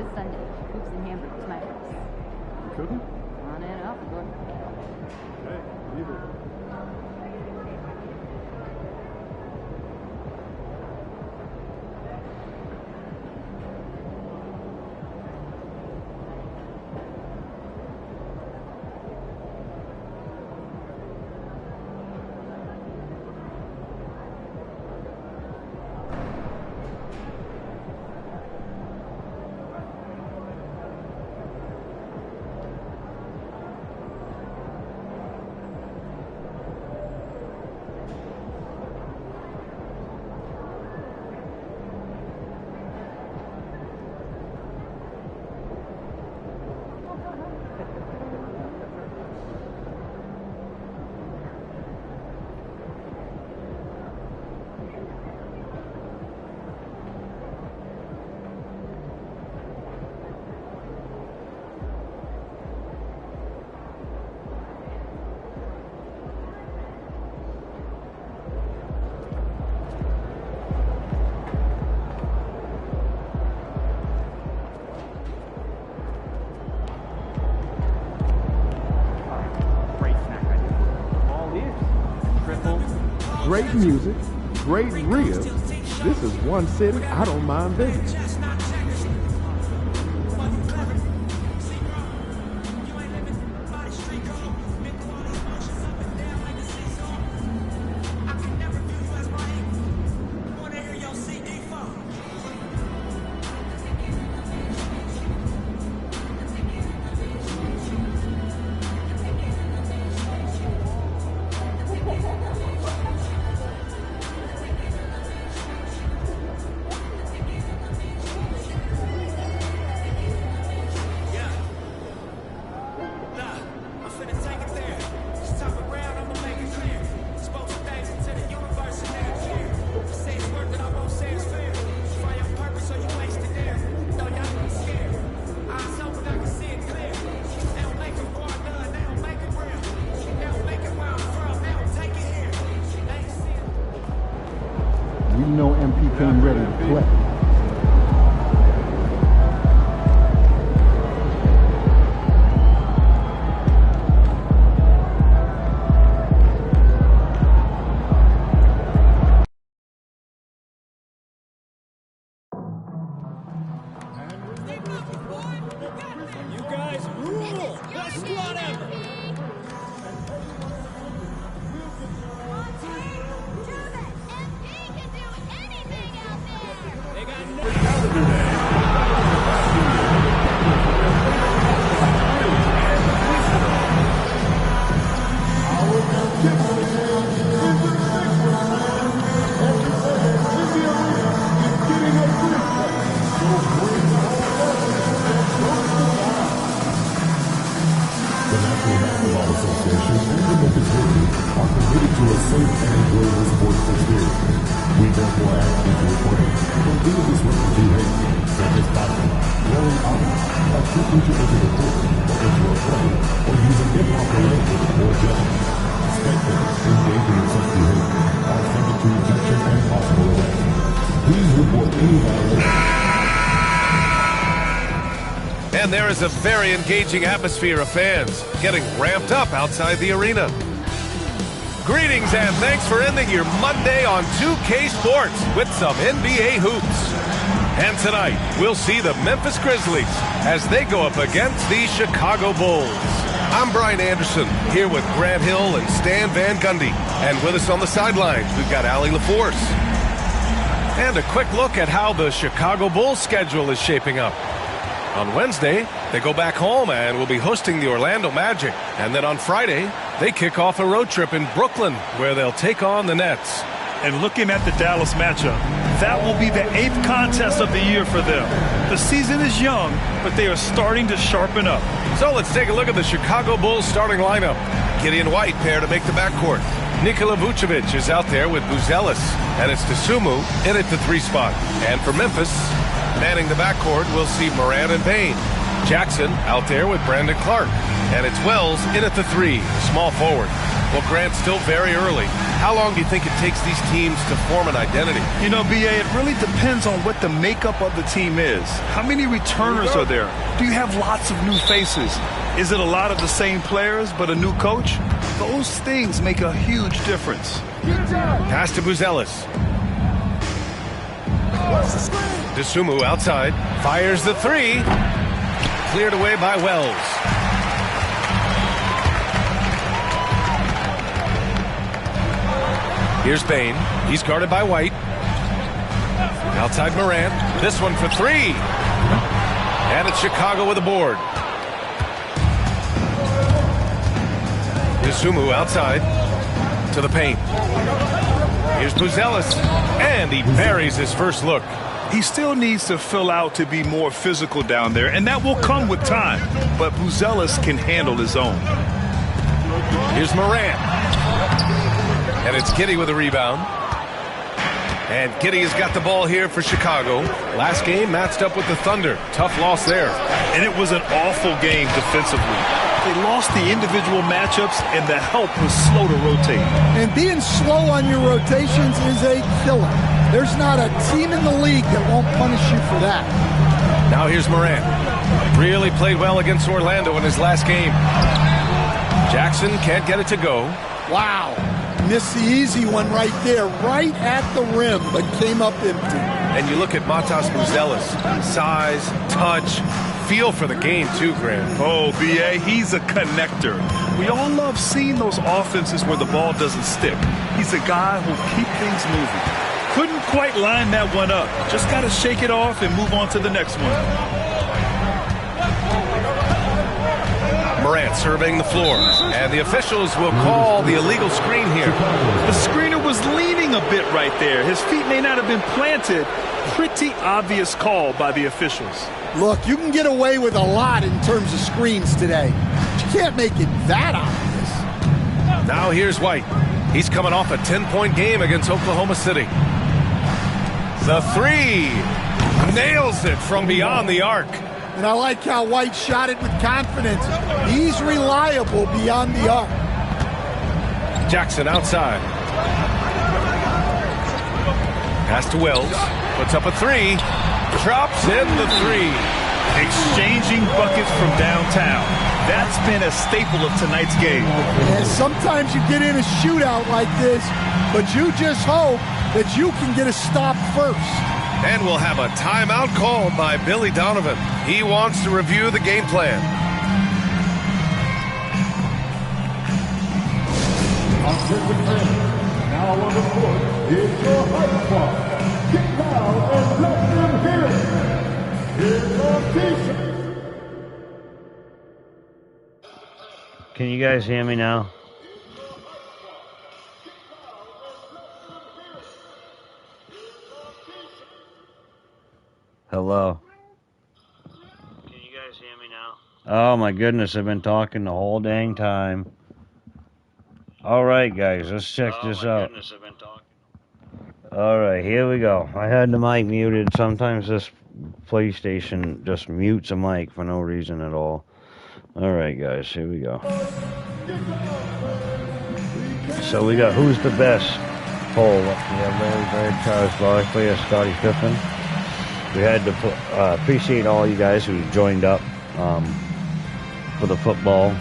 this Sunday. Hoops and hamburgers, my house. Cooking? On in, off the door. Hey, leave it. Great music, great ribs. This is one city I don't mind visiting. We know MP came ready to play. You guys rule! Best squad ever! The National Basketball Association and the Memphis Grizzlies are committed to a safe and enjoyable sports experience. We therefore ask you to refrain from being disruptive behavior, such as fighting, blowing out, attempting to enter the court or into a play, or using improper language or gestures. Spectators engaging in such behavior are subject to rejection and possible arrest. Please report any violation. And there is a very engaging atmosphere of fans getting ramped up outside the arena. Greetings and thanks for ending your Monday on 2K Sports with some NBA hoops. And tonight, we'll see the Memphis Grizzlies as they go up against the Chicago Bulls. I'm Brian Anderson, here with Grant Hill and Stan Van Gundy. And with us on the sidelines, we've got Allie LaForce. And a quick look at how the Chicago Bulls schedule is shaping up. On Wednesday, they go back home and will be hosting the Orlando Magic. And then on Friday, they kick off a road trip in Brooklyn, where they'll take on the Nets. And looking at the Dallas matchup, that will be the 8th contest of the year for them. The season is young, but they are starting to sharpen up. So let's take a look at the Chicago Bulls starting lineup. Gideon White pair to make the backcourt. Nikola Vucevic is out there with Buzelis, and it's Dosunmu in at the 3 spot. And for Memphis, manning the backcourt, we'll see Moran and Payne. Jackson out there with Brandon Clark. And it's Wells in at the 3, small forward. Well, Grant, still very early. How long do you think it takes these teams to form an identity? You know, B.A., it really depends on what the makeup of the team is. How many returners are there? Do you have lots of new faces? Is it a lot of the same players but a new coach? Those things make a huge difference. Pass to Buzelis. DeSumo outside. Fires the three. Cleared away by Wells. Here's Bain. He's guarded by White. Outside Morant. This one for three. And it's Chicago with a board. DeSumo outside to the paint. Here's Buzelis. And he buries his first look. He still needs to fill out to be more physical down there, and that will come with time. But Buzelis can handle his own. Here's Morant. And it's Giddey with a rebound. And Giddey has got the ball here for Chicago. Last game matched up with the Thunder. Tough loss there. And it was an awful game defensively. They lost the individual matchups, and the help was slow to rotate. And being slow on your rotations is a killer. There's not a team in the league that won't punish you for that. Now here's Morant. Really played well against Orlando in his last game. Jackson can't get it to go. Wow. Missed the easy one right there, right at the rim, but came up empty. And you look at Matas Buzelis. Size, touch, feel for the game too, Grant. Oh, B.A., he's a connector. We all love seeing those offenses where the ball doesn't stick. He's a guy who'll keep things moving. Couldn't quite line that one up. Just got to shake it off and move on to the next one. Morant surveying the floor, and the officials will call the illegal screen here. The screener was leaning a bit right there. His feet may not have been planted. Pretty obvious call by the officials. Look, you can get away with a lot in terms of screens today. But you can't make it that obvious. Now here's White. He's coming off a 10-point game against Oklahoma City. The three. Nails it from beyond the arc. And I like how White shot it with confidence. He's reliable beyond the arc. Jackson outside. Pass to Wells. Puts up a three. Drops in the three. Exchanging buckets from downtown. That's been a staple of tonight's game. And sometimes you get in a shootout like this, but you just hope that you can get a stop first. And we'll have a timeout called by Billy Donovan. He wants to review the game plan. Now on the court is your hype squad. Get loud and let them hear it. Here's your t-shirt. Can you guys hear me now? Hello. Can you guys hear me now? Oh my goodness, I've been talking the whole dang time. Alright guys, let's check this out. Alright, here we go. I had the mic muted. Sometimes this PlayStation just mutes a mic for no reason at all. Alright guys, here we go. So we got who's the best poll. We have Larry Bird, Charles Barkley, or Scottie Pippen. We had to appreciate all you guys who joined up for the football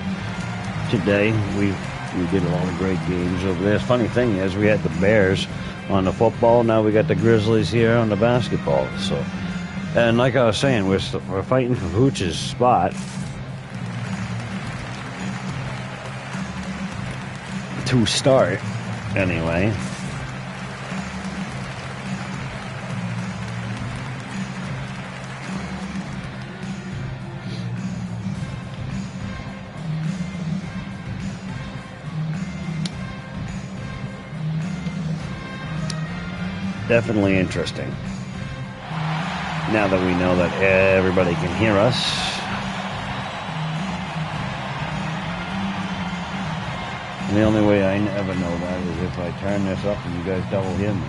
today. We did a lot of great games over there. Funny thing is, we had the Bears on the football. Now we got the Grizzlies here on the basketball. So, and like I was saying, we're fighting for Hooch's spot to start. Anyway. Definitely interesting. Now that we know that everybody can hear us. And the only way I ever know that is if I turn this up and you guys double hear me.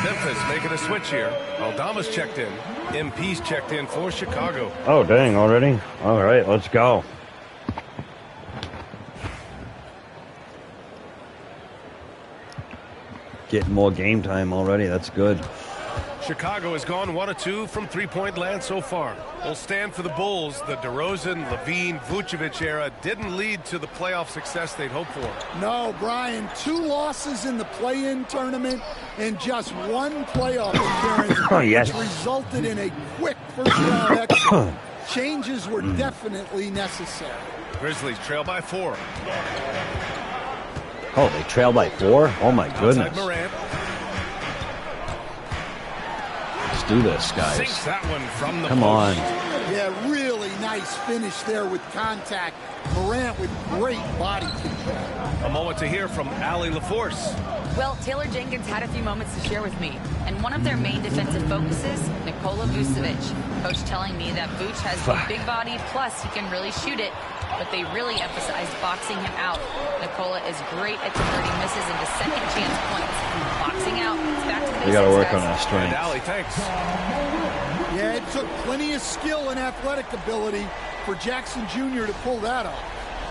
Memphis making a switch here. Aldama's checked in. MP's checked in for Chicago. Oh, dang, already? All right, let's go. getting more game time already. That's good. Chicago has gone 1 of 2 from three-point land so far. Will stand for the Bulls. The DeRozan, Levine, Vucevic era didn't lead to the playoff success they'd hoped for. No, Brian, 2 losses in the play-in tournament and just 1 playoff appearance, Yes. which resulted in a quick first-round exit. Changes were definitely necessary. Grizzlies trail by 4. Oh, they trail by 4? Oh, my goodness. Outside Morant. Let's do this, guys. Sinks that one from the Come post. on. Yeah, really nice finish there with contact. Morant with great body control. A moment to hear from Allie LaForce. Well, Taylor Jenkins had a few moments to share with me, and one of their main defensive focuses, Nikola Vucevic. Coach telling me that Vuce has a big body, plus he can really shoot it, but they really emphasized boxing him out. Nikola is great at converting misses into second chance points. Boxing out, it's back to basics, We got to work guys. on our And strength. Allie, thanks. Yeah, it took plenty of skill and athletic ability for Jackson Jr. to pull that off.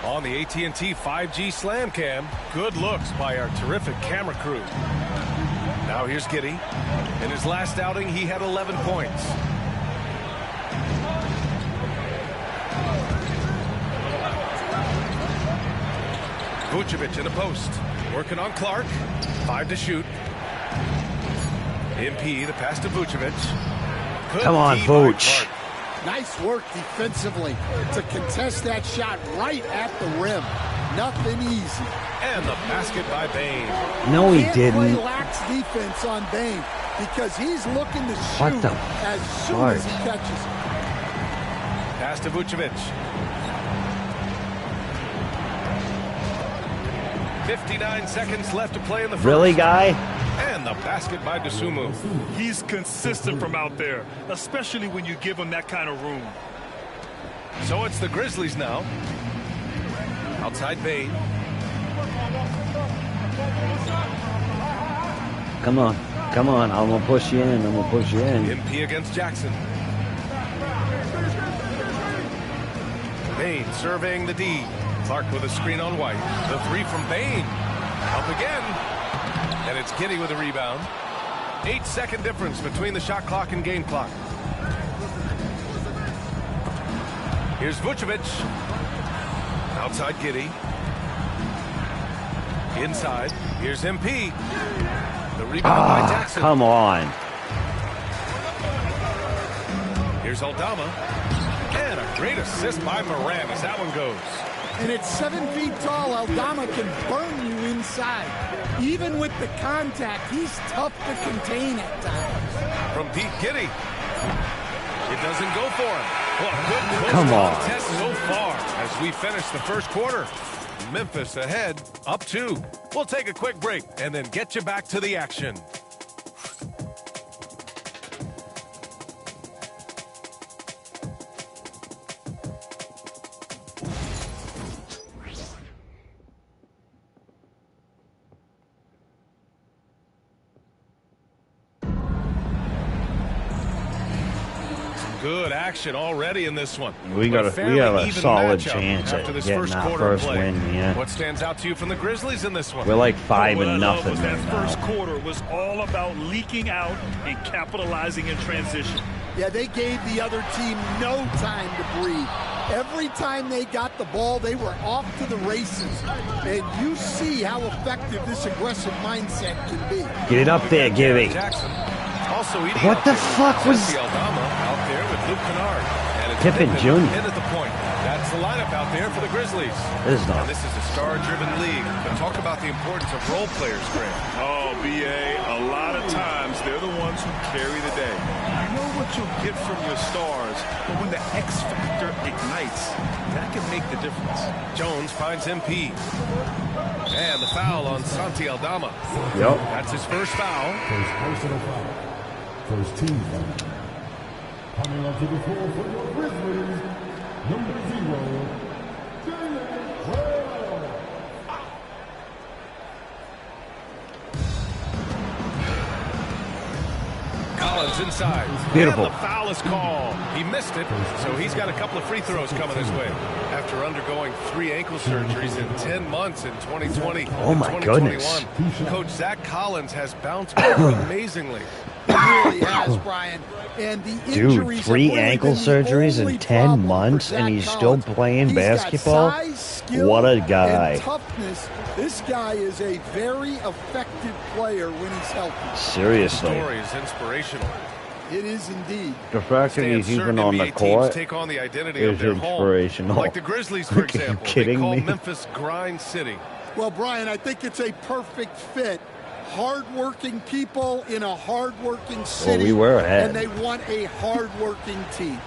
On the AT&T 5G Slam Cam, good looks by our terrific camera crew. Now here's Giddey. In his last outing, he had 11 points. Vucevic in the post. Working on Clark. 5 to shoot. MP, the pass to Vucevic. Good Come on, D by Vooch. Clark. Nice work defensively to contest that shot right at the rim. Nothing easy. And the basket by Bain. No, he Can't play didn't. lax defense on Bain because he's looking to What shoot the as soon fart? as he catches it. Pass to Vucevic. 59 seconds left to play in the first. Really, guy? And the basket by Dosunmu. He's consistent from out there, especially when you give him that kind of room. So it's the Grizzlies now. Outside Bain. Come on. Come on. I'm going to push you in. I'm going to push you in. MP against Jackson. Bain surveying the D. Clark with a screen on White. The 3 from Bain. Up again. And it's Giddey with a rebound. 8-second difference between the shot clock and game clock. Here's Vucevic. Outside Giddey. Inside. Here's MP. The rebound by Jackson. Come on. Here's Aldama. And a great assist by Morant as that one goes. And at 7 feet tall, Aldama can burn you inside. Even with the contact, he's tough to contain at times. From deep Giddey. It doesn't go for him. Well, good Come close on. contest so far as we finish the first quarter. Memphis ahead, up 2. We'll take a quick break and then get you back to the action. Good action already in this one. We But have fairly a even solid matchup chance after at this getting first that quarter of first play. win, yeah. What stands out to you from the Grizzlies in this one? We're like 5 What I and love nothing was that right first now. quarter was all about leaking out and capitalizing in transition. Yeah, they gave the other team no time to breathe. Every time they got the ball, they were off to the races. And you see how effective this aggressive mindset can be. Get it up there, Gibby. Jackson. Also eating What out the there. fuck was- Jesse Aldama out there with Luke Kennard. And it's Pippen Jr. in at the point. That's the lineup out there for the Grizzlies. This is And not. this is a star-driven league. But talk about the importance of role players, Grant. Oh, BA, a lot of times they're the ones who carry the day. You know what you'll get from your stars, but when the X factor ignites, that can make the difference. Jones finds MP. And the foul on Santi Aldama. Yep. That's his first foul. First personal foul. First team foul. Coming onto the floor for your Grizzlies, number 0, Jalen Brown. Collins inside. Beautiful. And the foul is called. He missed it, so he's got a couple of free throws coming his way. After undergoing 3 ankle surgeries in 10 months in 2020 Oh, my and goodness. 2021, Coach Zach Collins has bounced back amazingly. He really has, Brian. And the Dude, injuries 3 have really ankle been the surgeries only in 10 problem months, for and Zach he's still Collins. playing He's got basketball? size, skill, What a guy. and toughness. This guy is a very effective player when he's healthy. Seriously. The story is inspirational. It is indeed. The fact that he's even on the NBA court teams take on the identity of is their home. inspirational. Like the Grizzlies, for Are you example. kidding They call me? Memphis Grind City. Well, Brian, I think it's a perfect fit. Hard-working people in a hard-working city. we were ahead. And they want a hard-working team.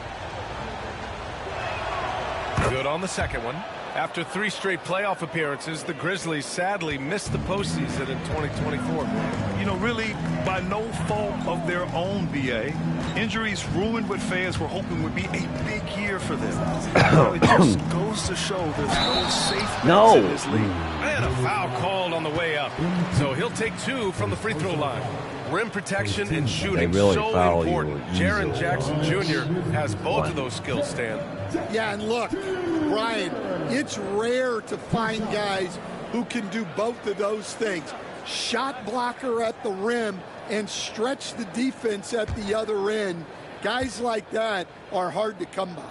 Good on the second one. After 3 straight playoff appearances, the Grizzlies sadly missed the postseason in 2024. You know, really, by no fault of their own, BA. Injuries ruined what fans were hoping would be a big year for them. It just goes to show there's no safe bets in this league. And a foul called on the way up. So he'll take 2 from the free throw line. Rim protection and shooting They really so foul you important. easily. Jaren Jackson Jr. has both of those skills, Stan. Yeah, and look, Brian, it's rare to find guys who can do both of those things. Shot blocker at the rim and stretch the defense at the other end. Guys like that are hard to come by.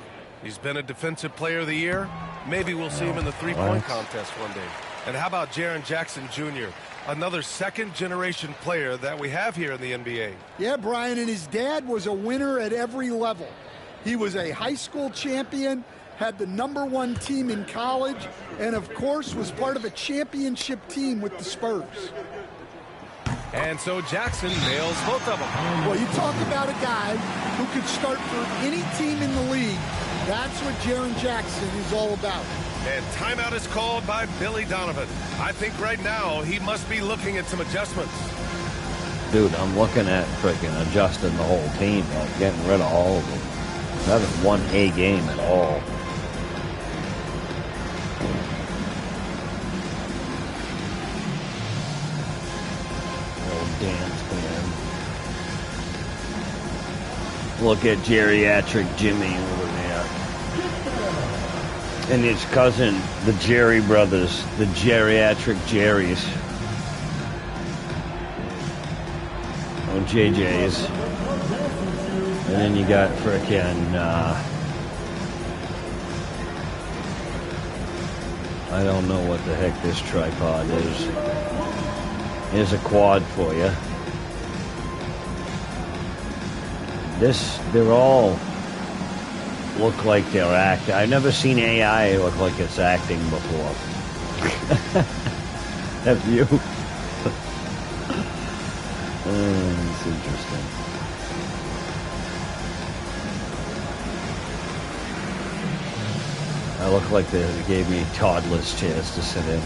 He's been a defensive player of the year. Maybe we'll see him in the three-point contest one day. And how about Jaren Jackson Jr., another second-generation player that we have here in the NBA? Yeah, Brian, and his dad was a winner at every level. He was a high school champion, had the #1 team in college, and of course was part of a championship team with the Spurs. And so Jackson nails both of them. Well, you talk about a guy who could start for any team in the league. That's what Jaren Jackson is all about. And timeout is called by Billy Donovan. I think right now he must be looking at some adjustments. Dude, I'm looking at freaking adjusting the whole team, like getting rid of all of them. I haven't won a game at all. Little dance band. Look at geriatric Jimmy over there. And his cousin, the Jerry brothers, the geriatric Jerrys. Oh, JJ's. And then you got frickin', I don't know what the heck this tripod is. Here's a quad for you. They're all look like they're acting. I've never seen AI look like it's acting before. Have you? It's interesting. I look like they gave me toddler's chairs to sit in.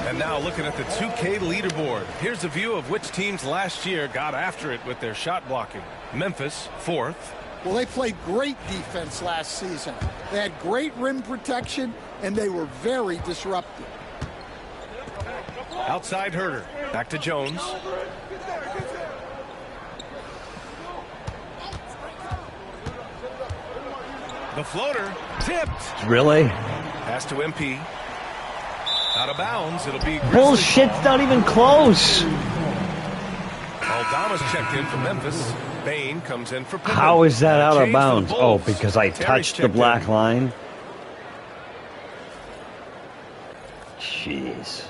And now looking at the 2K leaderboard. Here's a view of which teams last year got after it with their shot blocking. Memphis, 4th. Well, they played great defense last season. They had great rim protection, and they were very disruptive. Outside Herter. Back to Jones. The floater tipped. Really? Pass to MP. Out of bounds. It'll be Grizzlies. Bullshit's not even close. Aldama's checked in for Memphis. Bain comes in for Pippen. How is that out of Change for the bounds? Oh, Bulls. because I Terry's touched the checked black in. line? Jeez.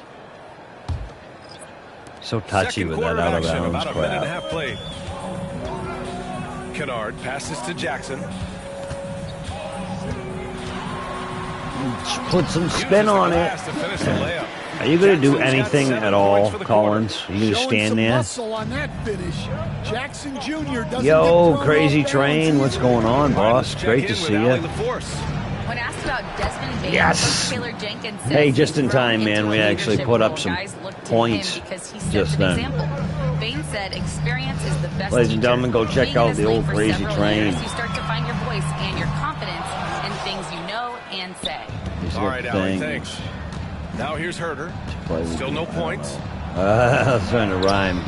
So touchy Second with quarter that out of action, bounds about a minute and a crap. half played. Kennard passes to Jackson. Put some Uses spin the on it. glass to finish the layup. Are you going to do Jackson's got anything 7 at all, points for the Collins? quarter. Are you going to Showing stand some there? muscle on that finish. Jackson Jr. doesn't Yo, get thrown Crazy off Train, balance what's either. going on, boss? Check Great in to with see Allie you. LaForce. When asked about Desmond Bain, Yes. Coach Taylor Jenkins says Hey, just in he's grown time, man. into We a actually leadership put up role. some Guys look to points him because he sets just an then. example. Bain said experience is the best Ladies and teacher. gentlemen, go check Being in out this the league old for Crazy several Train. years, you start to find your voice and your confidence, and can say. All right, Allie, thanks. Now here's Herder. Still no points. I was trying to rhyme.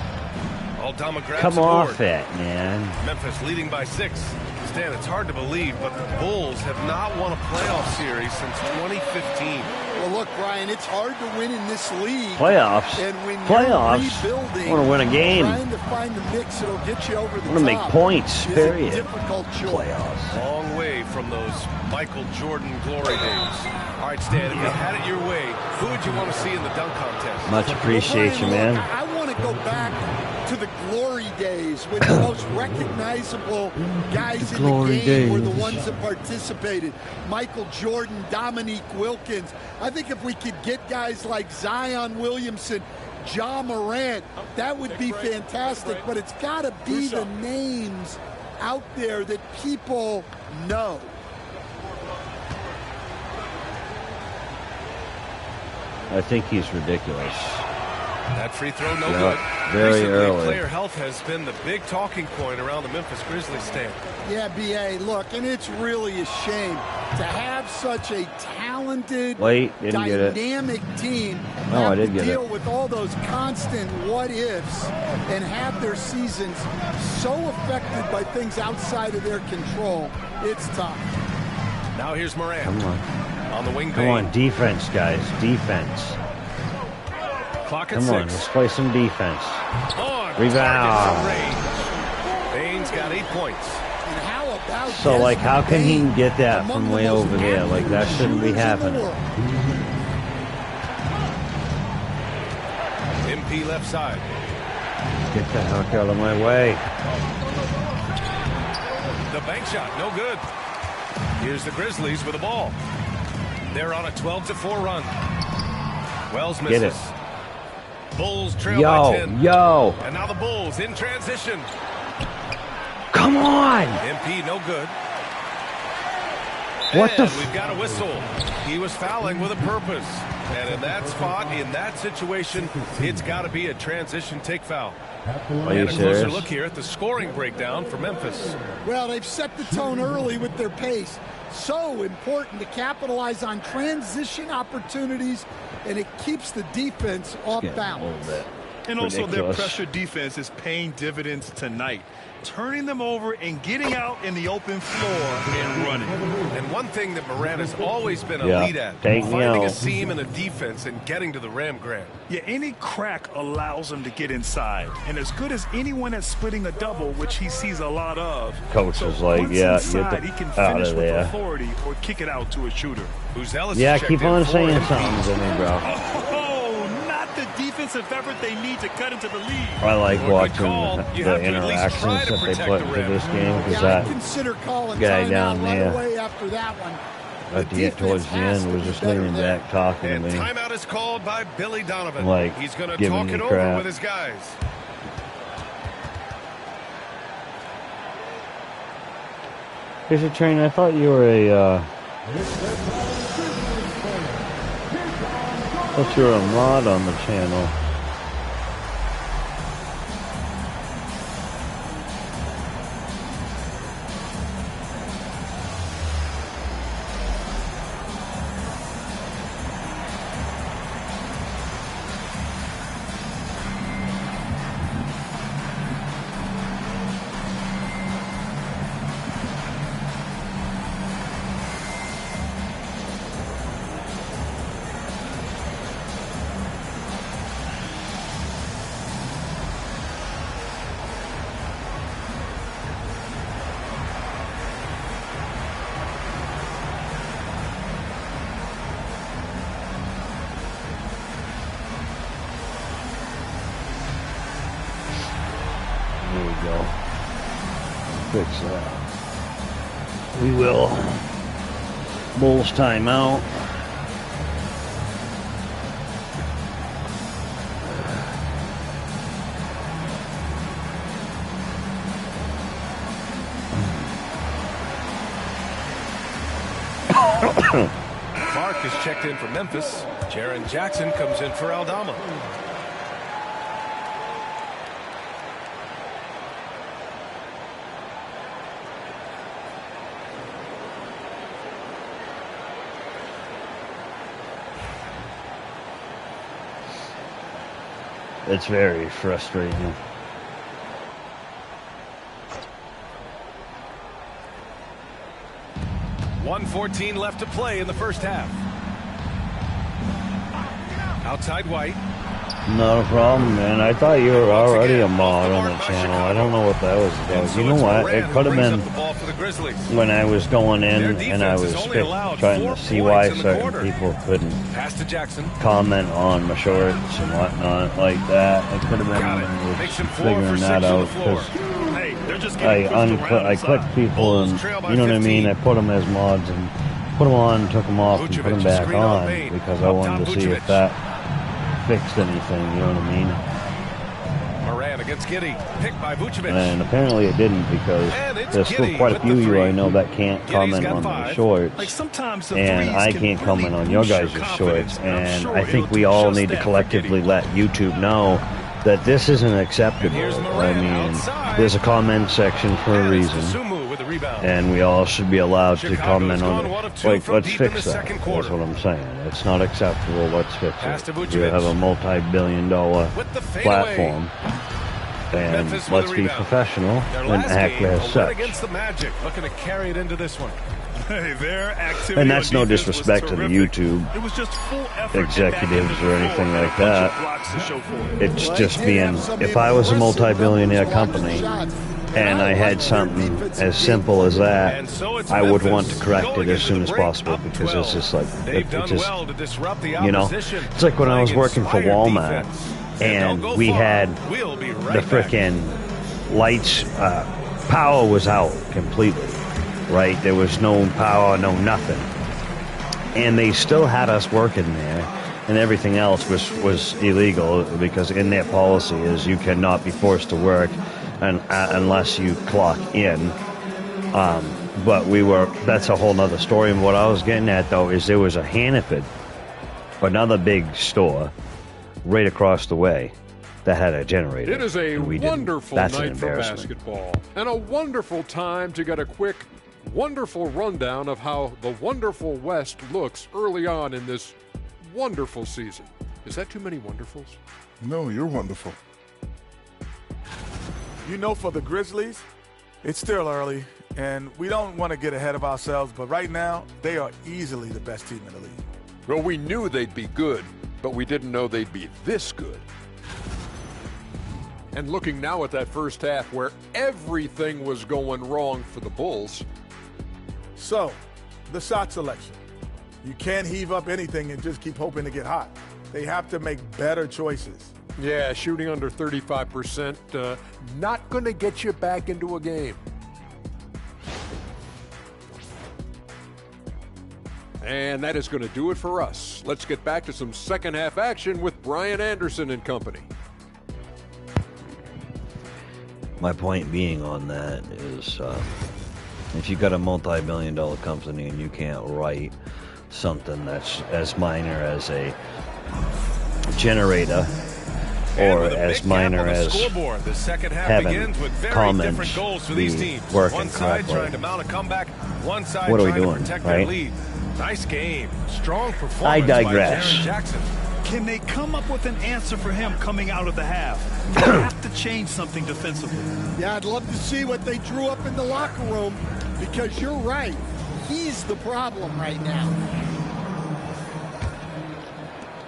Aldama grabs Come the board. off it, man. Memphis leading by 6. Stan, it's hard to believe, but the Bulls have not won a playoff series since 2015. Well, look, Brian, it's hard to win in this league. Playoffs. And when Playoffs. you're rebuilding, I want to win a game. trying to find the mix that'll get you over the top. I want to make points, is period. a difficult choice. Playoffs. Long way from those Michael Jordan glory days. All right, Stan, if you had it your way, who would you want to see in the dunk contest? Much appreciate you, man. I want to go back to the glory days when the most recognizable guys in the game were the ones that participated. Michael Jordan, Dominique Wilkins. I think if we could get guys like Zion Williamson, Ja Morant, that would be fantastic. But it's got to be the names out there that people know. I think he's ridiculous. That free throw, no good. Very Recently, early. Player health has been the big talking point around the Memphis Grizzlies, Stan. Yeah, B.A., look, and it's really a shame to have such a talented, dynamic team have to deal with all those constant what-ifs and have their seasons so affected by things outside of their control. It's tough. Now here's Morant. Come on. On the wing. Come on, defense, guys. Defense. Clock at Come 6. on, let's play some defense. On Rebound. Baines got 8 points. And how about So, like, how can he get that from way over there? Like, that shouldn't be happening. MP left side. Get the heck out of my way. The bank shot, no good. Here's the Grizzlies with the ball. They're on a 12-4 run. Wells misses. Get it. Bulls trail by 10. Yo. And now the Bulls in transition. Come on. MP no good. What and the? We've got a whistle. He was fouling with a purpose. And in that spot, in that situation, it's got to be a transition take foul. Are you and a closer serious? look here at the scoring breakdown for Memphis. Well, they've set the tone early with their pace. So important to capitalize on transition opportunities, and it keeps the defense off balance. And also their pressure defense is paying dividends tonight, turning them over and getting out in the open floor and running. And one thing that Morant has always been a lead at, Take finding a seam in a defense and getting to the rim, Grant. Yeah, any crack allows him to get inside. And as good as anyone at splitting a double, which he sees a lot of, Coach was like, yeah, inside, get he can the out finish of with there. authority or kick it out to a shooter. Yeah, keep on saying something to me, bro. Oh, not the defensive effort they need to cut into the lead. I like watching the interactions that they put into this game because that guy down there after that one. at the end, towards the end was just leaning back talking to And me. timeout is called by Billy Donovan. Like, he's going to giving talk me it over crap. with his guys. Here's a train. I thought you were a. I thought you were a mod on the channel. There we go. Fix that. We will. Bulls timeout. Clark is checked in for Memphis. Jaren Jackson comes in for Aldama. It's very frustrating. .114 left to play in the first half. Outside White. Not a problem, man. I thought you were already a mod on the channel. I don't know what that was about. You know what? It could have been when I was going in and I was trying to see why certain people couldn't comment on my shorts and whatnot like that. It could have been when I was figuring that out because I clicked people and, you know what I mean? I put them as mods and put them on, took them off, and put them back on because I wanted to see if that fixed anything, you know what I mean? Moran against Giddy, picked by Vucevic. And apparently it didn't because there's still quite a few of you I know that can't comment on my shorts. And I can't comment on your guys' shorts. And I think we all need to collectively let YouTube know that this isn't acceptable. I mean, there's a comment section for a reason. And we all should be allowed to comment on it. Like, let's fix that. That's what I'm saying. It's not acceptable. Let's fix it. We have a multi-billion-dollar platform. And let's be professional and act as such. Looking to carry it into this one. And that's no disrespect to the YouTube executives or anything like that. It's just being, if I was a multi-billionaire company and I had something as simple as that, I would want to correct it as soon as possible because it's just like, it just, you know, it's like when I was working for Walmart and we had the frickin' lights, power was out completely, right? There was no power, no nothing. And they still had us working there and everything else was illegal because in their policy is you cannot be forced to work unless you clock in. But that's a whole nother story. And what I was getting at though is there was a Hannaford, another big store right across the way that had a generator. It is a wonderful night for basketball and a wonderful time to get a quick, wonderful rundown of how the wonderful West looks early on in this wonderful season. Is that too many wonderfuls? No, you're wonderful. You know, for the Grizzlies, it's still early, and we don't want to get ahead of ourselves, but right now, they are easily the best team in the league. Well, we knew they'd be good, but we didn't know they'd be this good. And looking now at that first half where everything was going wrong for the Bulls. So, the shot selection. You can't heave up anything and just keep hoping to get hot. They have to make better choices. Yeah, shooting under 35%, not going to get you back into a game. And that is going to do it for us. Let's get back to some second half action with Brian Anderson and company. My point being on that is if you got a multi-billion-dollar company and you can't write something that's as minor as a generator or as minor as having comments be working correctly. What are we doing, right? Nice game. Strong performance. I digress. Can they come up with an answer for him coming out of the half? They have to change something defensively. Yeah, I'd love to see what they drew up in the locker room because you're right. He's the problem right now.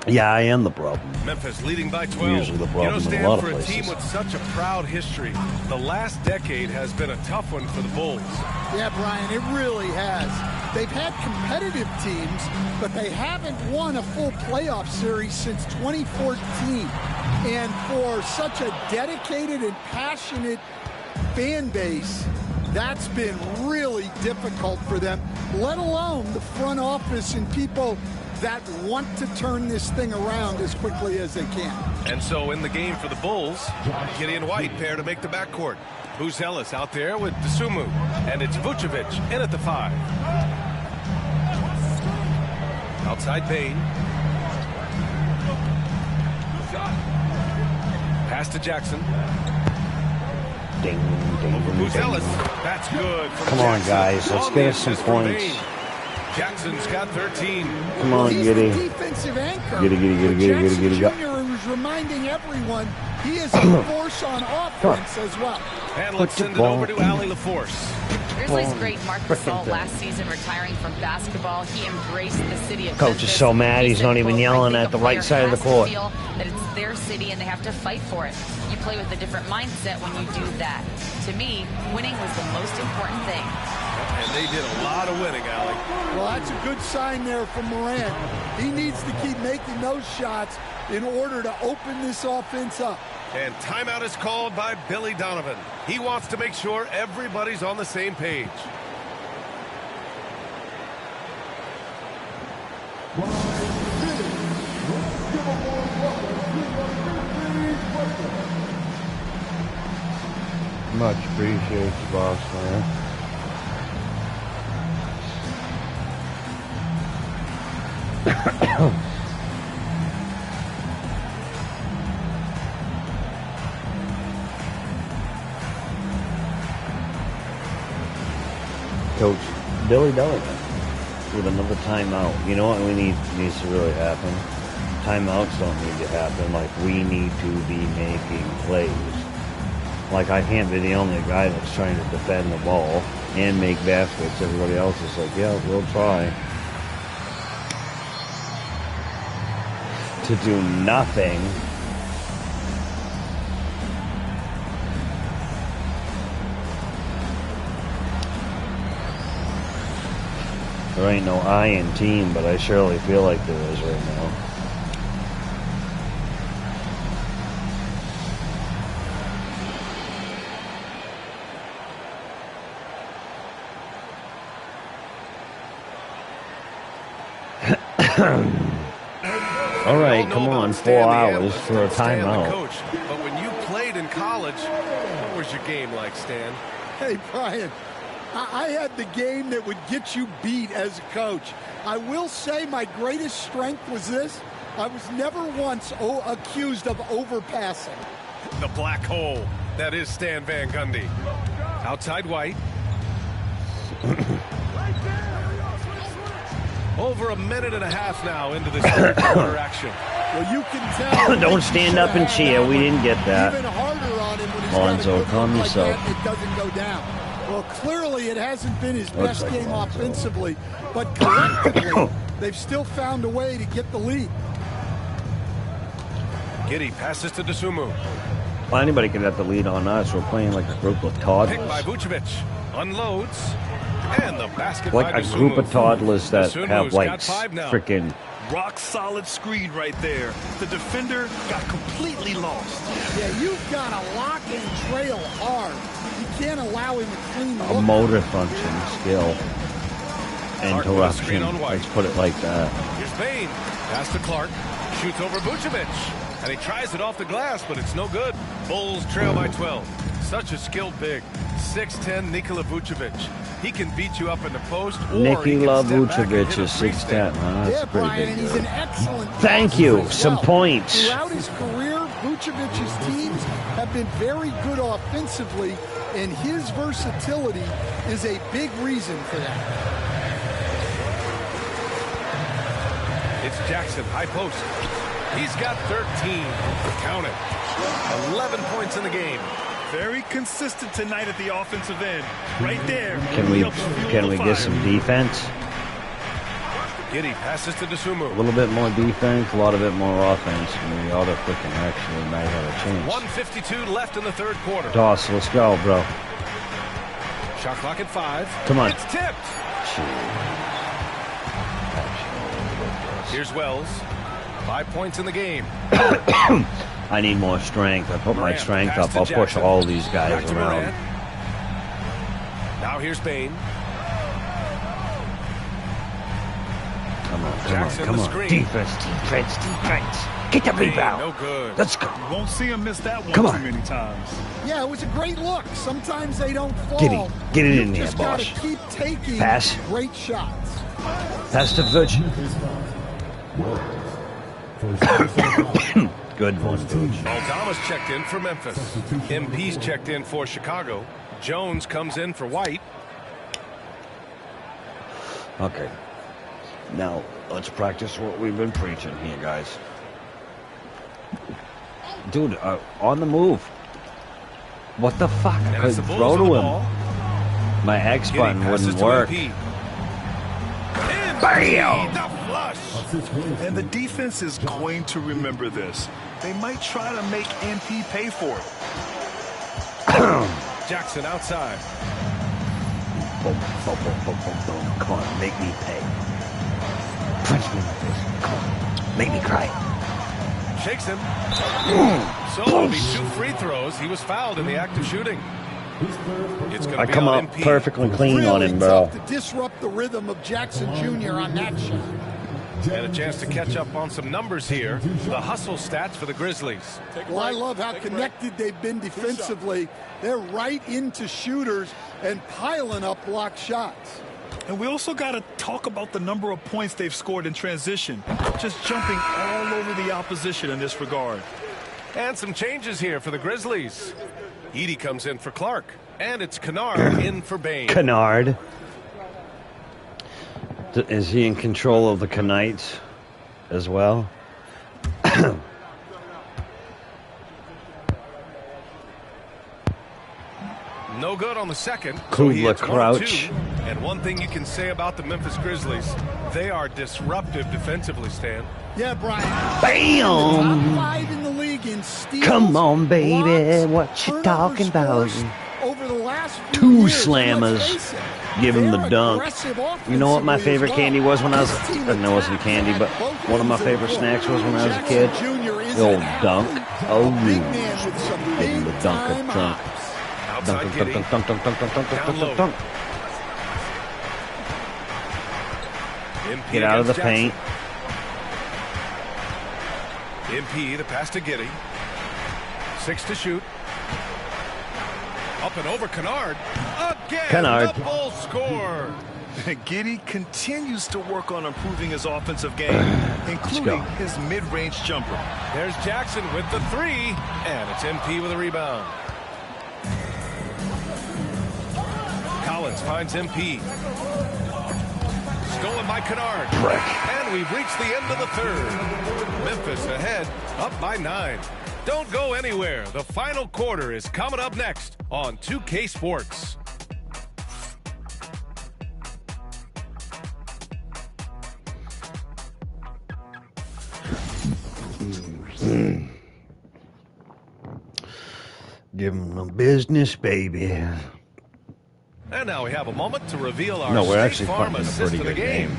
Yeah, I am the problem. Memphis leading by 12. Usually the problem Stan, in a lot of for places. a team with such a proud history, the last decade has been a tough one for the Bulls. Yeah, Brian, it really has. They've had competitive teams, but they haven't won a full playoff series since 2014. And for such a dedicated and passionate fan base, that's been really difficult for them, let alone the front office and people that want to turn this thing around as quickly as they can. And so in the game for the Bulls, Gideon White pair to make the backcourt. Buzelis out there with Desumu. And it's Vucevic in at the 5. Outside Payne. Pass to Jackson. Ding, ding, Buzelis. ding. That's good. Come on, guys. Let's get us some points. Jackson's got 13. Come on, Giddy. Defensive anchor. Giddy. Jackson Jr. was reminding everyone he is a force on offense as well. And let's send it over to Allie LaForce. Grizzlies great Marc Gasol last season retiring from basketball. He embraced the city of Coach Memphis. is so mad He he's said, not even quote, yelling "I at think the a right side of the player court." has to feel that it's their city and they have to fight for it. You play with a different mindset when you do that. To me, winning was the most important thing. And they did a lot of winning, Allie. Well, that's a good sign there from Morant. He needs to keep making those shots in order to open this offense up. And timeout is called by Billy Donovan. He wants to make sure everybody's on the same page. Much appreciated, boss man. Coach Billy Donovan with another timeout. You know what needs to really happen? Timeouts don't need to happen. Like, we need to be making plays. Like, I can't be the only guy that's trying to defend the ball and make baskets. Everybody else is like, yeah, we'll try. To do nothing. There ain't no I in team, but I surely feel like there is right now. All right, come on, 4 hours for a timeout. Coach, but when you played in college, what was your game like, Stan? Hey, Brian, I had the game that would get you beat as a coach. I will say my greatest strength was this. I was never once accused of overpassing. The black hole. That is Stan Van Gundy. Outside White. Over a minute and a half now into this third quarter action. Well, you can tell. Don't stand up and cheer. We didn't get that. Even harder on him when he's Lonzo, calm like yourself. that, it doesn't go down. Well, clearly it hasn't been his best like game Lonzo. offensively, but collectively, they've still found a way to get the lead. Giddy passes to DeSumo. Well, anybody can have the lead on us. We're playing like a group of Picked by toddlers. Vucevic. Unloads. And the basket Like by a group of toddlers that DeSumo's have like got 5 now. freaking. Rock solid screen right there. The defender got completely lost. Yeah, you've got to lock and trail hard. You can't allow him to clean A look. motor function skill. Clark with a screen Interruption. on White. Let's put it like that. Here's Bain. Pass to Clark. Shoots over Vucevic. And he tries it off the glass, but it's no good. Bulls trail by 12. Such a skilled big. 6'10" Nikola Vucevic. He can beat you up in the post, or Nikola he can step back and Vucevic hit a is free 6'10". stand. That's Yeah, pretty Brian, and big. he's an excellent Thank passer you. as Some well. points. Throughout his career, Vucevic's teams have been very good offensively, and his versatility is a big reason for that. It's Jackson, high post. He's got 13. Count it. 11 points in the game. Very consistent tonight at the offensive end. Right there. Can we get some defense? Giddy passes to A DeSumo. little bit more defense, a lot of bit more offense, and we ought to freaking actually might have a chance. 1:52 left in the third quarter. Doss, let's go, bro. Shot clock at 5. Come on. It's tipped. Here's Wells. 5 points in the game. I need more strength. I put my Morant strength pass up. to I'll push Jackson. all these guys Back to around. Morant. Now here's Bain. Come on, come Jackson, on, come the on. screen. Defense, defense, defense. Get the Bain, rebound. no good. Let's go. You won't see him miss that one Come too on. many times. Yeah, it was a great look. Sometimes they don't fall. Get it You've in there, just got boss. to keep taking Pass. great shots. Pass to Virgin. Good one, Virgin. Aldama's checked in for Memphis. MP's checked in for Chicago. Jones comes in for White. Okay. Now, let's practice what we've been preaching here, guys. Dude, on the move. What the fuck? I couldn't throw to him. My X button wouldn't work. Bam! The flush. And the defense is going to remember this. They might try to make MP pay for it. Jackson outside. Boom, boom, boom, boom, boom, boom. Come on, make me pay. Punch me in the face. Come on, make me cry. Shakes him. So it'll be 2 free throws. He was fouled in the act of shooting. It's I come up MP. perfectly clean really on him, bro. Tough to disrupt the rhythm of Jackson Jr. on that shot. And a chance to catch up on some numbers here. The hustle stats for the Grizzlies. Well, I love how connected they've been defensively. They're right into shooters and piling up block shots. And we also got to talk about the number of points they've scored in transition. Just jumping all over the opposition in this regard. And some changes here for the Grizzlies. Edey comes in for Clark. And it's Kennard in for Bain. Kennard. Is he in control of the Knights as well? No good on the second. Kubla Crouch. And one thing you can say about the Memphis Grizzlies, they are disruptive defensively, Stan. Yeah, Brian. Bam! Top 5 in the league in steals. Come on, baby. Blocks, What you talking about? Over the last few 2 years, slammers. Give him the dunk. You know what my favorite candy was when I was... it wasn't candy, but one of my favorite snacks was when I was a kid. The old dunk. Oh, give him the dunk of dunk. Dunk, dunk, dunk, dunk, dunk, dunk, dunk, dunk, dunk, dunk, dunk. Get out of the paint. MP, the pass to Giddey. 6 to shoot. Up and over Kennard. Again, Kennard. the full score. Giddey continues to work on improving his offensive game, including his mid-range jumper. There's Jackson with the 3, and it's MP with a rebound. Collins finds MP. Stolen by Kennard. And we've reached the end of the third. Memphis ahead, up by 9. Don't go anywhere. The final quarter is coming up next on 2K Sports. Give him the business, baby. And now we have a moment to reveal our we're actually Farm playing a assist pretty of the good game.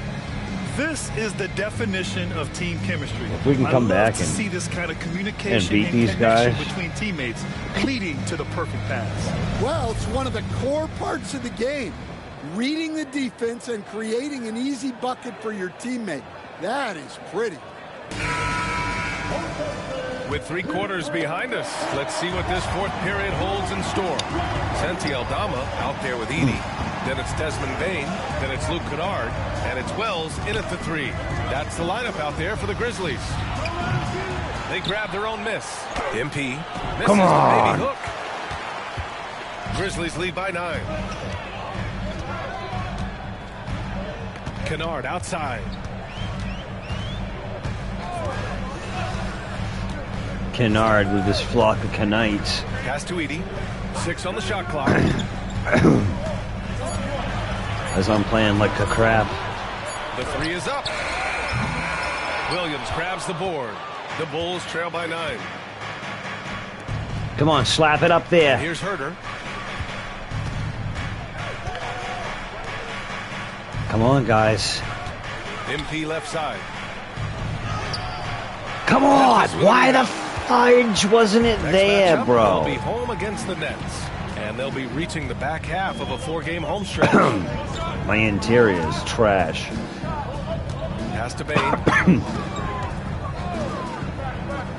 This is the definition of team chemistry. If we can come back to and see this kind of communication beat these connection guys between teammates, leading to the perfect pass. Well, it's one of the core parts of the game. Reading the defense and creating an easy bucket for your teammate. That is pretty. With 3 quarters behind us, let's see what this 4th period holds in store. Santi Aldama out there with Edey. Then it's Desmond Bain. Then it's Luke Kennard. And it's Wells in at the 3. That's the lineup out there for the Grizzlies. They grab their own miss. MP misses. Come on. The baby hook. Grizzlies lead by 9. Kennard outside. Kennard with this flock of Knights. Pass to Edey. 6 on the shot clock. As I'm playing like a crap. The 3 is up. Williams grabs the board. The Bulls trail by 9. Come on, slap it up there. Here's Herter. Come on, guys. MP left side. Come on! Why the fudge wasn't it there, bro? They'll be home against the Nets, and they'll be reaching the back half of a 4-game home stretch. My interior is trash. Pass to Bain.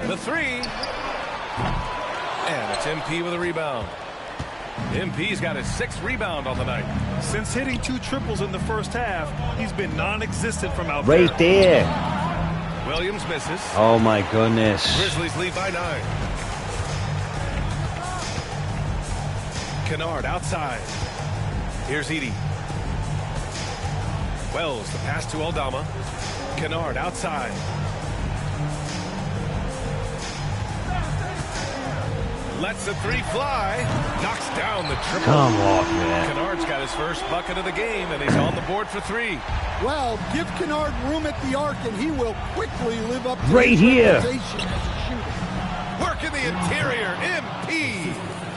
The 3. And it's MP with a rebound. MP's got his 6th rebound on the night. Since hitting 2 triples in the first half, he's been non-existent from out there. Right there. Williams misses. Oh my goodness. Grizzlies lead by 9. Kennard outside. Here's Edey. Wells, the pass to Aldama. Kennard outside. Lets the three fly. Knocks down the triple. Come on, man. Kennard's got his first bucket of the game, and he's on the board for 3. Well, give Kennard room at the arc, and he will quickly live up to right his here. reputation as a shooter. Work in the interior. MP.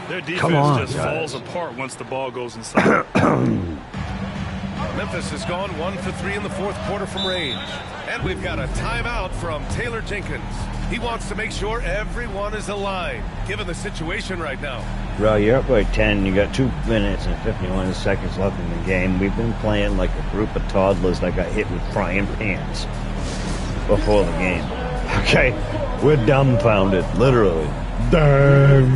Their defense just falls apart once the ball goes inside. Memphis has gone 1 for 3 in the fourth quarter from range. And we've got a timeout from Taylor Jenkins. He wants to make sure everyone is aligned, given the situation right now. Bro, you're up by 10. You got 2 minutes and 51 seconds left in the game. We've been playing like a group of toddlers that got hit with frying pans before the game. Okay? We're dumbfounded, literally. Damn.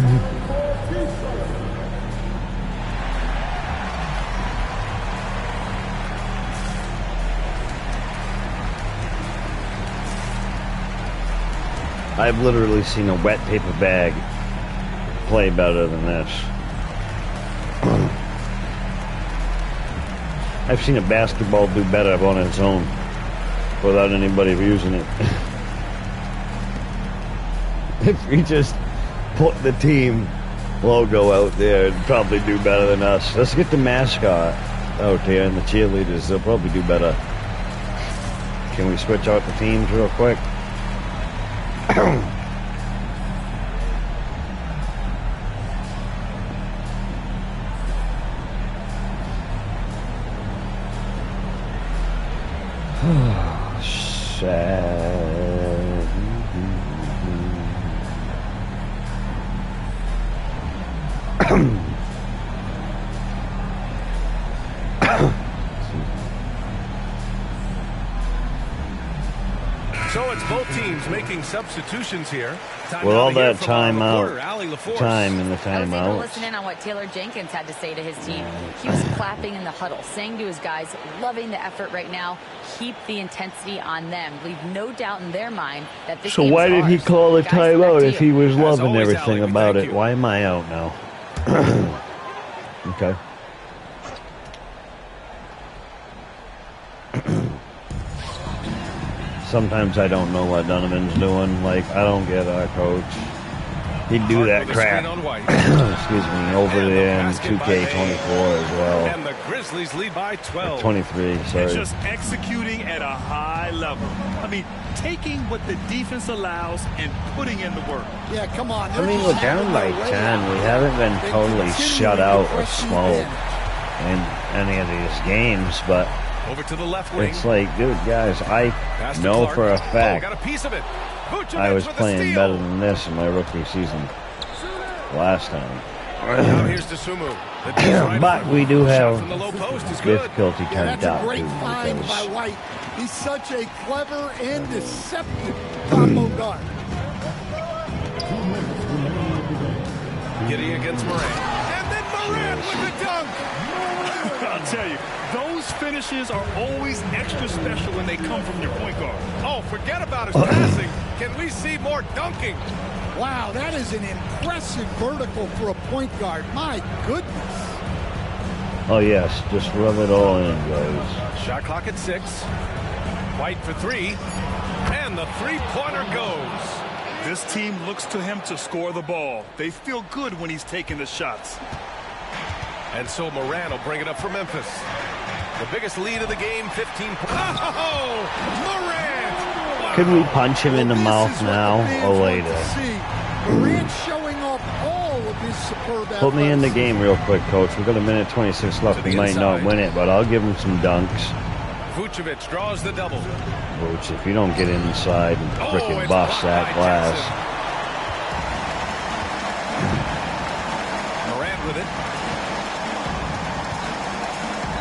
I've literally seen a wet paper bag play better than this. I've seen a basketball do better on its own without anybody using it. If we just put the team logo out there, it'd probably do better than us. Let's get the mascot out there and the cheerleaders. They'll probably do better. Can we switch out the teams real quick? So it's both teams making substitutions here. With all that time in the I was able to timeout. listen in on what Taylor Jenkins had to say to his team. He was clapping in the huddle, saying to his guys, loving the effort right now. Keep the intensity on them. Leave no doubt in their mind that this So game why is did he ours. call a Guys, back timeout to if you. he was As loving always, everything Allie, we about thank it? you. Why am I out now? Okay. Sometimes I don't know what Donovan's doing. Like, I don't get our coach. He'd do that crap. Excuse me, over there in 2K24 as well. And the Grizzlies lead by 12. 23, sorry. It's just executing at a high level. I mean, taking what the defense allows and putting in the work. Yeah, come on. I mean, we're down by 10. We haven't been totally shut out or smoked in any of these games, but over to the left wing. it's like, dude, guys, I know for a fact got a piece of it. I was playing better than this in my rookie season last time. Now here's Dosunmu. But we do have From the low post is good. difficulty Yeah, turned that's a out great to find by because White. He's such a clever and deceptive combo guard. Giddy against Morant. And then Morant with the dunk. I'll tell you, those finishes are always extra special when they come from your point guard. Oh, forget about his passing. Can we see more dunking? Wow, that is an impressive vertical for a point guard. My goodness. oh yes, just rub it all in, guys. Shot clock at 6. White for 3. And the three-pointer goes. This team looks to him to score the ball. They feel good when he's taking the shots. And so Morant will bring it up for Memphis. The biggest lead of the game, 15 points. Oh, Morant! Could we punch him in the mouth now or later? Morant showing off all of his superb Put me in the athleticism. game real quick, coach. We've got a minute 26 left. We might not win it, but I'll give him some dunks. Vucevic draws the double. Which, if you don't get inside and frickin' it's bust blocked that by glass. Jackson. Morant with it.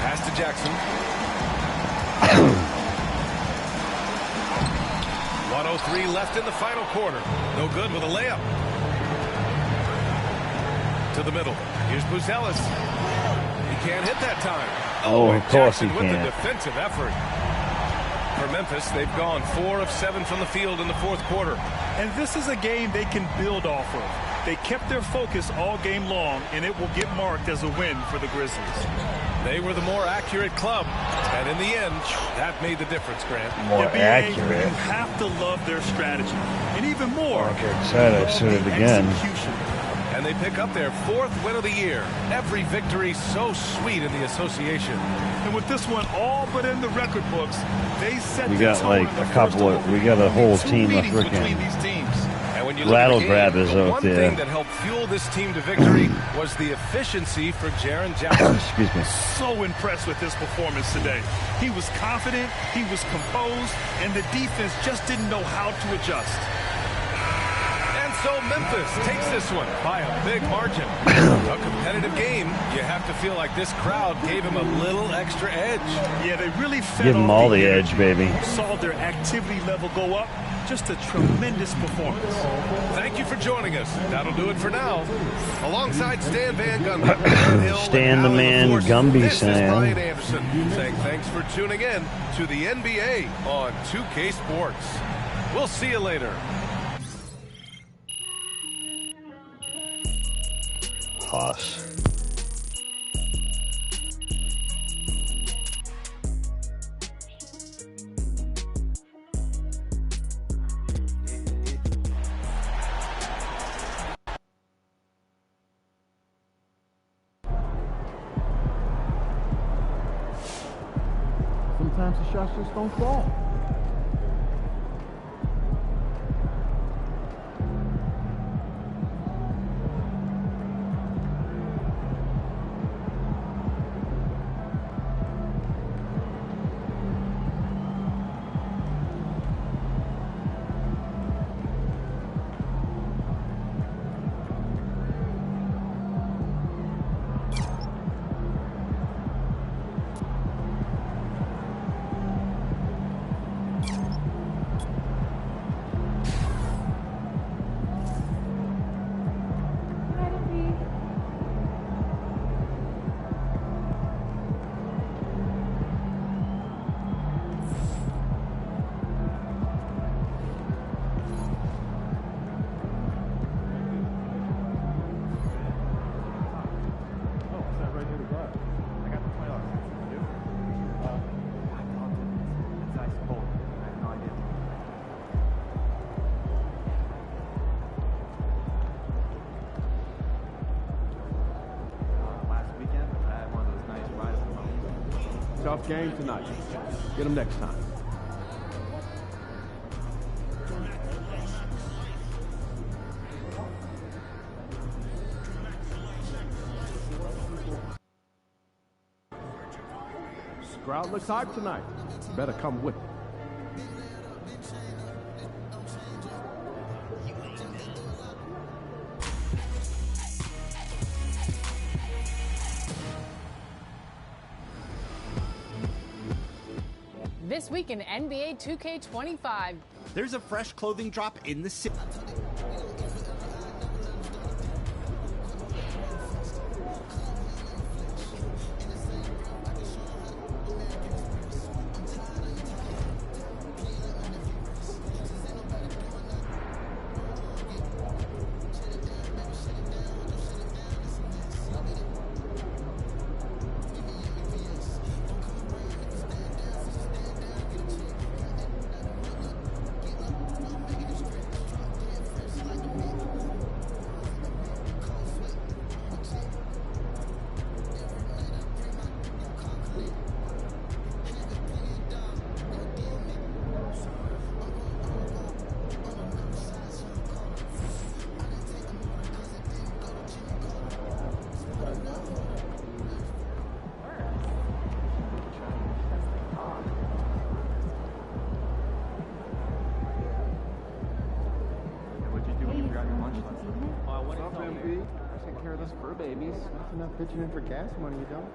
Pass to Jackson. 1:03 left in the final quarter. No good with a layup. To the middle. Here's Buzelis. He can't hit that time. Oh, of course he Jackson with the can't. defensive effort. For Memphis, they've gone 4 of 7 from the field in the fourth quarter. And this is a game they can build off of. They kept their focus all game long, and it will get marked as a win for the Grizzlies. They were the more accurate club, and in the end, that made the difference, Grant. More NBA, accurate. You have to love their strategy. And even more, Like I said, I said it again. execution. And they pick up their 4th win of the year. Every victory so sweet in the association. And with this one all but in the record books, they set we got like a couple of, we got a whole team of freaking rattle grabbers out one there. Thing that helped fuel this team to victory was the efficiency for Jaron Jackson. Excuse me. So impressed with his performance today. He was confident, he was composed, and the defense just didn't know how to adjust. So Memphis takes this one by a big margin. A competitive game. You have to feel like this crowd gave him a little extra edge. Yeah, they really fed Give them all the edge, baby. Saw their activity level go up. Just a tremendous performance. Thank you for joining us. That'll do it for now. Alongside Stan Van Gundy, Stan the Man Gumby this is Brian saying. Anderson saying thanks for tuning in to the NBA on 2K Sports. We'll see you later. Hoss. Sometimes the shots just don't fall. Tough game tonight. Get them next time. Crowd looks hyped tonight. Better come with it. This week in NBA 2K25. There's a fresh clothing drop in the city. Babies, not enough bitching for gas money, you don't.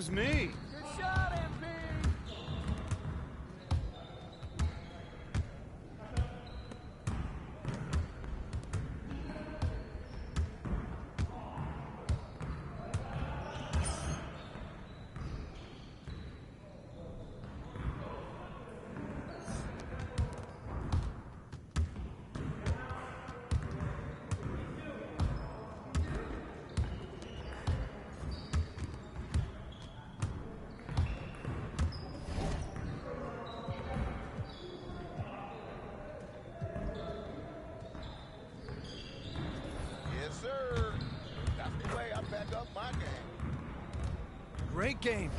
Excuse me. Good shot, MP. Yes, sir. That's the way I back up my game. Great game.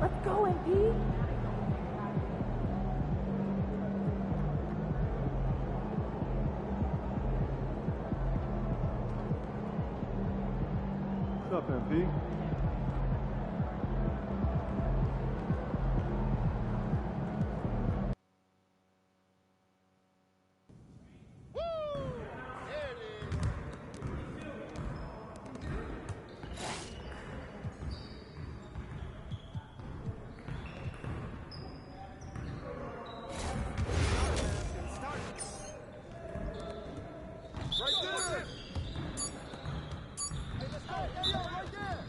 Let's go, MP. What's up, MP? Right there. Hey, let's go. Hey, yo, right there.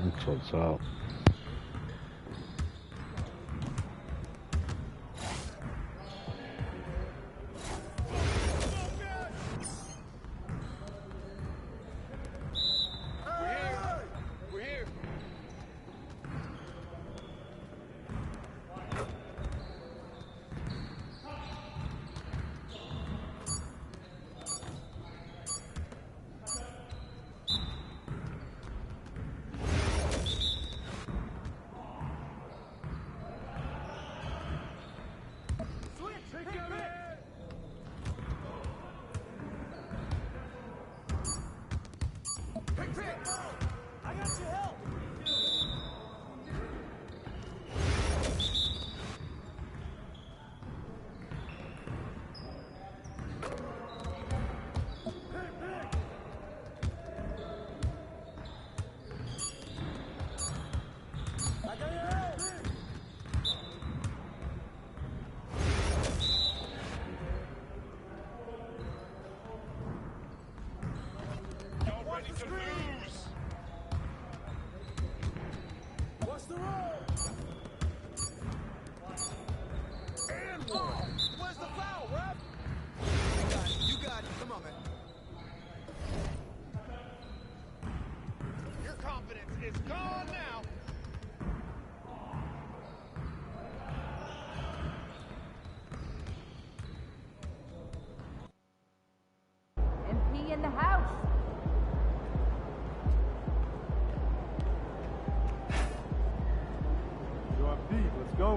That's what's up. We're here. I got your help. I got your help. Y'all ready to lose? What's the roll? And one. Where's the foul, ref? You got it. You got it. Come on, man. Your confidence is gone now. MP in the house. Yo, MP, let's go.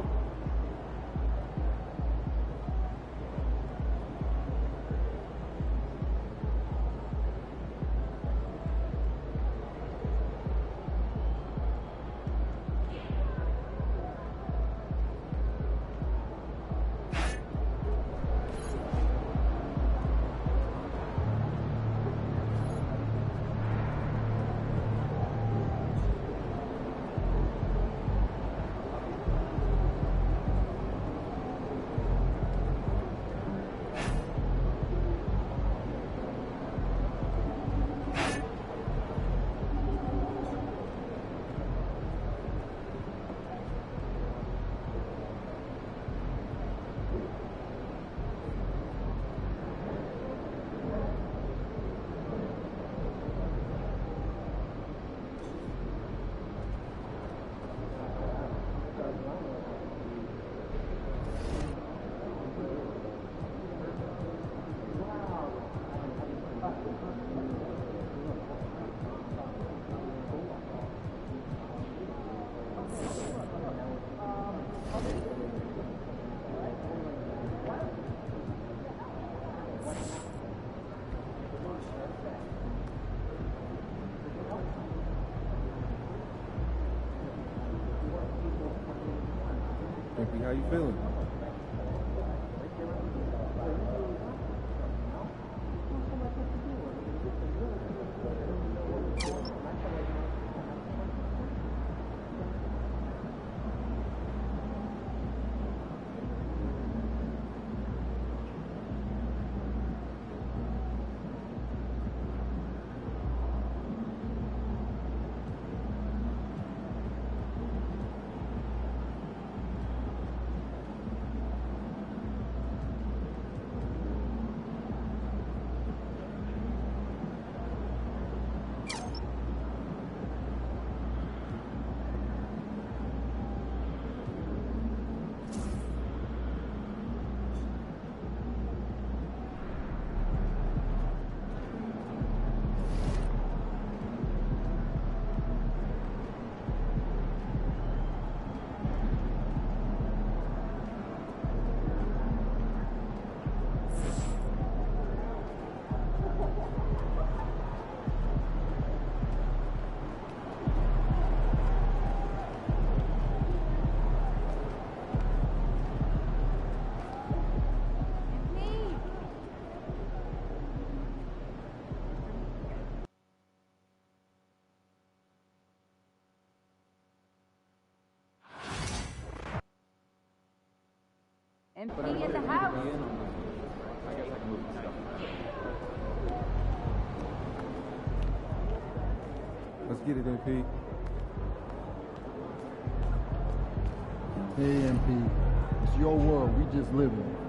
MP, how you feeling? MP in the house. Let's get it, MP. Hey, MP. It's your world. We just live in it.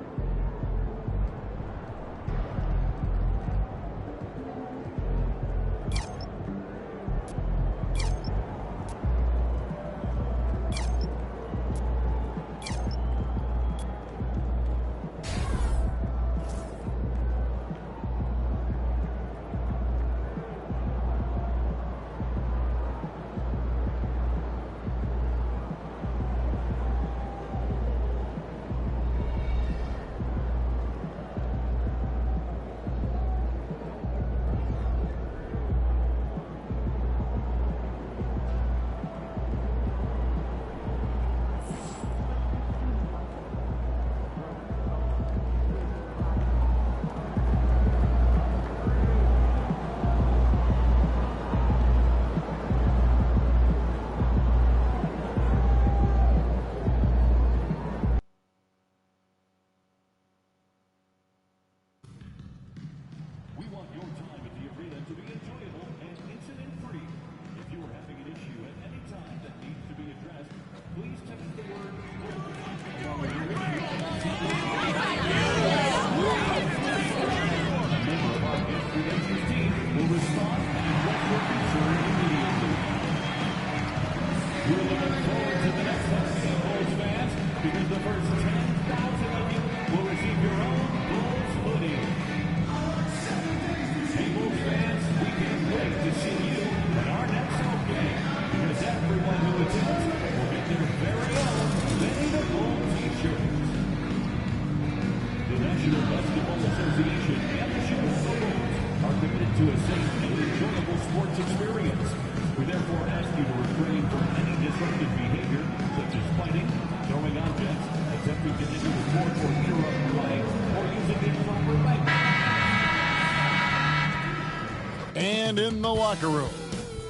And in the locker room,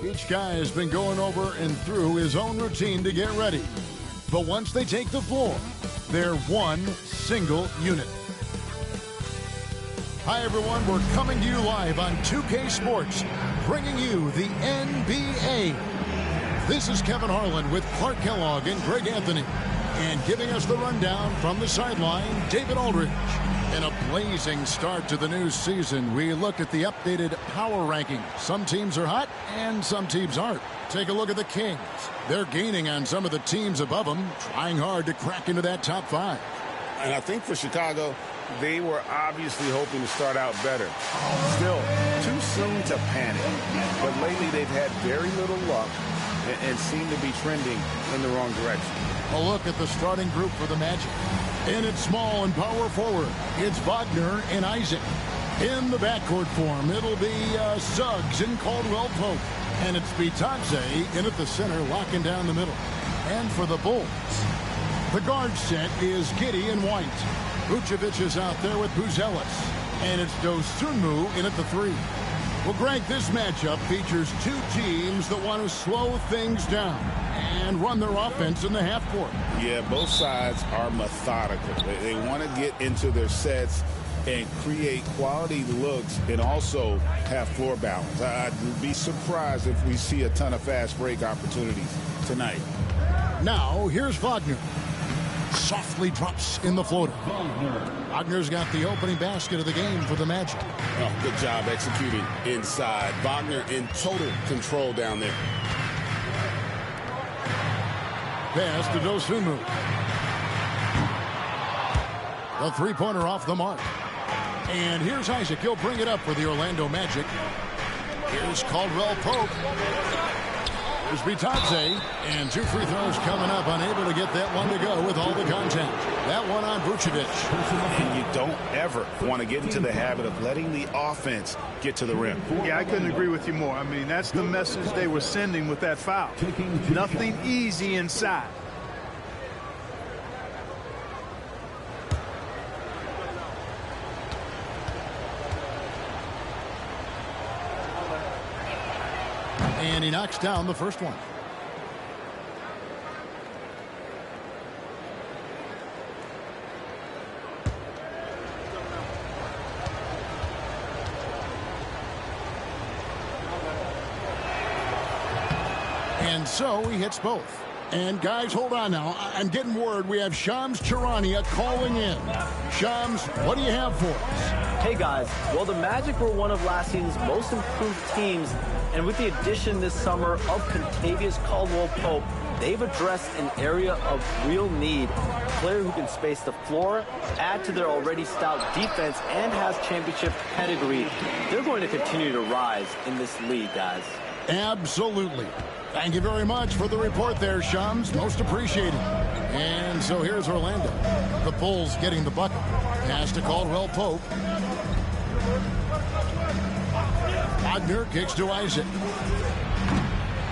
each guy has been going over and through his own routine to get ready. But once they take the floor, they're one single unit. Hi, everyone. We're coming to you live on 2K Sports, bringing you the NBA. This is Kevin Harlan with Clark Kellogg and Greg Anthony. And giving us the rundown from the sideline, David Aldridge. In a blazing start to the new season, we looked at the updated power ranking. Some teams are hot and some teams aren't. Take a look at the Kings. They're gaining on some of the teams above them, trying hard to crack into that top five. And I think for Chicago, they were obviously hoping to start out better. Still, too soon to panic. But lately they've had very little luck and seem to be trending in the wrong direction. A look at the starting group for the Magic. In its small and power forward, it's Wagner and Isaac. In the backcourt form, it'll be Suggs and Caldwell Pope. And it's Bitadze in at the center, locking down the middle. And for the Bulls, The guard set is Giddey and White. Vucevic is out there with Buzelis. And it's Dosunmu in at the 3. Well, Greg, this matchup features two teams that want to slow things down and run their offense in the half court. Yeah, both sides are methodical. They want to get into their sets and create quality looks and also have floor balance. I'd be surprised if we see a ton of fast break opportunities tonight. Now, here's Wagner. Softly drops in the floater. Wagner's got the opening basket of the game for the Magic. Oh, good job executing inside. Wagner in total control down there. Pass to Dosunmu. The three-pointer off the mark. And here's Isaac. He'll bring it up for the Orlando Magic. Here's Caldwell Pope. Here's Bitadze. And 2 free throws coming up. Unable to get that one to go with all the contact. That one on Vucevic. And you don't ever want to get into the habit of letting the offense get to the rim. Yeah, I couldn't agree with you more. I mean, that's the message they were sending with that foul. Nothing easy inside. And he knocks down the first one. And so he hits both. And guys, hold on now. I'm getting word we have Shams Charania calling in. Shams, what do you have for us? Hey guys, well the Magic were one of last season's most improved teams, and with the addition this summer of Contavious Caldwell-Pope, they've addressed an area of real need. A player who can space the floor, add to their already stout defense, and has championship pedigree. They're going to continue to rise in this league, guys. Absolutely. Thank you very much for the report there, Shams. Most appreciated. And so here's Orlando. The Bulls getting the bucket. Pass to Caldwell-Pope. Wagner kicks to Isaac.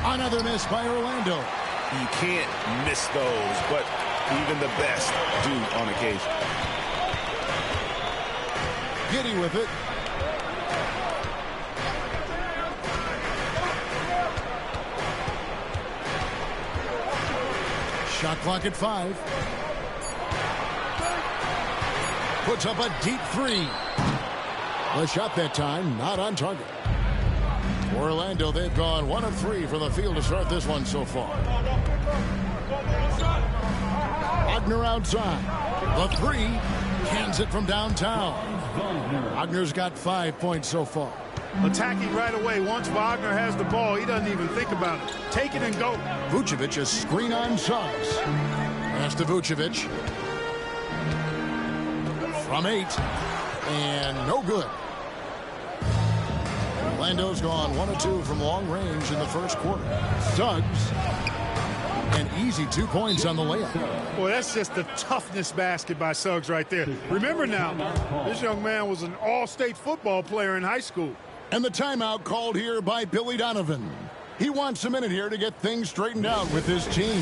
Another miss by Orlando. You can't miss those, but even the best do on occasion. Giddey with it. Shot clock at 5. Puts up a deep 3. The shot that time not on target. Orlando, they've gone 1 of 3 from the field to start this one so far. Wagner outside. The 3 cans it from downtown. Wagner's got 5 points so far. Attacking right away. Once Wagner has the ball, he doesn't even think about it. Take it and go. Vucevic is screen on Suggs. Pass to Vucevic. From 8. And no good. Orlando's gone 1 of 2 from long range in the first quarter. Suggs. An easy 2 points on the layup. Boy, that's just the toughness basket by Suggs right there. Remember now, this young man was an all-state football player in high school. And the timeout called here by Billy Donovan. He wants a minute here to get things straightened out with his team.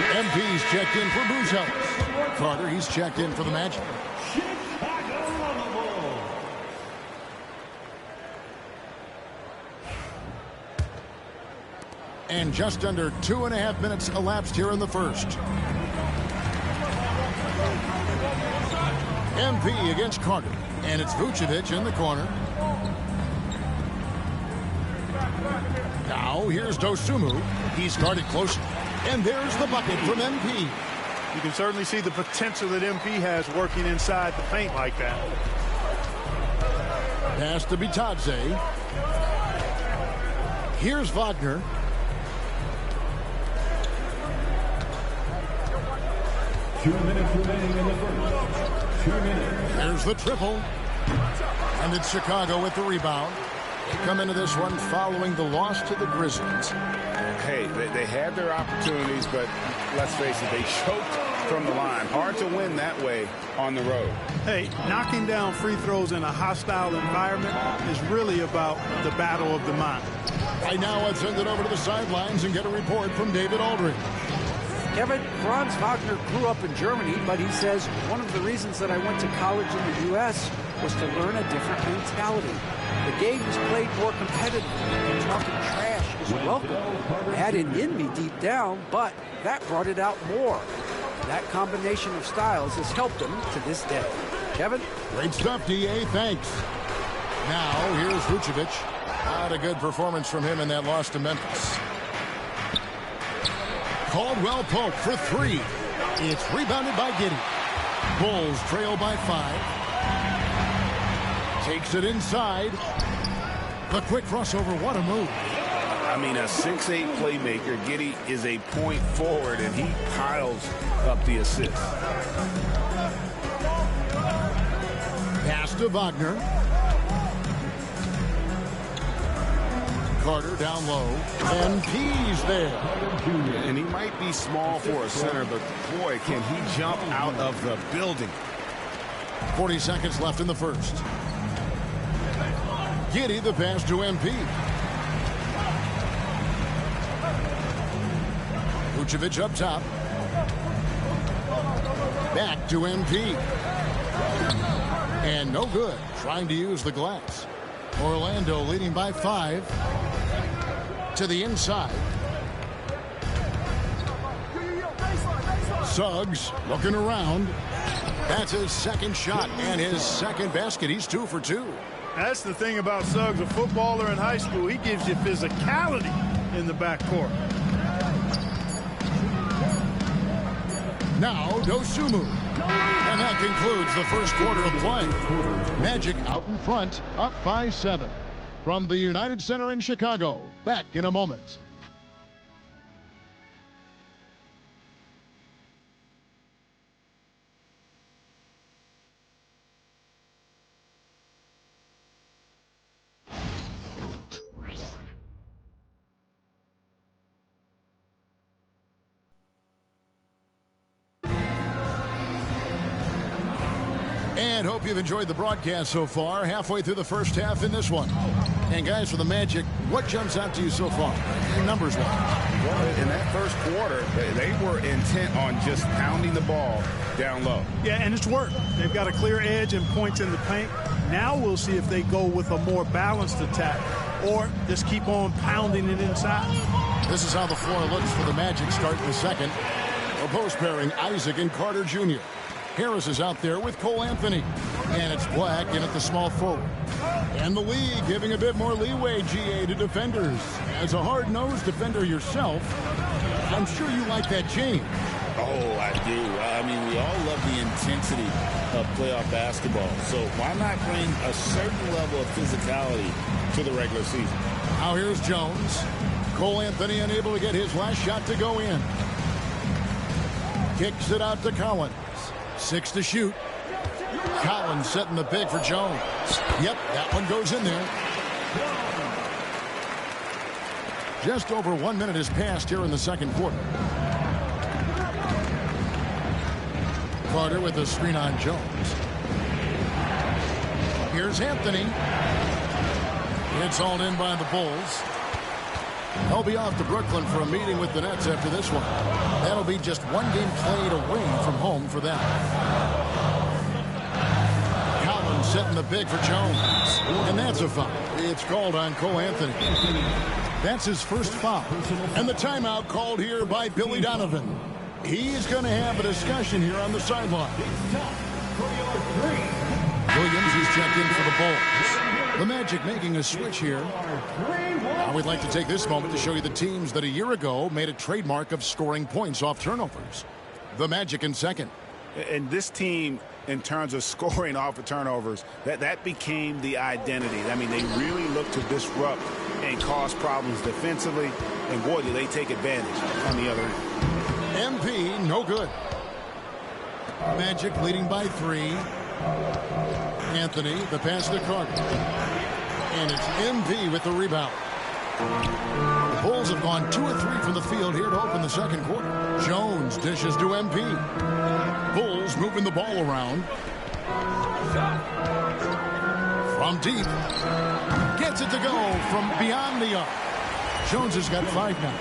MP's checked in for Bruce Ellis. Carter, he's checked in for the Magic. And just under 2.5 minutes elapsed here in the first. MP against Carter. And it's Vucevic in the corner. Now here's Dosunmu. He's guarded closer. And there's the bucket from MP. You can certainly see the potential that MP has working inside the paint like that. Pass to Bitadze. Here's Wagner. Two minutes remaining in the first. 2 minutes. There's the triple. And it's Chicago with the rebound. They come into this one following the loss to the Grizzlies. Hey, they had their opportunities, but let's face it, they choked from the line. Hard to win that way on the road. Hey, knocking down free throws in a hostile environment is really about the battle of the mind. Right now, let's send it over to the sidelines and get a report from David Aldridge. Kevin, Franz Wagner grew up in Germany, but he says one of the reasons that I went to college in the U.S. was to learn a different mentality. The game is played more competitively, and talking trash is welcome. I had it in me deep down, but that brought it out more. That combination of styles has helped him to this day. Kevin? Great stuff, D.A. Thanks. Now, here's Vucevic. Not a good performance from him in that loss to Memphis. Caldwell Pope for three. It's rebounded by Giddey. Bulls trail by 5. Takes it inside. The quick crossover, what a move. I mean, a 6'8 playmaker. Giddey is a point forward, and he piles up the assist. Pass to Wagner. Carter down low. And P's there. And he might be small for a center, but boy, can he jump out of the building. 40 seconds left in the first. Giddey the pass to MP. Vucevic up top. Back to MP. And no good. Trying to use the glass. Orlando leading by 5. To the inside. Suggs looking around. That's his second shot and his second basket. He's 2 for 2. That's the thing about Suggs, a footballer in high school. He gives you physicality in the backcourt. Now Dosunmu. And that concludes the first quarter of play. Magic out in front, up by 7. From the United Center in Chicago. Back in a moment. And hope you've enjoyed the broadcast so far. Halfway through the first half in this one. And guys, for the Magic, what jumps out to you so far, numbers-wise? Well, in that first quarter, they were intent on just pounding the ball down low. Yeah, and it's worked. They've got a clear edge and points in the paint. Now we'll see if they go with a more balanced attack or just keep on pounding it inside. This is how the floor looks for the Magic starting the second. A post pairing, Isaac and Carter Jr. Harris is out there with Cole Anthony. And it's Black in at the small forward. And the league giving a bit more leeway, GA, to defenders. As a hard-nosed defender yourself, I'm sure you like that change. Oh, I do. I mean, we all love the intensity of playoff basketball. So why not bring a certain level of physicality to the regular season? Now here's Jones. Cole Anthony unable to get his last shot to go in. Kicks it out to Collins. 6 to shoot. Collins setting the pick for Jones. Yep, that one goes in there. Just over 1 minute has passed here in the second quarter. Carter with a screen on Jones. Here's Anthony. It's hauled in by the Bulls. He'll be off to Brooklyn for a meeting with the Nets after this one. That'll be just one game played away from home for them. Collins setting the pick for Jones. And that's a foul. It's called on Cole Anthony. That's his first foul. And the timeout called here by Billy Donovan. He's going to have a discussion here on the sideline. Williams is checked in for the Bulls. The Magic making a switch here. Now we'd like to take this moment to show you the teams that a year ago made a trademark of scoring points off turnovers. The Magic in second. And this team, in terms of scoring off of turnovers, that became the identity. I mean, they really look to disrupt and cause problems defensively. And boy, do they take advantage on the other end. MP, no good. Magic leading by 3. Anthony, the pass to Carter. And it's MP with the rebound. The Bulls have gone 2 of 3 from the field here to open the second quarter. Jones dishes to MP. Bulls moving the ball around. From deep. Gets it to go from beyond the arc. Jones has got 5 now.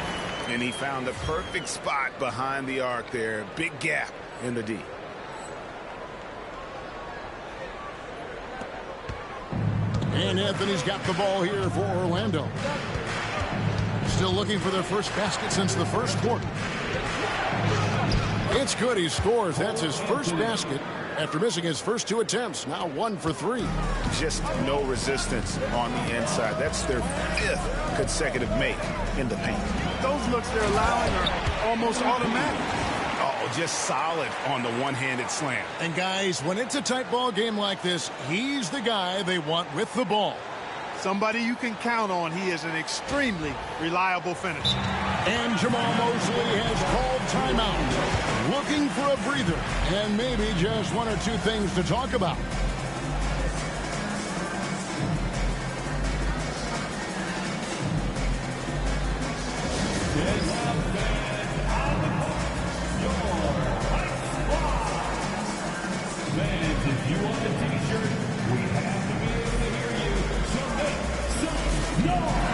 And he found the perfect spot behind the arc there. Big gap in the D. And Anthony's got the ball here for Orlando. Still looking for their first basket since the first quarter. It's good. He scores. That's his first basket after missing his first 2 attempts. Now 1 for 3. Just no resistance on the inside. That's their 5th consecutive make in the paint. Those looks they're allowing are almost automatic. Oh, just solid on the one-handed slam. And guys, when it's a tight ball game like this, he's the guy they want with the ball. Somebody you can count on. He is an extremely reliable finisher. And Jamal Mosley has called timeout. Looking for a breather and maybe just 1 or 2 things to talk about. If you want a t-shirt, we have to be able to hear you. So make some noise.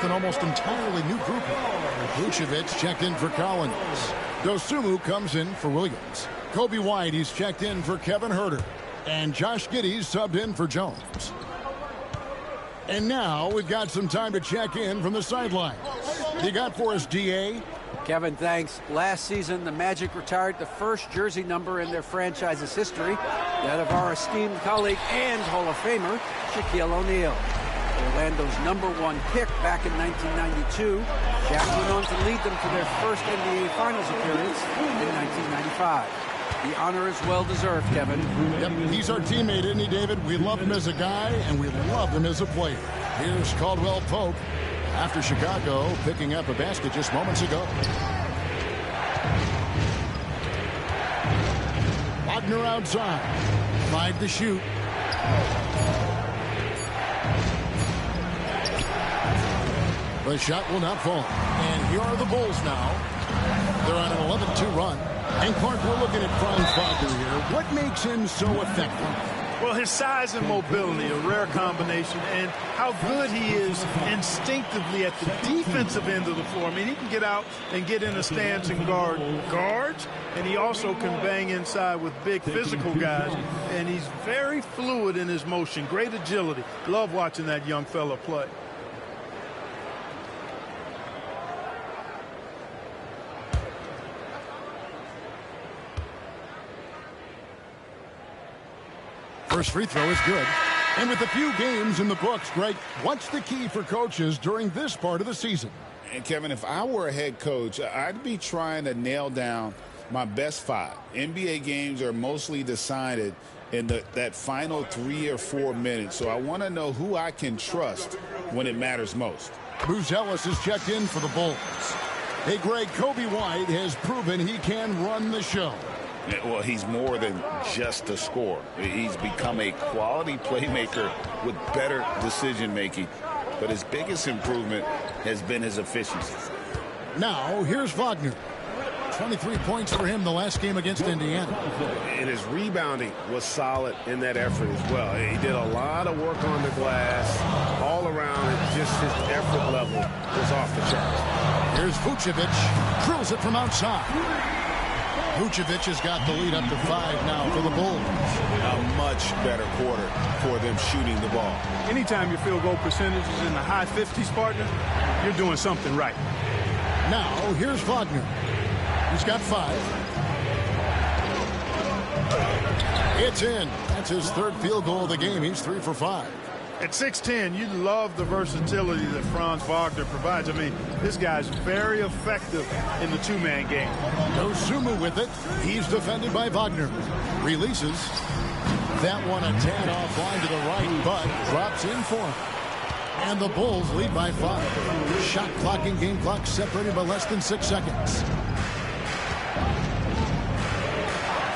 An almost entirely new group. Vucevic checked in for Collins. Dosunmu comes in for Williams. Kobe White, he's checked in for Kevin Huerter. And Josh Giddey subbed in for Jones. And now we've got some time to check in from the sideline. You got for us, D.A.? Kevin, thanks. Last season, the Magic retired the first jersey number in their franchise's history, that of our esteemed colleague and Hall of Famer, Shaquille O'Neal. Orlando's #1 pick back in 1992. Shaq went on to lead them to their first NBA Finals appearance in 1995. The honor is well-deserved, Kevin. Yep, he's our teammate, isn't he, David? We love him as a guy, and we love him as a player. Here's Caldwell Pope after Chicago picking up a basket just moments ago. Wagner outside. 5 to shoot. The shot will not fall. And here are the Bulls now. They're on an 11-2 run. And Clark, we're looking at Franz Wagner here. What makes him so effective? Well, his size and mobility, a rare combination, and how good he is instinctively at the defensive end of the floor. I mean, he can get out and get in a stance and guard guards, and he also can bang inside with big physical guys, and he's very fluid in his motion, great agility. Love watching that young fella play. First free throw is good. And with a few games in the books, Greg, what's the key for coaches during this part of the season? And Kevin, if I were a head coach, I'd be trying to nail down my best 5. NBA games are mostly decided in that final 3 or 4 minutes. So I want to know who I can trust when it matters most. Bruce Ellis is checked in for the Bulls. Hey, Greg, Kobe White has proven he can run the show. Well, he's more than just a scorer. He's become a quality playmaker with better decision-making. But his biggest improvement has been his efficiency. Now, here's Wagner. 23 points for him the last game against Indiana. And his rebounding was solid in that effort as well. He did a lot of work on the glass all around, and just his effort level was off the charts. Here's Vucevic. Drills it from outside. Vucevic has got the lead up to 5 now for the Bulls. A much better quarter for them shooting the ball. Anytime your field goal percentage is in the high 50s, partner, you're doing something right. Now, here's Wagner. He's got 5. It's in. That's his 3rd field goal of the game. He's 3 for 5. At 6'10", you love the versatility that Franz Wagner provides. I mean, this guy's very effective in the 2-man game. Dosunmu with it. He's defended by Wagner. Releases. That one a tad offline to the right, but drops in for him. And the Bulls lead by 5. Shot clock and game clock separated by less than 6 seconds.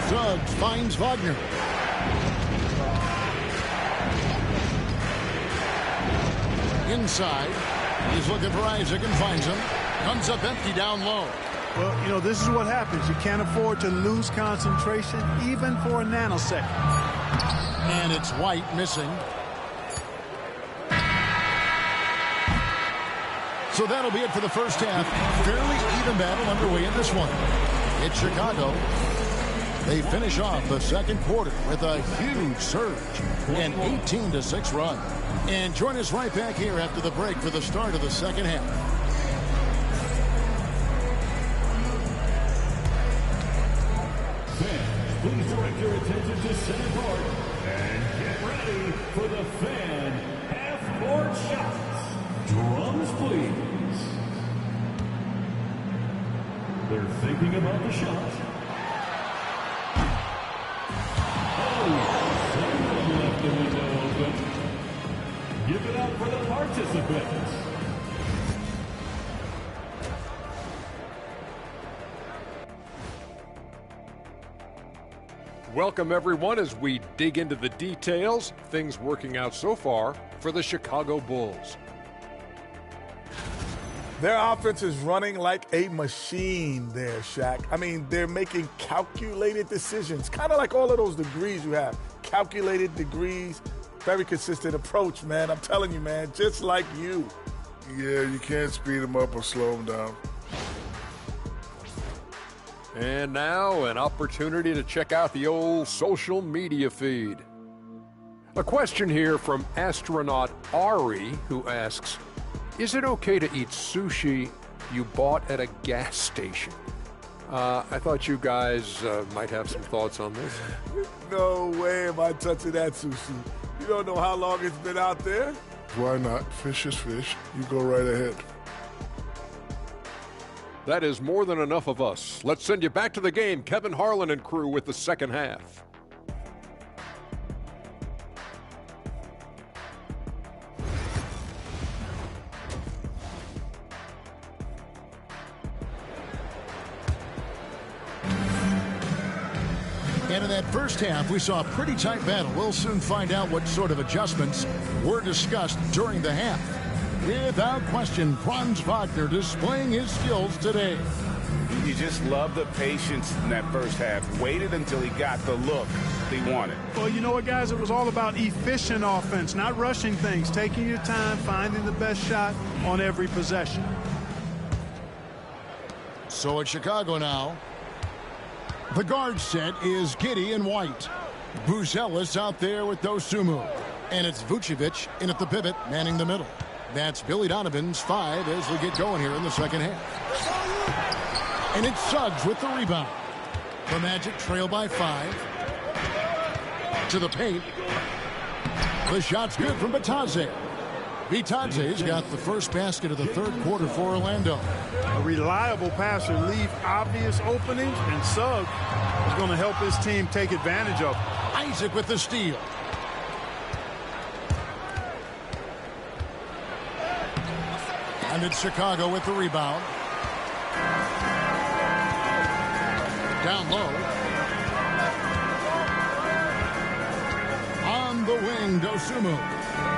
Suggs finds Wagner. Inside. He's looking for Isaac and finds him. Comes up empty down low. Well, you know, this is what happens. You can't afford to lose concentration even for a nanosecond. And it's White missing. So that'll be it for the first half. Fairly even battle underway in this one. It's Chicago. They finish off the second quarter with a huge surge, an 18-6 run. And join us right back here after the break for the start of the second half. Fans, please direct your attention to center court and get ready for the fan half-court shots. Drums, please. They're thinking about the shot. Oh, someone left the window open. Give it up for the participants. Welcome, everyone, as we dig into the details. Things working out so far for the Chicago Bulls. Their offense is running like a machine there, Shaq. I mean, they're making calculated decisions, kind of like all of those degrees you have. Calculated degrees. Very consistent approach, man. I'm telling you, man, just like you. Yeah, you can't speed them up or slow them down. And now an opportunity to check out the old social media feed. A question here from astronaut Ari, who asks, is it okay to eat sushi you bought at a gas station? I thought you guys might have some thoughts on this. No way am I touching that sushi. You don't know how long it's been out there? Why not? Fish is fish. You go right ahead. That is more than enough of us. Let's send you back to the game. Kevin Harlan and crew with the second half. And in that first half, we saw a pretty tight battle. We'll soon find out what sort of adjustments were discussed during the half. Without question, Franz Wagner displaying his skills today. You just love the patience in that first half. Waited until he got the look he wanted. Well, you know what, guys? It was all about efficient offense, not rushing things, taking your time, finding the best shot on every possession. So it's Chicago now. The guard set is Giddey and White. Buzelis out there with Dosumu. And it's Vucevic in at the pivot, manning the middle. That's Billy Donovan's 5 as we get going here in the second half. And it's Suggs with the rebound. The Magic trail by 5. To the paint. The shot's good from Bitadze. Bitadze's got the first basket of the third quarter for Orlando. A reliable passer leave obvious openings, and Suggs is going to help his team take advantage of it. Isaac with the steal. And it's Chicago with the rebound. Down low. On the wing, Dosumu.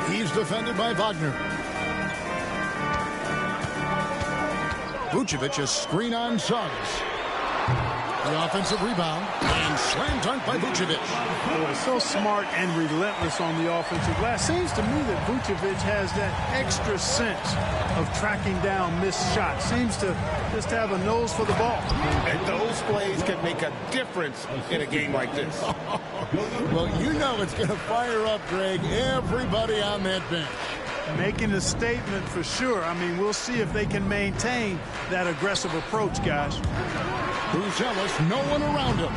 He's defended by Wagner. Vucevic, a screen on Suggs. The offensive rebound and slam dunk by Vucevic. Boy, so smart and relentless on the offensive glass. Seems to me that Vucevic has that extra sense of tracking down missed shots. Seems to just have a nose for the ball. And those plays can make a difference in a game like this. Well, you know it's going to fire up, Greg, everybody on that bench. Making a statement for sure. I mean, we'll see if they can maintain that aggressive approach, guys. Buzelis, no one around him.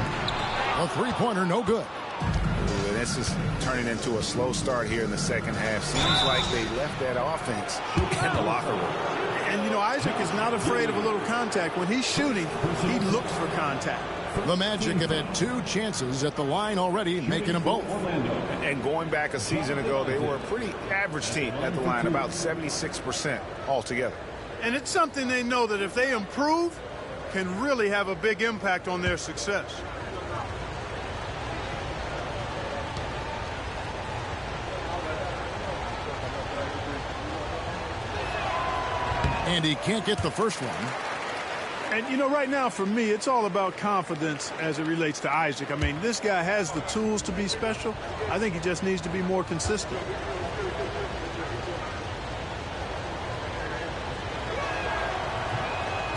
A three-pointer, no good. Ooh, this is turning into a slow start here in the second half. Seems like they left that offense in the locker room. And, you know, Isaac is not afraid of a little contact. When he's shooting, he looks for contact. The Magic have had 2 chances at the line already, making them both. And going back a season ago, they were a pretty average team at the line, about 76% altogether. And it's something they know that if they improve, can really have a big impact on their success. And he can't get the first one. And, you know, right now for me, it's all about confidence as it relates to Isaac. I mean, this guy has the tools to be special. I think he just needs to be more consistent.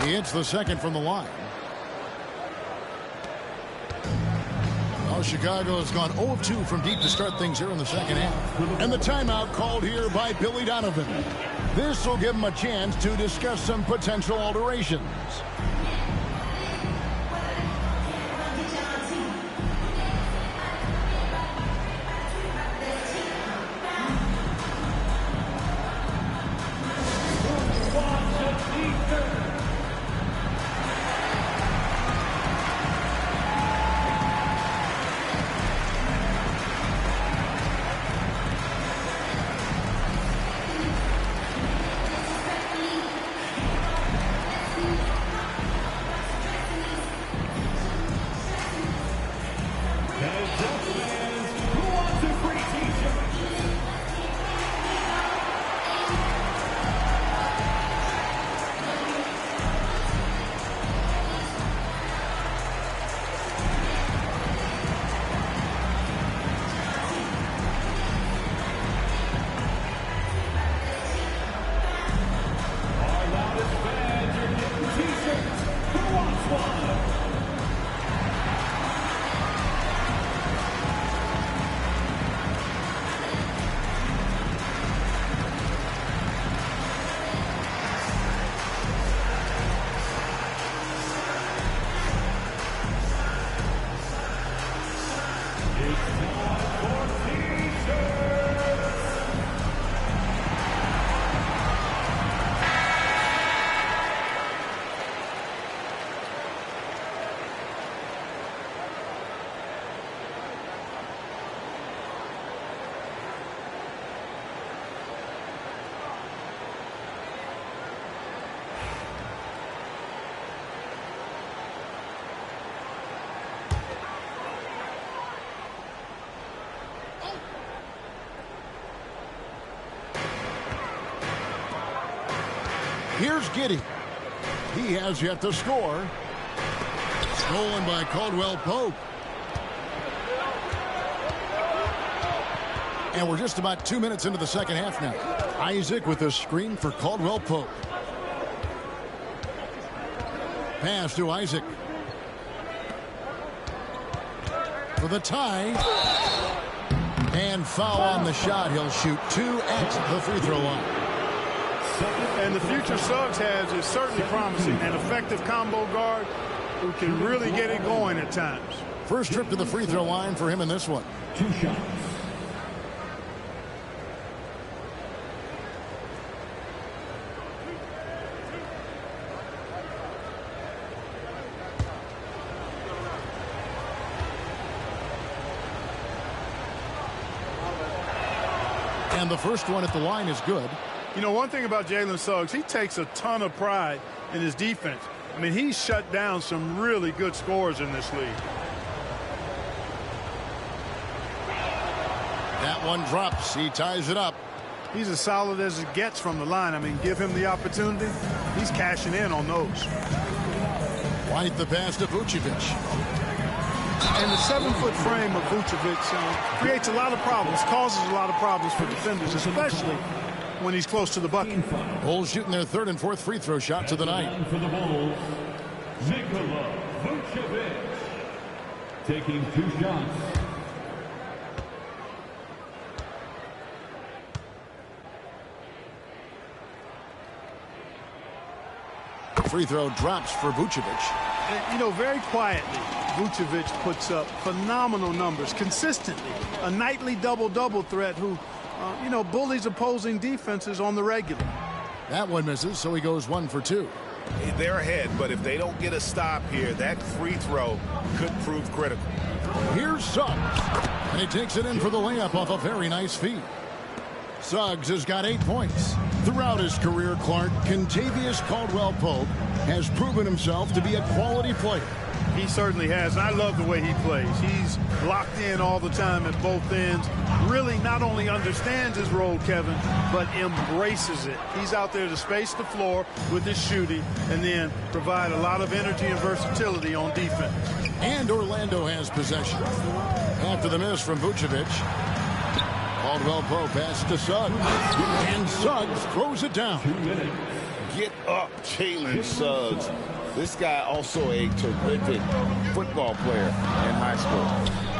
He hits the second from the line. Well, Chicago has gone 0 of 2 from deep to start things here in the second half. And the timeout called here by Billy Donovan. This will give him a chance to discuss some potential alterations. Here's Giddey. He has yet to score. Stolen by Caldwell Pope. And we're just about 2 minutes into the second half now. Isaac with a screen for Caldwell Pope. Pass to Isaac. For the tie. And foul on the shot. He'll shoot 2 at the free throw line. And the future Suggs has is certainly promising. An effective combo guard who can really get it going at times. First trip to the free throw line for him in this one. 2 shots. And the first one at the line is good. You know, one thing about Jalen Suggs, he takes a ton of pride in his defense. I mean, he's shut down some really good scorers in this league. That one drops. He ties it up. He's as solid as it gets from the line. I mean, give him the opportunity. He's cashing in on those. White the pass to Vucevic. And the 7-foot frame of Vucevic creates a lot of problems, causes a lot of problems for defenders, especially when he's close to the bucket. Bulls shooting their third and fourth free throw shots of the night. For the Bulls, Nikola Vucevic taking 2 shots. Free throw drops for Vucevic. And, you know, very quietly, Vucevic puts up phenomenal numbers consistently. A nightly double-double threat who, you know, bullies opposing defenses on the regular. That one misses, so he goes 1 for 2. They're ahead, but if they don't get a stop here, that free throw could prove critical. Here's Suggs, and he takes it in for the layup off a very nice feed. Suggs has got 8 points. Throughout his career, Clark, Kentavious Caldwell Pope has proven himself to be a quality player. He certainly has, and I love the way he plays. He's locked in all the time at both ends. Really not only understands his role, Kevin, but embraces it. He's out there to space the floor with his shooting and then provide a lot of energy and versatility on defense. And Orlando has possession. After the miss from Vucevic, Caldwell Pope pass to Suggs. And Suggs throws it down. Get up, Jalen Suggs. This guy also a terrific football player in high school.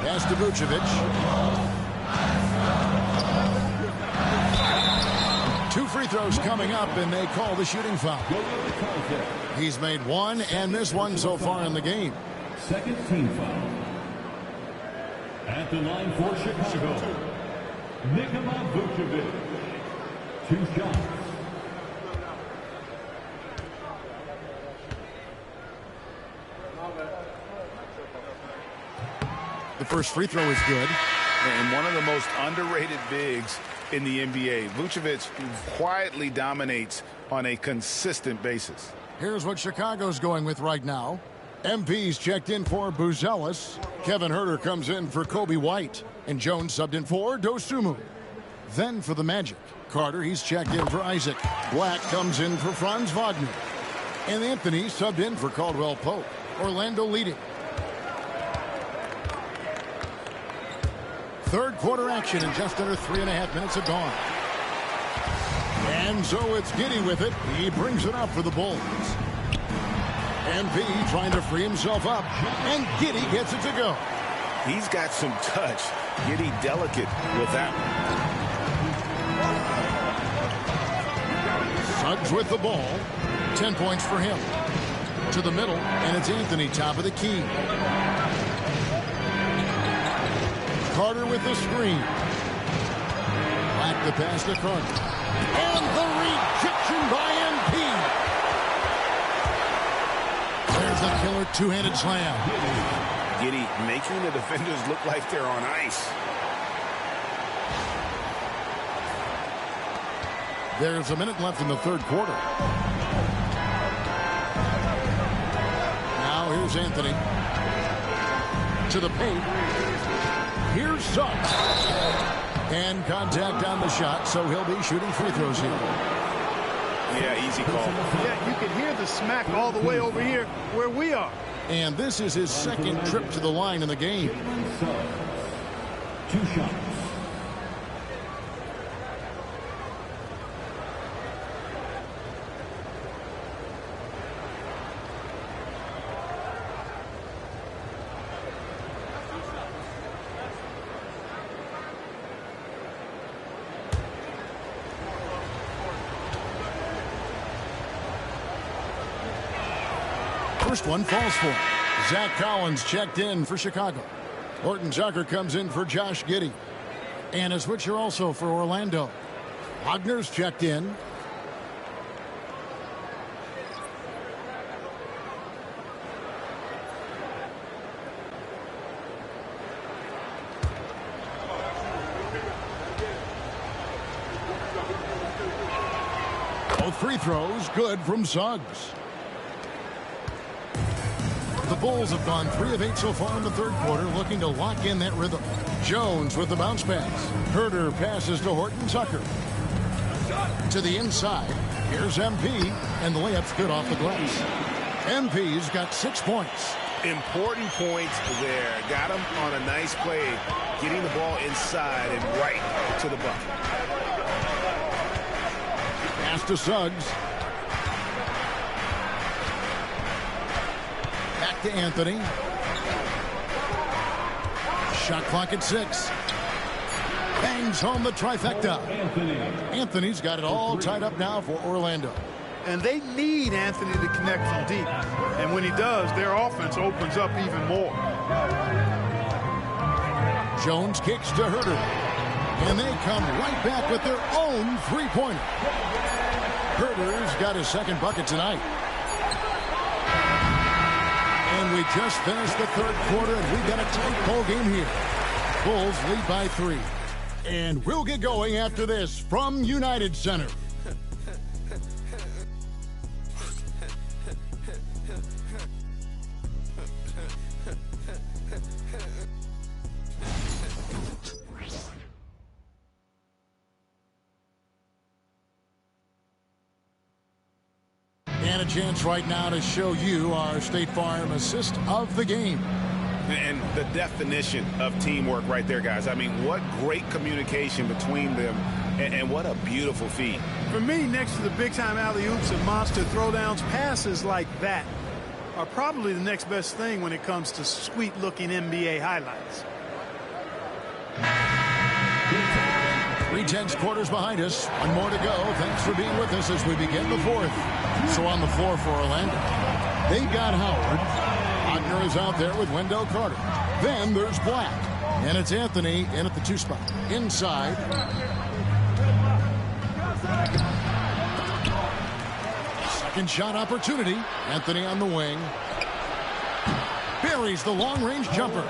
Pass to Vucevic. 2 free throws coming up, and they call the shooting foul. He's made 1 and missed 1 so far in the game. Second team foul. At the line for Chicago, Nikola Vucevic. 2 shots. The first free throw is good. And one of the most underrated bigs in the NBA. Vucevic quietly dominates on a consistent basis. Here's what Chicago's going with right now. MP's checked in for Buzelis. Kevin Huerter comes in for Kobe White. And Jones subbed in for Dosunmu. Then for the Magic, Carter, he's checked in for Isaac. Black comes in for Franz Wagner. And Anthony subbed in for Caldwell Pope. Orlando leading. Third quarter action in just under 3.5 minutes have gone. And so it's Giddey with it. He brings it up for the Bulls. MP trying to free himself up. And Giddey gets it to go. He's got some touch. Giddey delicate with that one. Suggs with the ball. 10 points for him. To the middle, and it's Anthony top of the key. Carter with the screen. Back the pass to Carter. And the rejection by MP. There's the killer two-handed slam. Giddey making the defenders look like they're on ice. There's a minute left in the third quarter. Now here's Anthony. To the paint. Here's Suggs. And contact on the shot, so he'll be shooting free throws here. Yeah, easy call. Yeah, you can hear the smack all the way over here where we are. And this is his second trip to the line in the game. 2 shots. First one falls for him. Zach Collins checked in for Chicago. Horton Tucker comes in for Josh Giddey. And a switcher also for Orlando. Wagner's checked in. Both free throws good from Suggs. The Bulls have gone 3 of 8 so far in the third quarter, looking to lock in that rhythm. Jones with the bounce pass. Herter passes to Horton Tucker. To the inside. Here's MP, and the layup's good off the glass. MP's got 6 points. Important points there. Got him on a nice play, getting the ball inside and right to the bucket. Pass to Suggs. Back to Anthony. Shot clock at 6. Bangs home the trifecta. Anthony's got it all tied up now for Orlando. And they need Anthony to connect from deep. And when he does, their offense opens up even more. Jones kicks to Herter. And they come right back with their own three-pointer. Herter's got his second bucket tonight. And we just finished the third quarter, and we got a tight ball game here. Bulls lead by 3. And we'll get going after this from United Center. And a chance right now to show you our State Farm assist of the game. And the definition of teamwork right there, guys. I mean, what great communication between them, and what a beautiful feed. For me, next to the big-time alley-oops and monster throwdowns, passes like that are probably the next best thing when it comes to sweet-looking NBA highlights. 3/10 quarters behind us. One more to go. Thanks for being with us as we begin the fourth. So on the floor for Orlando, they got Howard. Wagner is out there with Wendell Carter. Then there's Black. And it's Anthony in at the 2 spot. Inside. Second shot opportunity. Anthony on the wing. Buries the long-range jumper.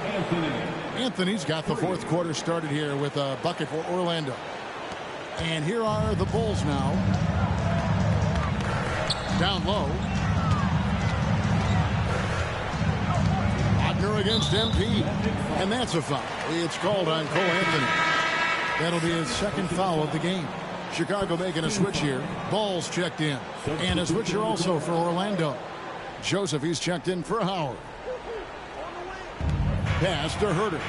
Anthony's got the fourth quarter started here with a bucket for Orlando. And here are the Bulls now. Down low. Wagner against MP. And that's a foul. It's called on Cole Anthony. That'll be his second foul of the game. Chicago making a switch here. Ball's checked in. And a switcher also for Orlando. Joseph, he's checked in for Howard. Pass to Herter.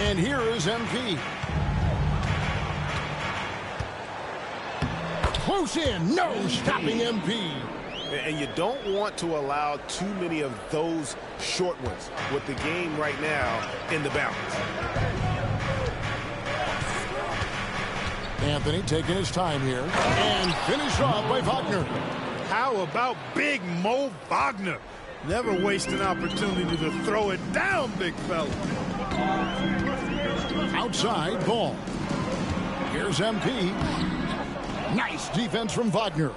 And here is MP. Close in. No stopping MP. And you don't want to allow too many of those short ones with the game right now in the balance. Anthony taking his time here. And finished off by Wagner. How about Big Mo Wagner? Never waste an opportunity to throw it down, big fella. Outside ball. Here's MP. Nice defense from Wagner.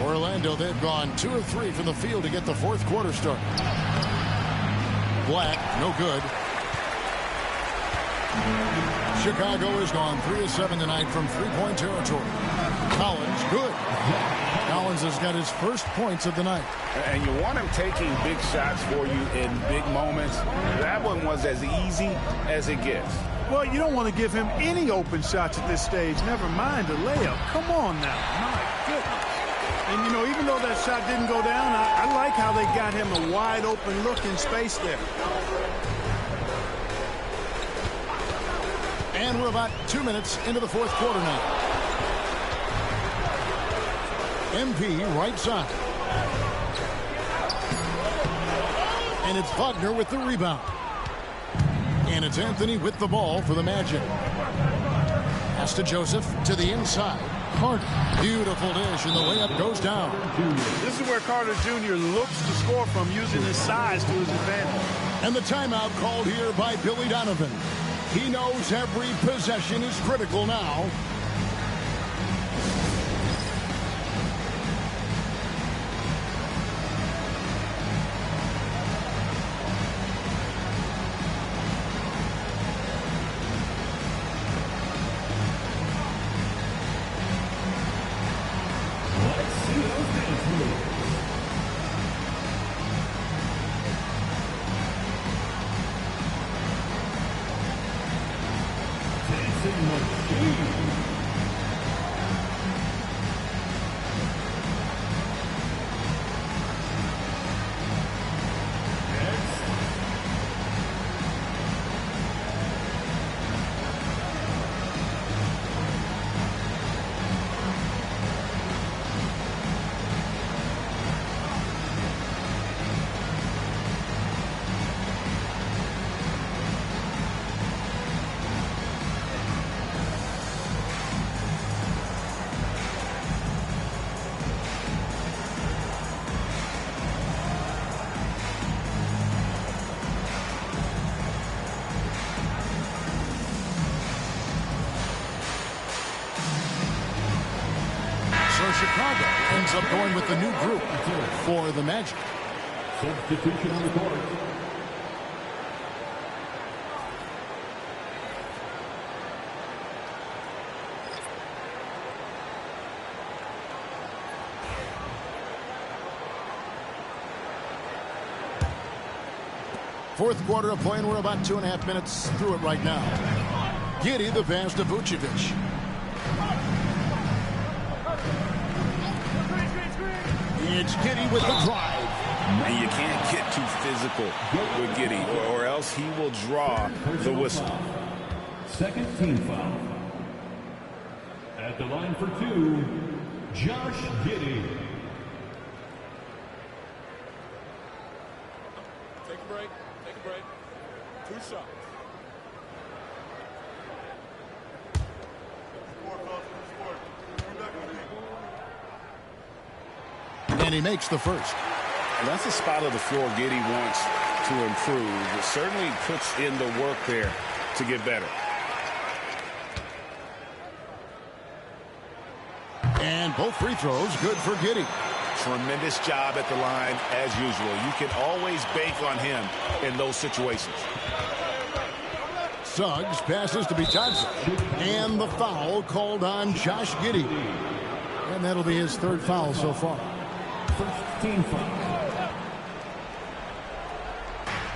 Orlando, they've gone 2 of 3 from the field to get the fourth quarter started. Black, no good. Chicago has gone 3 of 7 tonight from three-point territory. Collins, good. Collins has got his first points of the night. And you want him taking big shots for you in big moments. That one was as easy as it gets. Well, you don't want to give him any open shots at this stage, never mind a layup. Come on now. My goodness. And, you know, even though that shot didn't go down, I like how they got him a wide open look in space there. And we're about 2 minutes into the fourth quarter now. MP right side. And it's Wagner with the rebound. And it's Anthony with the ball for the Magic. Pass to Joseph to the inside. Carter, beautiful dish, and the layup goes down. This is where Carter Jr. looks to score from, using his size to his advantage. And the timeout called here by Billy Donovan. He knows every possession is critical now. Chicago ends up going with the new group for the Magic. Substitution on the court. Fourth quarter of play, and we're about 2.5 minutes through it right now. Giddey the pass to Vucevic. It's Giddey with the drive. And you can't get too physical with Giddey, or else he will draw the whistle. Second team foul. At the line for two, Josh Giddey. Take a break. Take a break. 2 shots. And he makes the first. And that's a spot of the floor Giddey wants to improve. It certainly puts in the work there to get better. And both free throws good for Giddey. Tremendous job at the line as usual. You can always bank on him in those situations. Suggs passes to Bitadze. And the foul called on Josh Giddey. And that'll be his third foul so far. First team foul.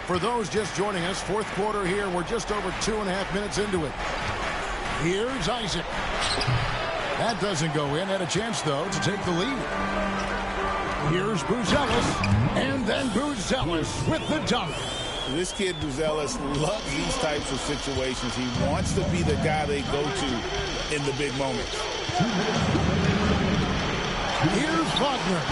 For those just joining us, fourth quarter here. We're just over 2.5 minutes into it. Here's Isaac. That doesn't go in. Had a chance, though, to take the lead. Here's Buzelis. And then Buzelis with the dunk. This kid, Buzelis, loves these types of situations. He wants to be the guy they go to in the big moments. Here's Wagner.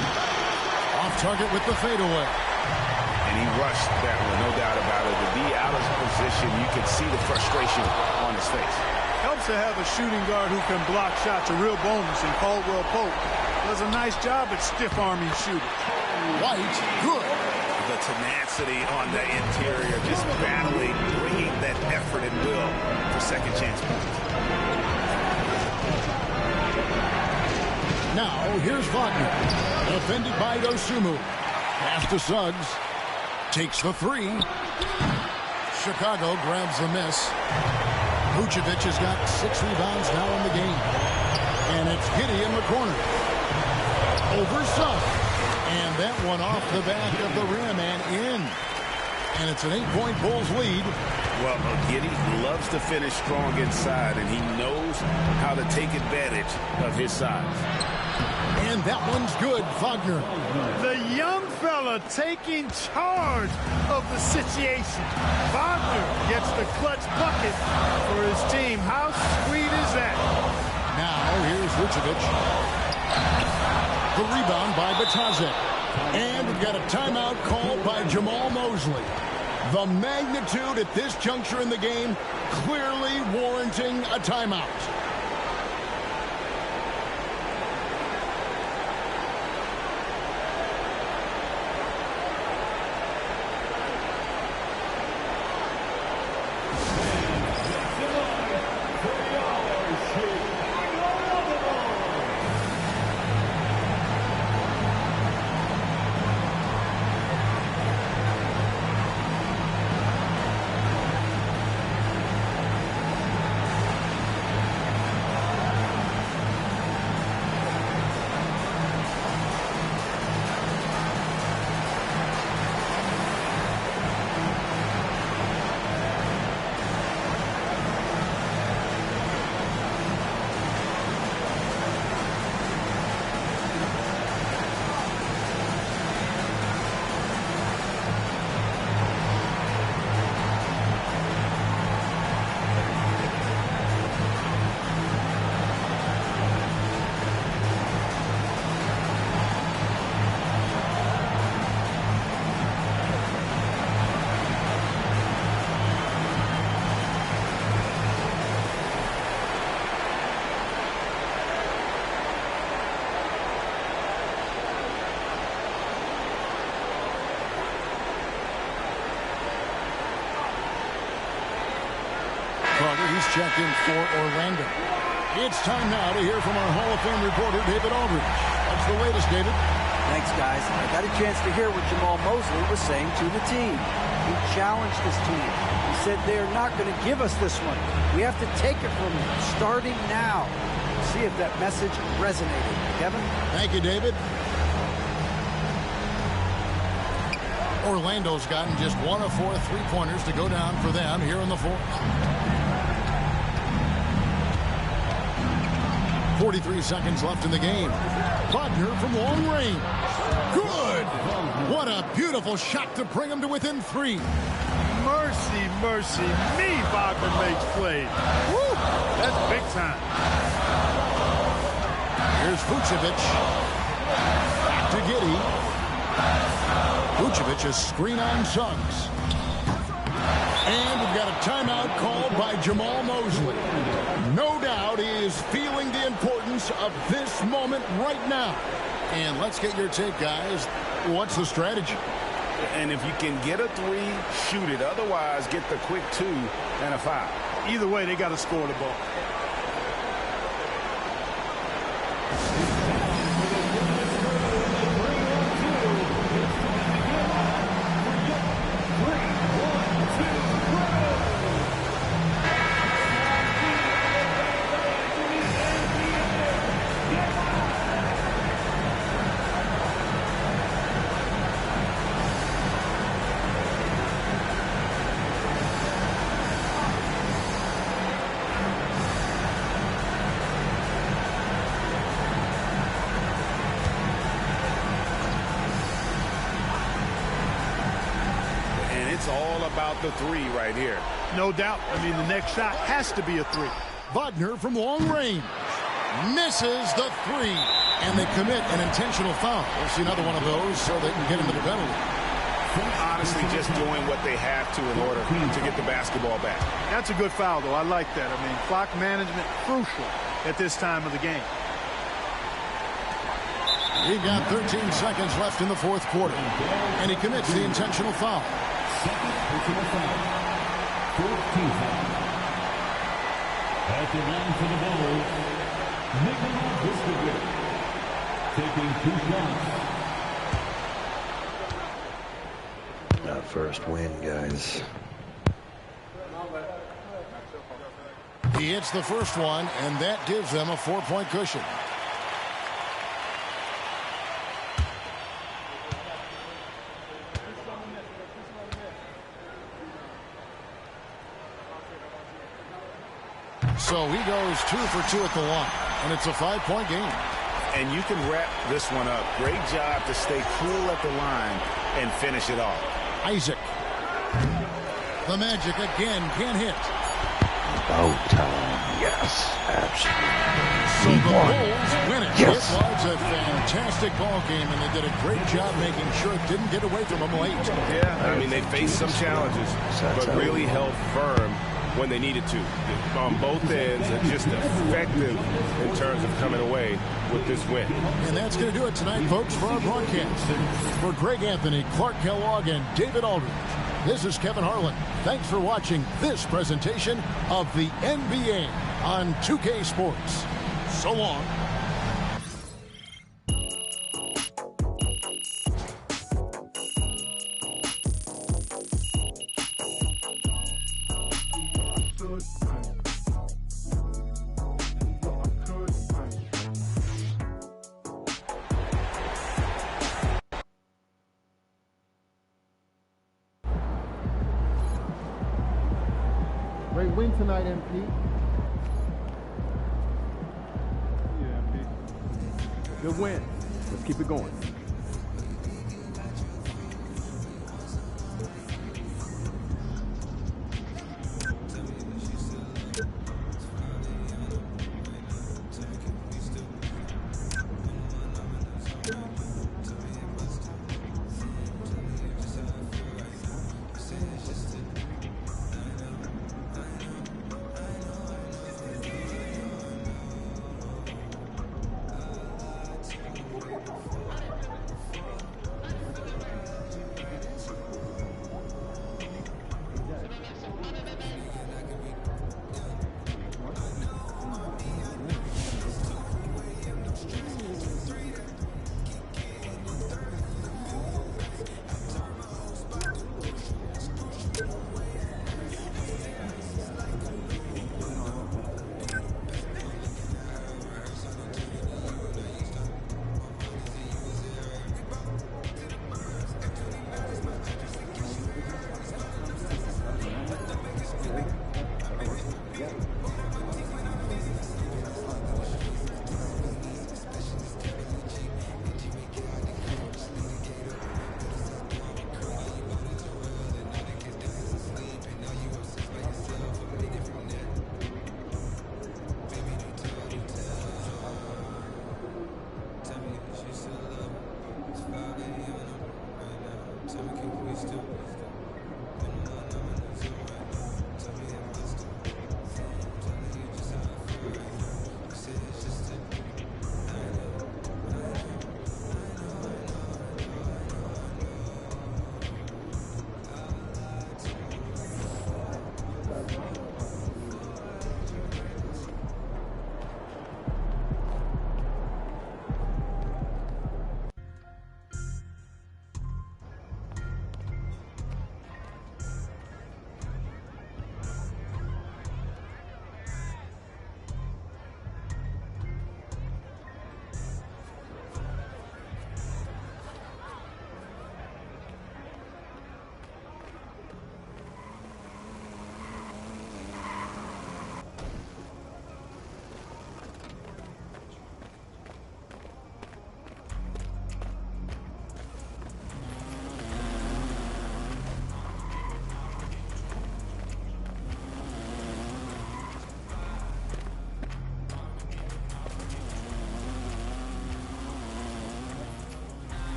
Off target with the fadeaway. And he rushed that one, no doubt about it. To be out of position, you can see the frustration on his face. Helps to have a shooting guard who can block shots, a real bonus, and Caldwell Pope does a nice job at stiff-arming shooters. White, good. The tenacity on the interior, just battling, bringing that effort and will for second chance points. Now, here's Wagner. Defended by Dosunmu. Pass to Suggs. Takes the three. Chicago grabs the miss. Vucevic has got 6 rebounds now in the game. And it's Giddey in the corner. Over Suggs. And that one off the back of the rim and in. And it's an 8-point Bulls lead. Well, Giddey loves to finish strong inside, and he knows how to take advantage of his size. And that one's good, Wagner. The young fella taking charge of the situation. Wagner gets the clutch bucket for his team. How sweet is that? Now, here's Vucevic. The rebound by Batadze. And we've got a timeout called by Jamal Mosley. The magnitude at this juncture in the game clearly warranting a timeout. He's checked in for Orlando. It's time now to hear from our Hall of Fame reporter, David Aldridge. What's the latest, David? Thanks, guys. I got a chance to hear what Jamal Mosley was saying to the team. He challenged his team. He said they're not going to give us this one. We have to take it from them, starting now. See if that message resonated. Kevin? Thank you, David. Orlando's gotten just 1 of 4 3-pointers to go down for them here in the fourth. 43 seconds left in the game. Wagner from long range. Good! What a beautiful shot to bring him to within 3. Mercy, mercy me, Wagner makes plays. Woo! That's big time. Here's Vucevic. Back to Giddey. Vucevic a screen on Suggs. And we've got a timeout called by Jamal Mosley. No doubt he is feeling the importance of this moment right now. And let's get your take, guys. What's the strategy? And if you can get a 3, shoot it. Otherwise, get the quick 2 and a foul. Either way, they got to score the ball. About the 3 right here. No doubt. I mean, the next shot has to be a 3. Wagner from long range misses the 3, and they commit an intentional foul. We'll see another one of those so they can get into the penalty. Honestly, just doing what they have to in order to get the basketball back. That's a good foul, though. I like that. I mean, clock management crucial at this time of the game. We've got 13 seconds left in the fourth quarter, and he commits the intentional foul. Second personal foul. 14th foul. At the line for the Bulls, Nikola Vucevic taking 2 shots. That first win, guys. He hits the first one, and that gives them a 4-point cushion. So he goes 2 for 2 at the line, and it's a 5-point game. And you can wrap this one up. Great job to stay cool at the line and finish it off. Isaac. The Magic again can't hit. About time. Yes, absolutely. So the Bulls win it. Yes. It was a fantastic ball game, and they did a great job making sure it didn't get away from them late. Yeah, I mean, they faced some challenges, but really held firm when they needed to. On both ends, and just effective in terms of coming away with this win. And that's going to do it tonight, folks, for our broadcast. For Greg Anthony, Clark Kellogg, and David Aldridge, this is Kevin Harlan. Thanks for watching this presentation of the NBA on 2K Sports. So long. Great win tonight, MP. Good win. Let's keep it going.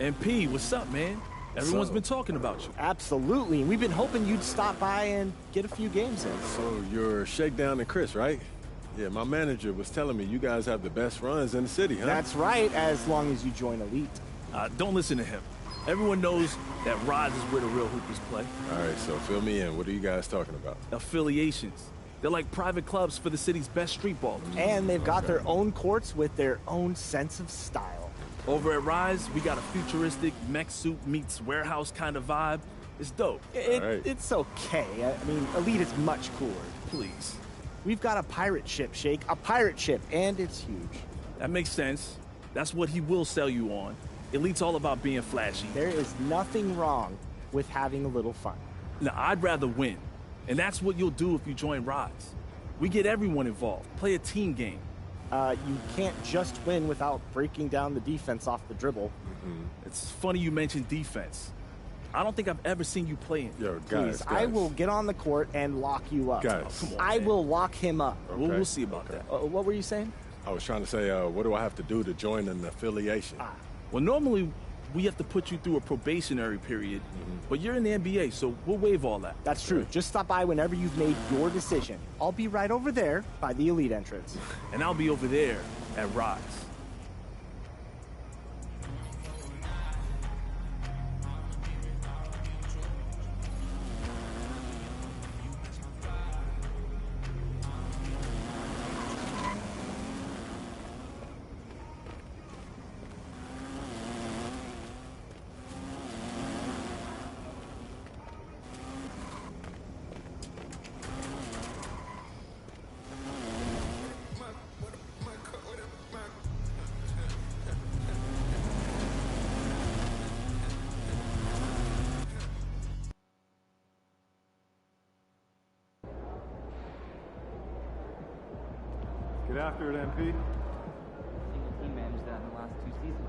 MP, what's up, man? Everyone's been talking about you. Absolutely. And we've been hoping you'd stop by and get a few games in. So you're Shakedown and Chris, right? Yeah, my manager was telling me you guys have the best runs in the city, huh? That's right, as long as you join Elite. Don't listen to him. Everyone knows that Rise is where the real hoopers play. All right, so fill me in. What are you guys talking about? Affiliations. They're like private clubs for the city's best street ballers. And they've got their own courts with their own sense of style. Over at Rise, we got a futuristic mech suit meets warehouse kind of vibe. It's dope. It's okay. I mean, Elite is much cooler. Please. We've got a pirate ship, Shake. A pirate ship, and it's huge. That makes sense. That's what he will sell you on. Elite's all about being flashy. There is nothing wrong with having a little fun. Now, I'd rather win. And that's what you'll do if you join Rise. We get everyone involved. Play a team game. You can't just win without breaking down the defense off the dribble. It's funny you mentioned defense. I don't think I've ever seen you play it. Yo, guys, I will get on the court and lock you up. Guys. Come on, I will lock him up. Okay. We'll see about that. What were you saying? I was trying to say, what do I have to do to join an affiliation? Well, normally we have to put you through a probationary period, but you're in the NBA, so we'll waive all that. That's true. Just stop by whenever you've made your decision. I'll be right over there by the Elite entrance. And I'll be over there at Rise. Get after it, MP. Single team managed that in the last 2 seasons.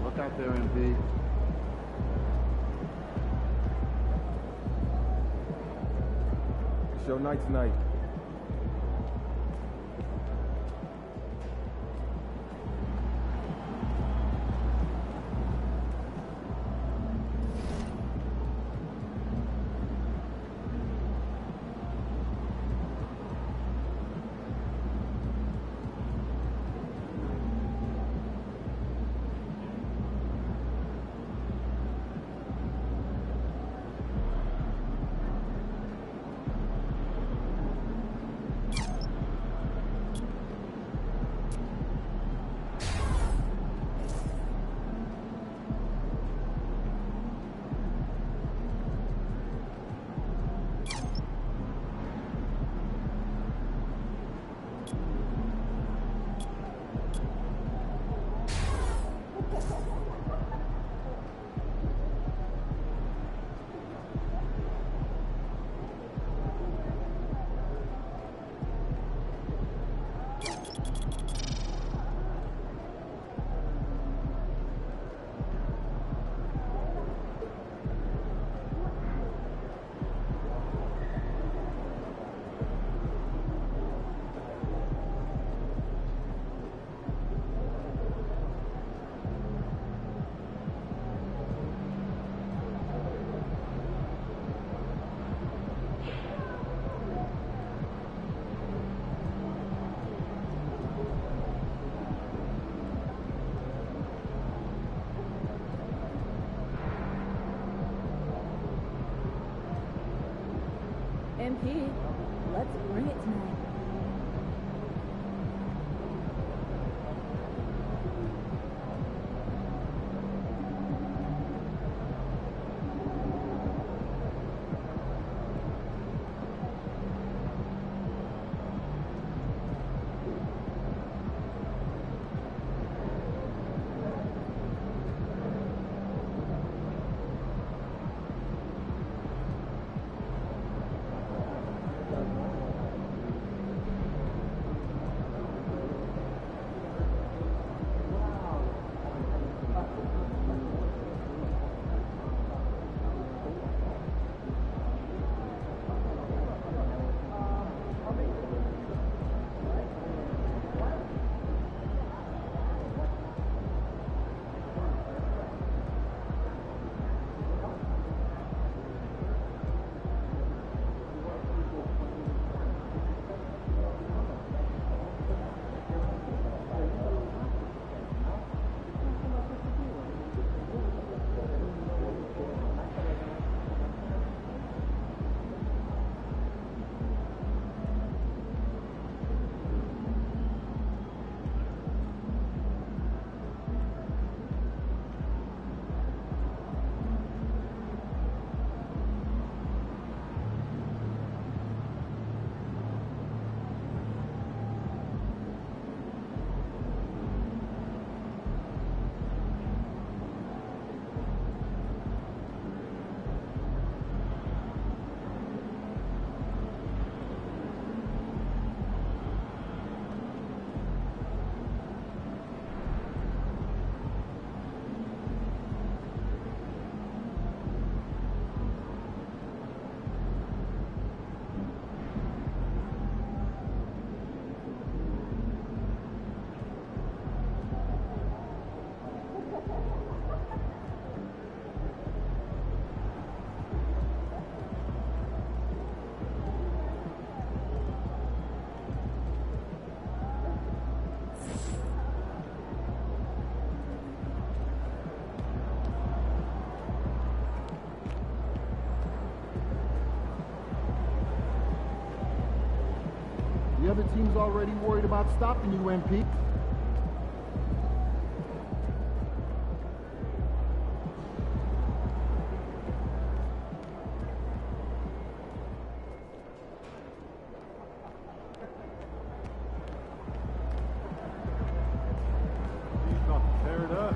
Look out there, MP. It's your night tonight. MP, let's bring it tonight. The other team's already worried about stopping you, MP. Tear it up.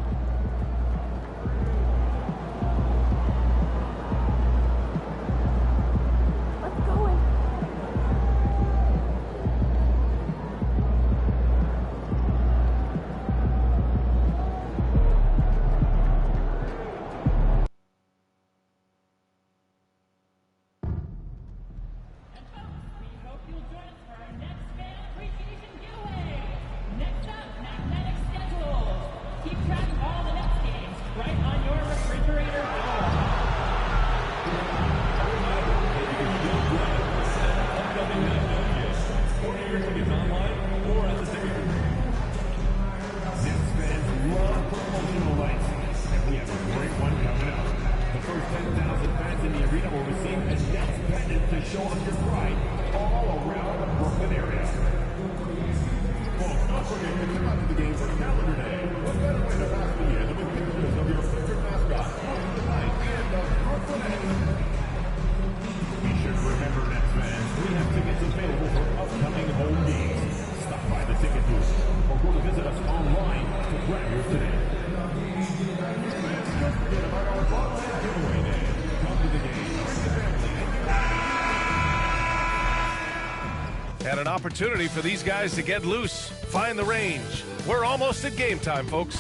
And an opportunity for these guys to get loose, find the range. We're almost at game time, folks.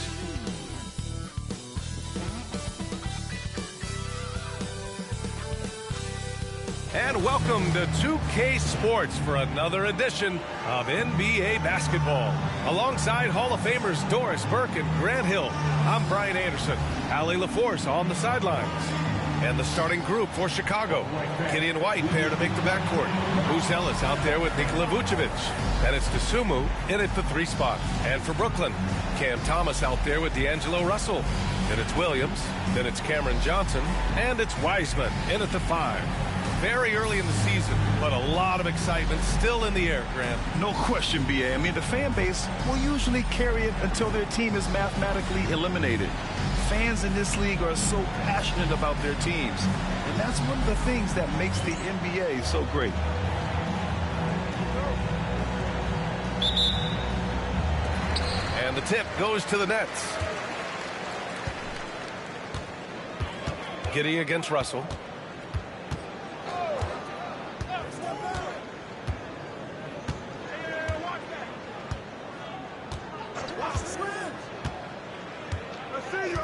And welcome to 2K Sports for another edition of NBA basketball. Alongside Hall of Famers Doris Burke and Grant Hill, I'm Brian Anderson. Allie LaForce on the sidelines. And the starting group for Chicago. Gideon White paired to make the backcourt. Who's Ellis out there with Nikola Vucevic. And it's Dosunmu in at the 3 spot. And for Brooklyn, Cam Thomas out there with D'Angelo Russell. Then it's Williams. Then it's Cameron Johnson. And it's Wiseman in at the 5. Very early in the season, but a lot of excitement still in the air, Grant. No question, B.A. I mean, the fan base will usually carry it until their team is mathematically eliminated. Fans in this league are so passionate about their teams, and that's one of the things that makes the NBA so great. And the tip goes to the Nets. Giddey against Russell.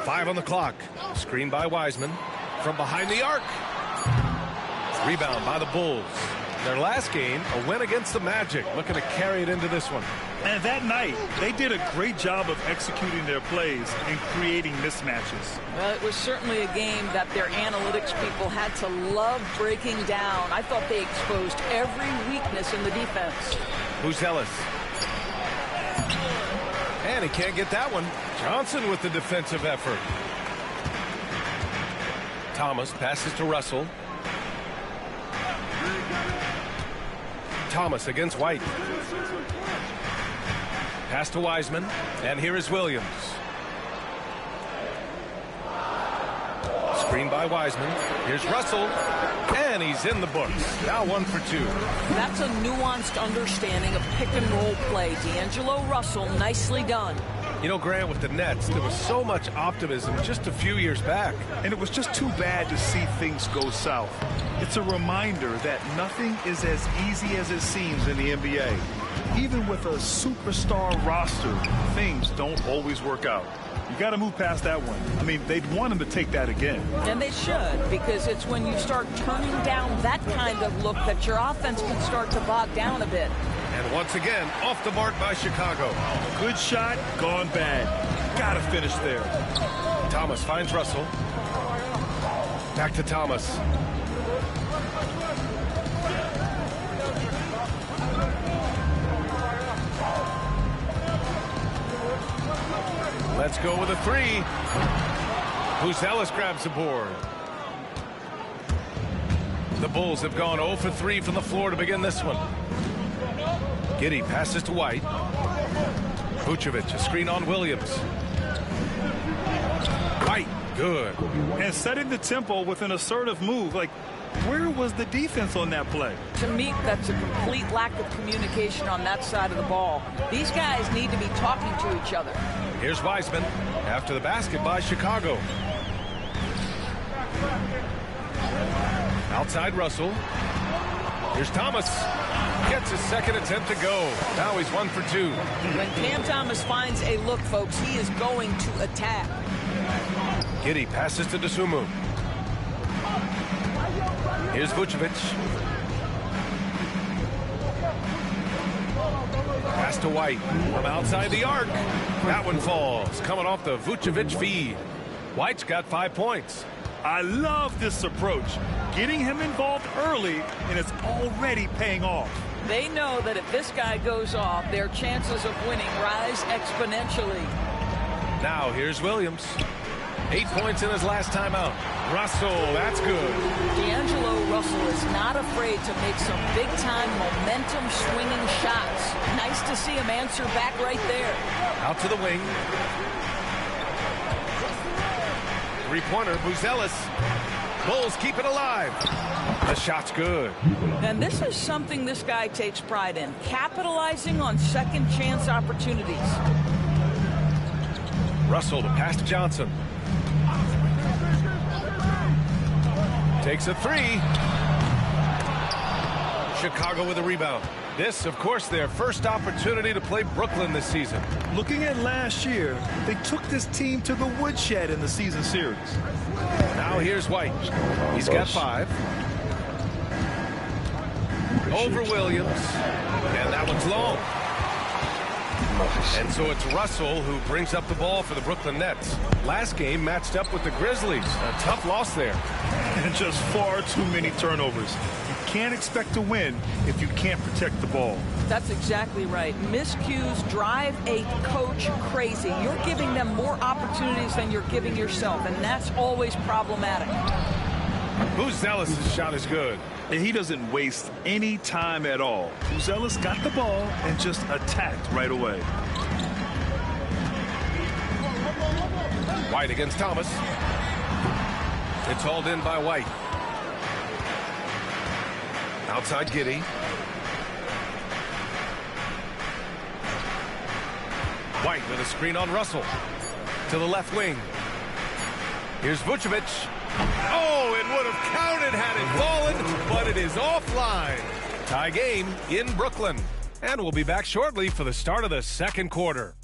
Five on the clock. Screen by Wiseman. From behind the arc. Rebound by the Bulls. Their last game, a win against the Magic. Looking to carry it into this one. And that night, they did a great job of executing their plays and creating mismatches. Well, it was certainly a game that their analytics people had to love breaking down. I thought they exposed every weakness in the defense. Who's Ellis? And he can't get that one. Johnson with the defensive effort. Thomas passes to Russell. Thomas against White. Pass to Wiseman. And here is Williams. Screen by Wiseman. Here's Russell. And he's in the books. Now 1 for 2. That's a nuanced understanding of pick-and-roll play. D'Angelo Russell, nicely done. You know, Grant, with the Nets, there was so much optimism just a few years back. And it was just too bad to see things go south. It's a reminder that nothing is as easy as it seems in the NBA. Even with a superstar roster, things don't always work out. You got to move past that one. I mean, they'd want him to take that again. And they should, because it's when you start turning down that kind of look that your offense can start to bog down a bit. And once again, off the mark by Chicago. Good shot, gone bad. Got to finish there. Thomas finds Russell. Back to Thomas. Let's go with a 3. Who's Ellis grabs the board. The Bulls have gone 0 for 3 from the floor to begin this one. Giddey passes to White. Vucevic, a screen on Williams. White, good. And setting the tempo with an assertive move. Like, where was the defense on that play? To me, that's a complete lack of communication on that side of the ball. These guys need to be talking to each other. Here's Wiseman after the basket by Chicago. Outside Russell. Here's Thomas. Gets his second attempt to go. Now he's 1 for 2. When Cam Thomas finds a look, folks, he is going to attack. Giddey passes to Dosunmu. Here's Vucevic. Pass to White from outside the arc. That one falls, coming off the Vucevic feed. White's got 5 points. I love this approach. Getting him involved early, and it's already paying off. They know that if this guy goes off, their chances of winning rise exponentially. Now here's Williams. 8 points in his last time out. Russell, that's good. D'Angelo Russell is not afraid to make some big-time momentum-swinging shots. Nice to see him answer back right there. Out to the wing. Three-pointer, Buzelis. Bulls keep it alive. The shot's good. And this is something this guy takes pride in, capitalizing on second-chance opportunities. Russell, the pass to Johnson. Takes a three. Chicago with a rebound. This, of course, their first opportunity to play Brooklyn this season. Looking at last year, they took this team to the woodshed in the season series. Now here's White. He's got 5. Over Williams. And that one's long. And so it's Russell who brings up the ball for the Brooklyn Nets. Last game matched up with the Grizzlies. A tough loss there. And just far too many turnovers. You can't expect to win if you can't protect the ball. That's exactly right. Miscues drive a coach crazy. You're giving them more opportunities than you're giving yourself, and that's always problematic. Buzelis' shot is good. And he doesn't waste any time at all. Buzelis got the ball and just attacked right away. White against Thomas. It's hauled in by White. Outside Giddey. White with a screen on Russell. To the left wing. Here's Vucevic. Oh, it would have counted had it fallen, but it is offline. Tie game in Brooklyn. And we'll be back shortly for the start of the second quarter.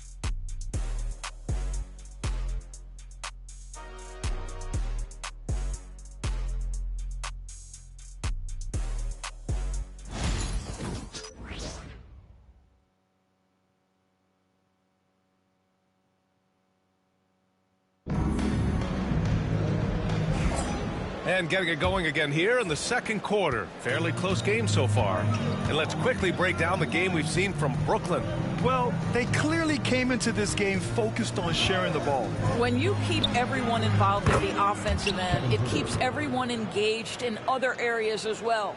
And getting it going again here in the second quarter. Fairly close game so far. And let's quickly break down the game we've seen from Brooklyn. Well, they clearly came into this game focused on sharing the ball. When you keep everyone involved in the offensive end, it keeps everyone engaged in other areas as well.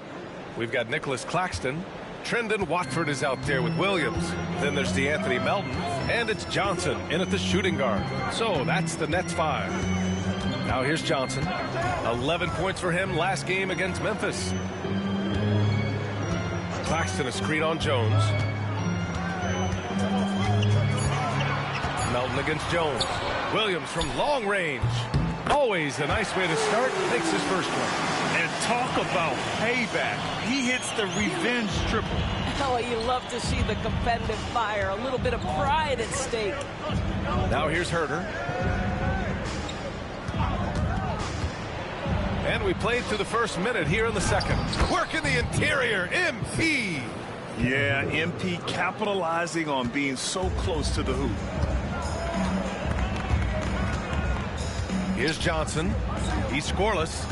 We've got Nicholas Claxton. Trendon Watford is out there with Williams. Then there's DeAnthony Melton. And it's Johnson in at the shooting guard. So that's the Nets 5. Now here's Johnson. 11 points for him last game against Memphis. Claxton a screen on Jones. Melton against Jones. Williams from long range. Always a nice way to start. Makes his first one. And talk about payback. He hits the revenge triple. Oh, you love to see the competitive fire. A little bit of pride at stake. Now here's Herter. And we played through the first minute here in the second. Work in the interior, MP. Yeah, MP capitalizing on being so close to the hoop. Here's Johnson. He's scoreless.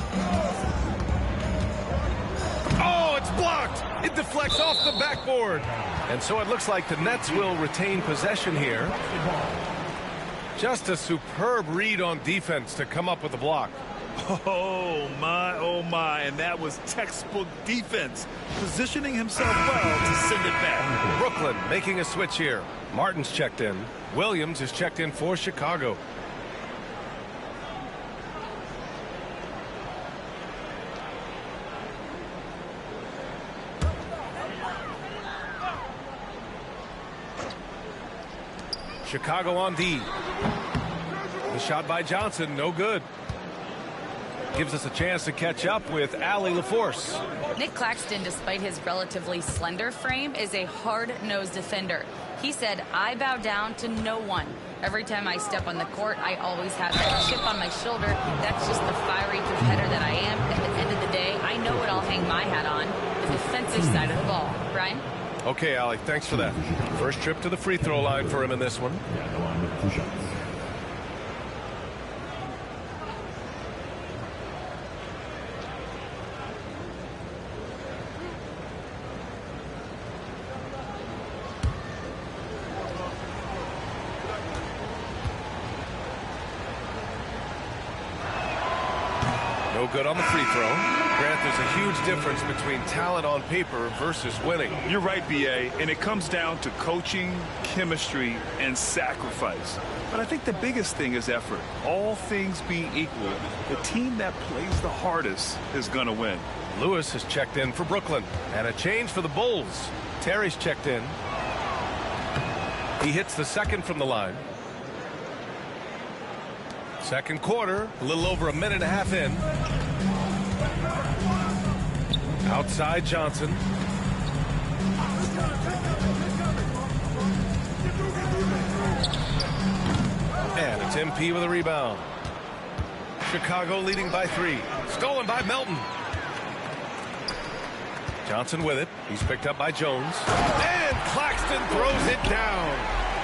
Oh, it's blocked. It deflects off the backboard. And so it looks like the Nets will retain possession here. Just a superb read on defense to come up with the block. Oh, my, and that was textbook defense. Positioning himself well to send it back. Brooklyn making a switch here. Martin's checked in. Williams is checked in for Chicago. Chicago on D. The shot by Johnson, no good. Gives us a chance to catch up with Allie LaForce. Nick Claxton, despite his relatively slender frame, is a hard-nosed defender. He said, "I bow down to no one. Every time I step on the court, I always have that chip on my shoulder. That's just the fiery competitor that I am. At the end of the day, I know what I'll hang my hat on, the defensive side of the ball." Brian? Okay, Allie, thanks for that. First trip to the free throw line for him in this one. No good on the free throw. Grant, there's a huge difference between talent on paper versus winning. You're right, B.A., and it comes down to coaching, chemistry, and sacrifice. But I think the biggest thing is effort. All things being equal, the team that plays the hardest is going to win. Lewis has checked in for Brooklyn. And a change for the Bulls. Terry's checked in. He hits the second from the line. Second quarter, a little over a minute and a half in. Outside Johnson. And it's MP with a rebound. Chicago leading by 3. Stolen by Melton. Johnson with it. He's picked up by Jones. And Claxton throws it down.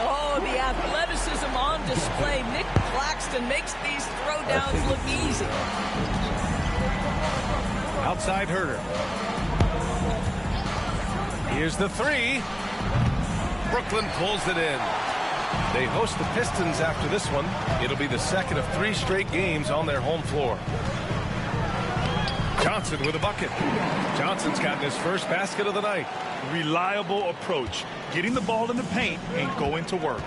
Oh, the athleticism on display. Nick Claxton makes these throwdowns look easy. Outside Herter. Here's the 3. Brooklyn pulls it in. They host the Pistons after this one. It'll be the second of 3 straight games on their home floor. Johnson with a bucket. Johnson's gotten his first basket of the night. Reliable approach. Getting the ball in the paint and going to work.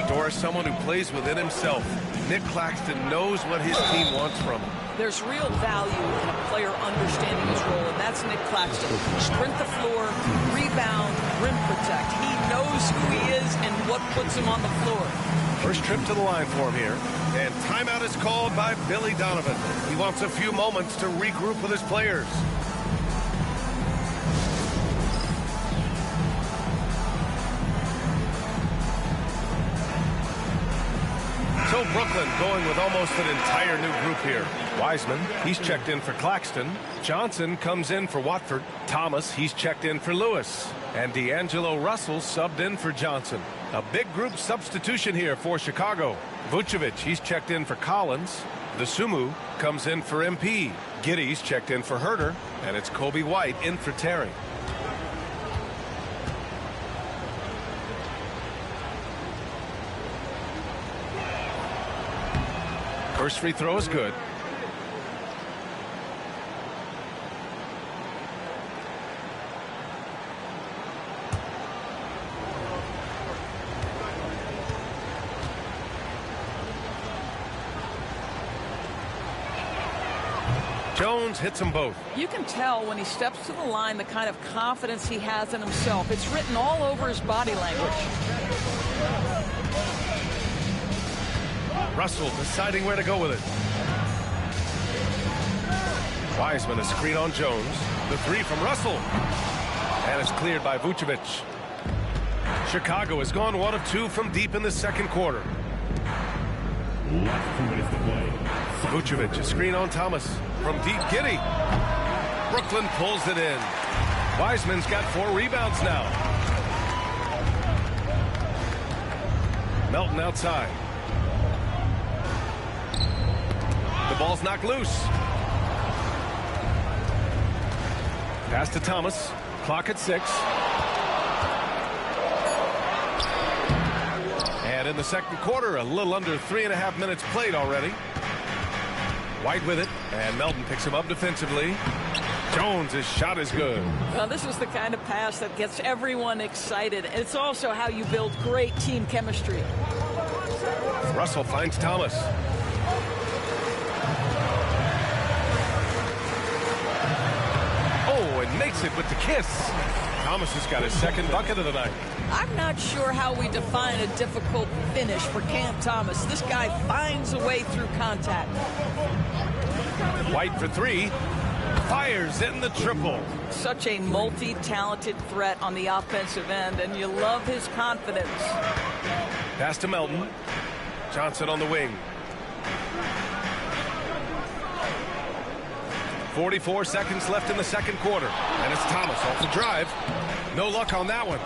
Doris, someone who plays within himself. Nick Claxton knows what his team wants from him. There's real value in a player understanding his role, and that's Nick Claxton. Sprint the floor, rebound, rim protect. He knows who he is and what puts him on the floor. First trip to the line for him here. And timeout is called by Billy Donovan. He wants a few moments to regroup with his players. So Brooklyn going with almost an entire new group here. Wiseman, he's checked in for Claxton. Johnson comes in for Watford. Thomas, he's checked in for Lewis. And D'Angelo Russell subbed in for Johnson. A big group substitution here for Chicago. Vucevic, he's checked in for Collins. The Sumu comes in for MP. Giddey's checked in for Herter. And it's Kobe White in for Terry. First free throw is good. Jones hits them both. You can tell when he steps to the line the kind of confidence he has in himself. It's written all over his body language. Russell deciding where to go with it. Wiseman a screen on Jones. The 3 from Russell. And it's cleared by Vucevic. Chicago has gone 1 of 2 from deep in the second quarter. Vucevic a screen on Thomas. From deep, Giddey. Brooklyn pulls it in. Wiseman's got 4 rebounds now. Melton outside. The ball's knocked loose. Pass to Thomas. Clock at 6. And in the second quarter, a little under 3.5 minutes played already. White with it, and Melton picks him up defensively. Jones' shot is good. Well, this is the kind of pass that gets everyone excited. It's also how you build great team chemistry. Russell finds Thomas. Oh, and makes it with the kiss. Thomas has got his second bucket of the night. I'm not sure how we define a difficult finish for Cam Thomas. This guy finds a way through contact. White for three. Fires in the triple. Such a multi-talented threat on the offensive end, and you love his confidence. Pass to Melton. Johnson on the wing. 44 seconds left in the second quarter. And it's Thomas off the drive. No luck on that one.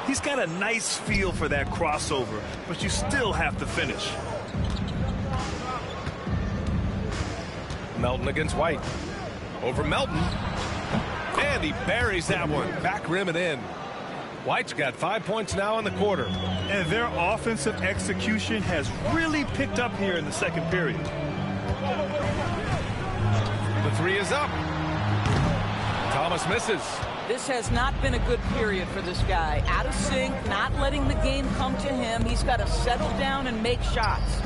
He's got a nice feel for that crossover, but you still have to finish. Melton against White. Over Melton. And he buries that one. Back rim and in. White's got 5 points now in the quarter. And their offensive execution has really picked up here in the second period. The three is up. Thomas misses. This has not been a good period for this guy. Out of sync, not letting the game come to him. He's got to settle down and make shots.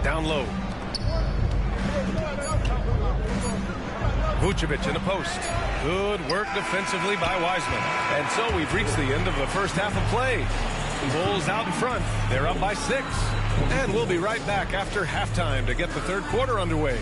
Down low. Vucevic in the post. Good work defensively by Wiseman. And so we've reached the end of the first half of play. Bulls out in front. They're up by 6. And we'll be right back after halftime to get the third quarter underway.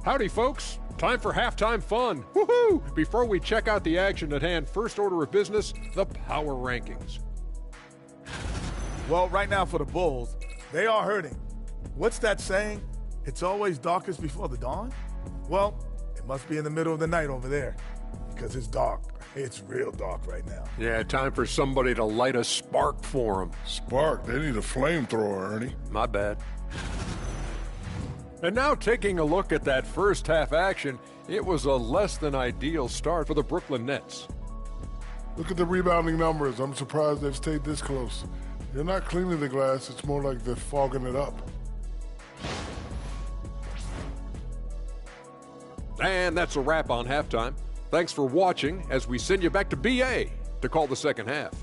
Howdy, folks. Time for halftime fun. Woohoo! Before we check out the action at hand, first order of business, the power rankings. Well, right now for the Bulls, they are hurting. What's that saying? It's always darkest before the dawn? Well, it must be in the middle of the night over there, because it's dark. It's real dark right now. Yeah, time for somebody to light a spark for them. Spark? They need a flamethrower, Ernie. My bad. And now taking a look at that first half action, it was a less than ideal start for the Brooklyn Nets. Look at the rebounding numbers. I'm surprised they've stayed this close. They're not cleaning the glass. It's more like they're fogging it up. And that's a wrap on halftime. Thanks for watching as we send you back to BA to call the second half.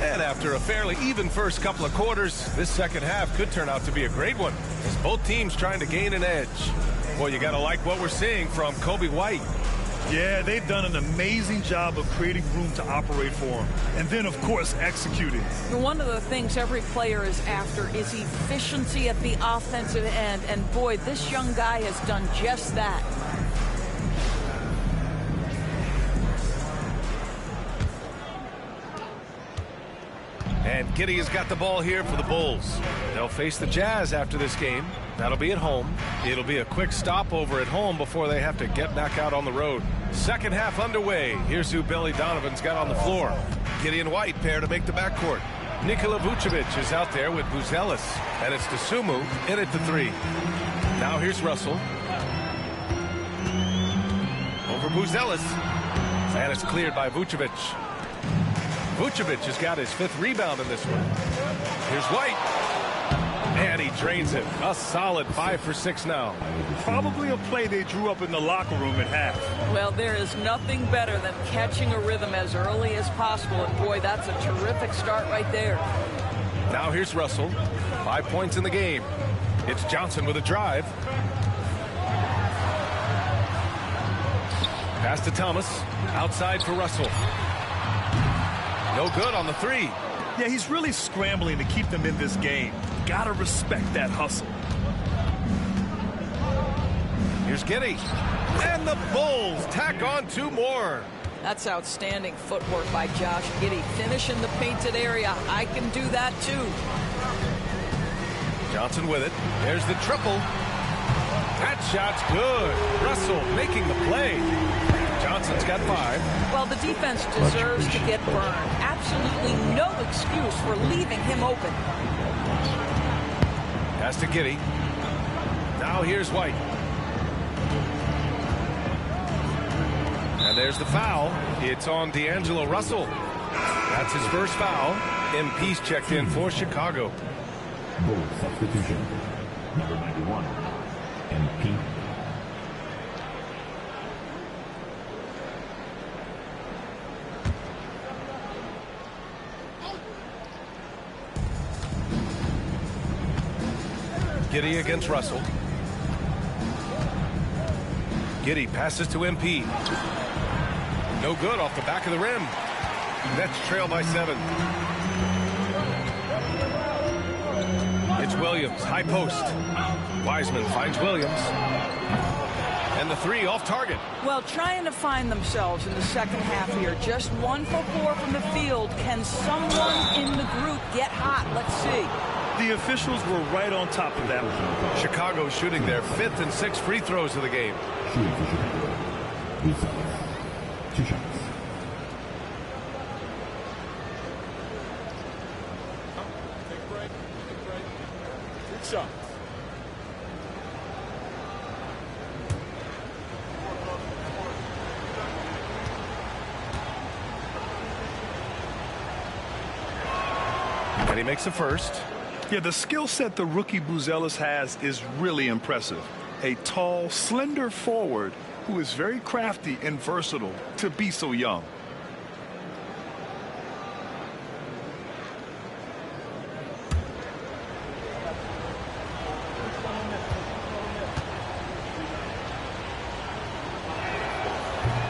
And after a fairly even first couple of quarters, this second half could turn out to be a great one, as both teams trying to gain an edge. Well, you got to like what we're seeing from Kobe White. Yeah, they've done an amazing job of creating room to operate for him. And then, of course, executing. One of the things every player is after is efficiency at the offensive end. And boy, this young guy has done just that. And Giddey has got the ball here for the Bulls. They'll face the Jazz after this game. That'll be at home. It'll be a quick stopover at home before they have to get back out on the road. Second half underway. Here's who Billy Donovan's got on the floor. Giddey and White pair to make the backcourt. Nikola Vucevic is out there with Buzelis. And it's Dosunmu in at the 3. Now here's Russell. Over Buzelis. And it's cleared by Vucevic. Vucevic has got his 5th rebound in this one. Here's White. And he drains it. A solid 5 for 6 now. Probably a play they drew up in the locker room at half. Well, there is nothing better than catching a rhythm as early as possible. And boy, that's a terrific start right there. Now here's Russell. 5 points in the game. It's Johnson with a drive. Pass to Thomas. Outside for Russell. No good on the 3. Yeah, he's really scrambling to keep them in this game. Gotta respect that hustle. Here's Giddy. And the Bulls tack on 2 more. That's outstanding footwork by Josh Giddey. Finish in the painted area. I can do that too. Johnson with it. There's the triple. That shot's good. Russell making the play. Johnson's got 5. Well, the defense deserves to get burned. Absolutely no excuse for leaving him open. Pass to Giddey. Now here's White. And there's the foul. It's on D'Angelo Russell. That's his first foul. MP's checked in for Chicago. Bulls substitution. Number 91, MP. Giddey against Russell. Giddey passes to MP. No good off the back of the rim. Nets trail by 7. It's Williams, high post. Wiseman finds Williams. And the 3 off target. Well, trying to find themselves in the second half here. Just 1 for 4 from the field. Can someone in the group get hot? Let's see. The officials were right on top of that one. Chicago shooting their 5th and 6th free throws of the game. Shooting for Chicago. 2 shots. Take a break. 2 shots. And he makes the first. Yeah, the skill set the rookie Buzelis has is really impressive. A tall, slender forward who is very crafty and versatile to be so young.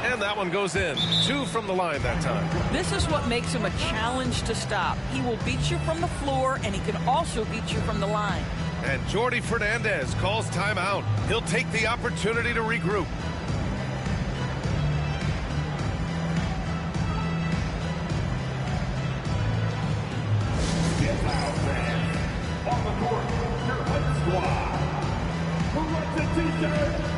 And that one goes in. 2 from the line that time. This is what makes him a challenge to stop. He will beat you from the floor, and he can also beat you from the line. And Jordi Fernandez calls timeout. He'll take the opportunity to regroup. Get loud, fans. On the court, your HUD squad. Who wants a t-shirt?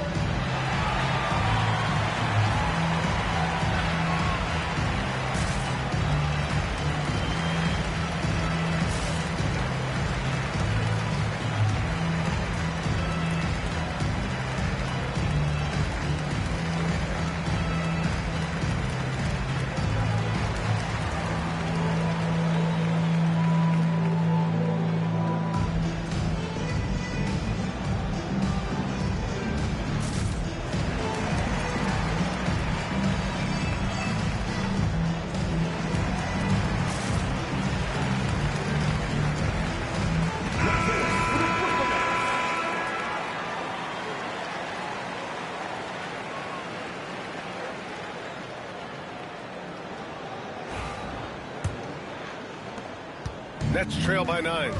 Nets trail by 9.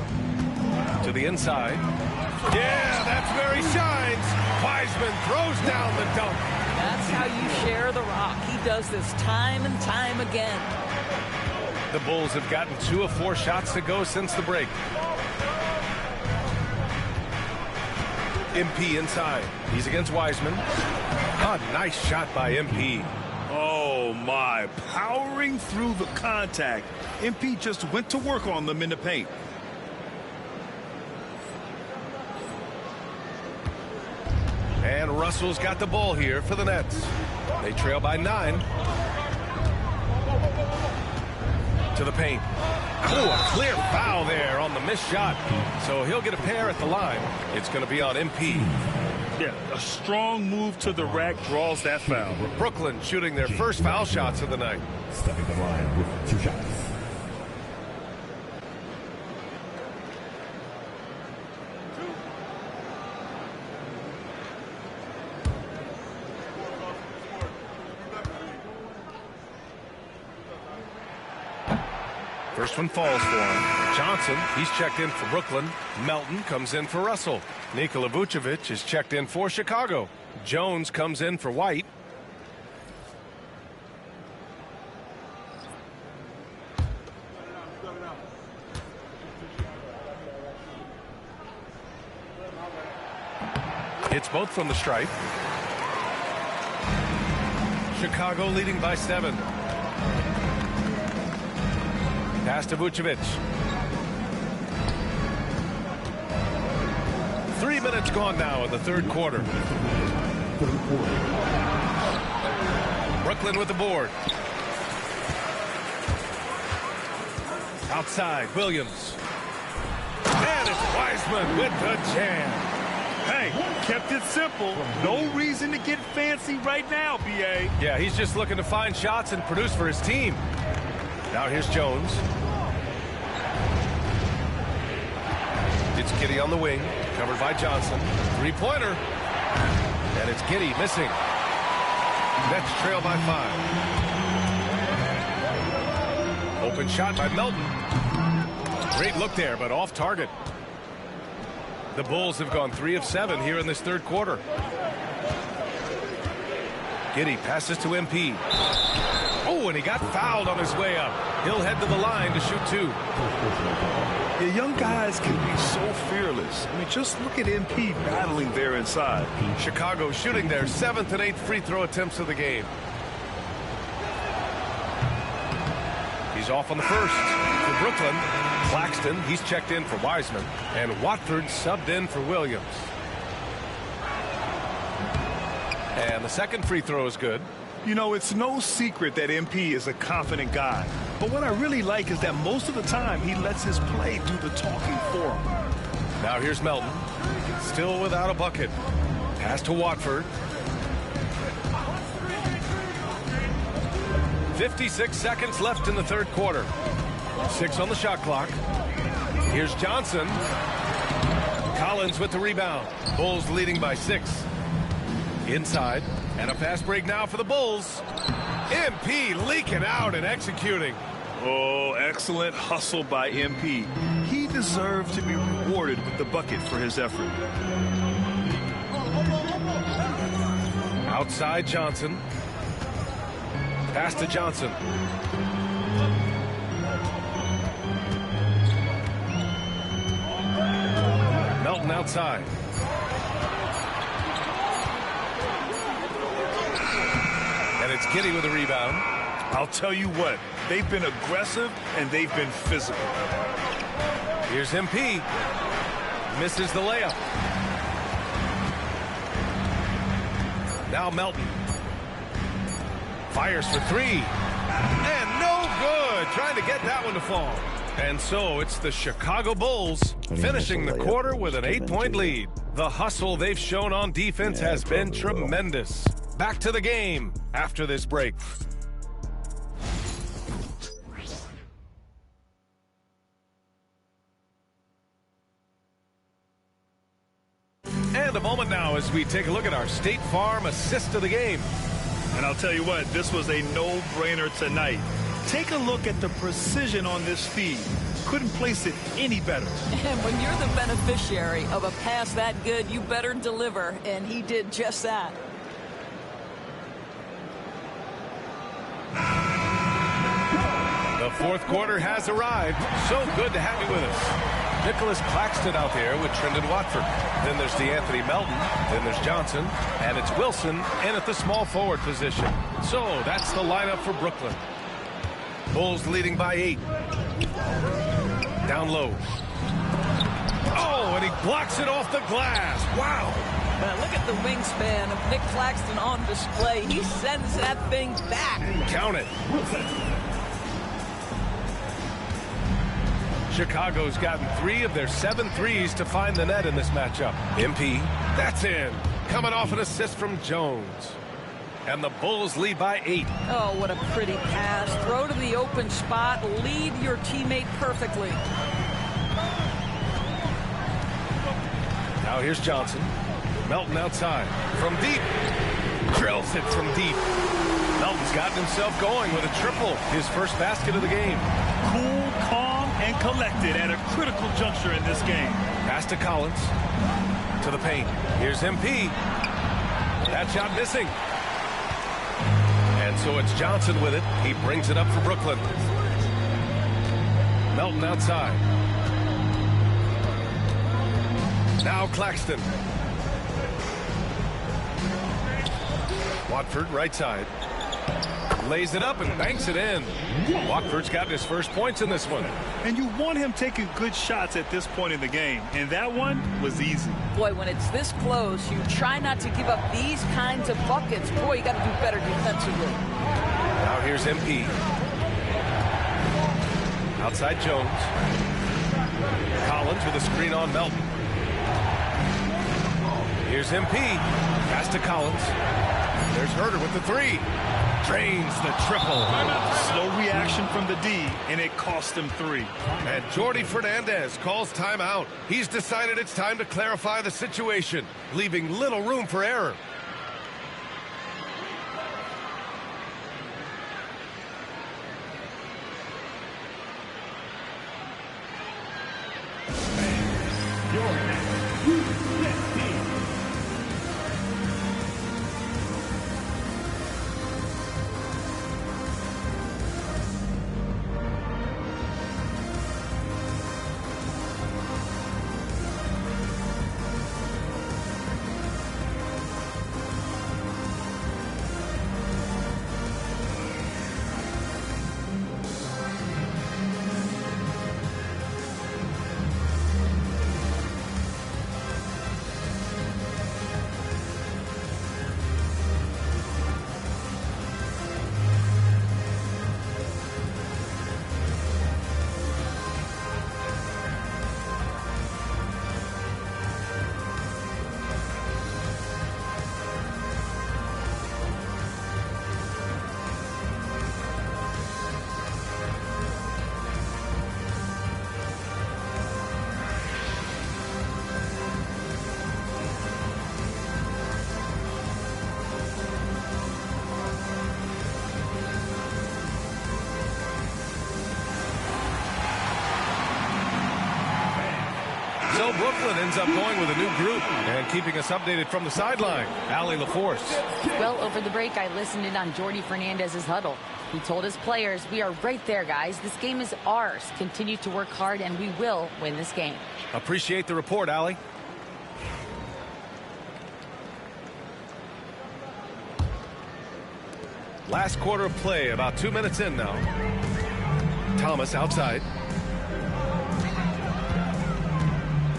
To the inside. Yeah, that's where he shines. Wiseman throws down the dunk. That's how you share the rock. He does this time and time again. The Bulls have gotten 2 of 4 shots to go since the break. MP inside. He's against Wiseman. A nice shot by MP. Oh, my. Powering through the contact. MP just went to work on them in the paint. And Russell's got the ball here for the Nets. They trail by 9. To the paint. Oh, a clear foul there on the missed shot. So he'll get a pair at the line. It's going to be on MP. Yeah, a strong move to the rack draws that foul. Brooklyn shooting their first foul shots of the night. Stepping the line with 2 shots. First one falls for him. Johnson, he's checked in for Brooklyn. Melton comes in for Russell. Nikola Vucevic is checked in for Chicago. Jones comes in for White. It's both from the stripe. Chicago leading by 7. Pass to Vucevic. 3 minutes gone now in the third quarter. Brooklyn with the board. Outside, Williams. And it's Wiseman with the jam. Hey, kept it simple. No reason to get fancy right now, B.A. Yeah, he's just looking to find shots and produce for his team. Now here's Jones. It's Giddey on the wing, covered by Johnson. Three-pointer. And it's Giddey missing. Nets trail by 5. Open shot by Melton. Great look there, but off target. The Bulls have gone 3 of 7 here in this third quarter. Giddey passes to MP. Oh, and he got fouled on his way up. He'll head to the line to shoot 2. Yeah, young guys can be so fearless. I mean, just look at MP battling there inside. Chicago shooting their 7th and 8th free throw attempts of the game. He's off on the first. For Brooklyn, Claxton, he's checked in for Wiseman. And Watford subbed in for Williams. And the second free throw is good. You know, it's no secret that MP is a confident guy. But what I really like is that most of the time he lets his play do the talking for him. Now here's Melton. Still without a bucket. Pass to Watford. 56 seconds left in the third quarter. 6 on the shot clock. Here's Johnson. Collins with the rebound. Bulls leading by 6. Inside. And a fast break now for the Bulls. MP leaking out and executing. Oh, excellent hustle by MP. He deserved to be rewarded with the bucket for his effort. Outside Johnson. Pass to Johnson. Melton outside. And it's Giddey with a rebound. I'll tell you what, they've been aggressive and they've been physical. Here's MP. Misses the layup. Now Melton. Fires for 3. And no good. Trying to get that one to fall. And so it's the Chicago Bulls finishing the quarter with an 8-point lead. The hustle they've shown on defense has been tremendous. Back to the game after this break. And a moment now as we take a look at our State Farm assist of the game. And I'll tell you what, this was a no-brainer tonight. Take a look at the precision on this feed. Couldn't place it any better. And when you're the beneficiary of a pass that good, you better deliver, and he did just that. The fourth quarter has arrived. So good to have you with us. Nicholas Claxton out there with Trendon Watford. Then there's DeAnthony Melton. Then there's Johnson. And it's Wilson in at the small forward position. So that's the lineup for Brooklyn. Bulls leading by 8. Down low. Oh, and he blocks it off the glass. Wow. Man, look at the wingspan of Nick Claxton on display. He sends that thing back. Count it. Chicago's gotten 3 of their 7 threes to find the net in this matchup. MP, that's in. Coming off an assist from Jones. And the Bulls lead by 8. Oh, what a pretty pass. Throw to the open spot. Lead your teammate perfectly. Now here's Johnson. Melton outside. From deep. Drills it from deep. Melton's gotten himself going with a triple. His first basket of the game. Cool, calm, and collected at a critical juncture in this game. Pass to Collins. To the paint. Here's MP. That shot missing. And so it's Johnson with it. He brings it up for Brooklyn. Melton outside. Now Claxton. Watford right side. Lays it up and banks it in. Watford's gotten his first points in this one. And you want him taking good shots at this point in the game. And that one was easy. Boy, when it's this close, you try not to give up these kinds of buckets. Boy, you got to do better defensively. Now here's MP. Outside Jones. Collins with a screen on Melton. Here's MP. Pass to Collins. There's Herter with the three. Drains the triple. Slow reaction from the D, and it cost him 3. And Jordi Fernandez calls timeout. He's decided it's time to clarify the situation, leaving little room for error. So Brooklyn ends up going with a new group and keeping us updated from the sideline. Allie LaForce. Well, over the break, I listened in on Jordi Fernandez's huddle. He told his players, we are right there, guys. This game is ours. Continue to work hard, and we will win this game. Appreciate the report, Allie. Last quarter of play, about 2 minutes in now. Thomas outside.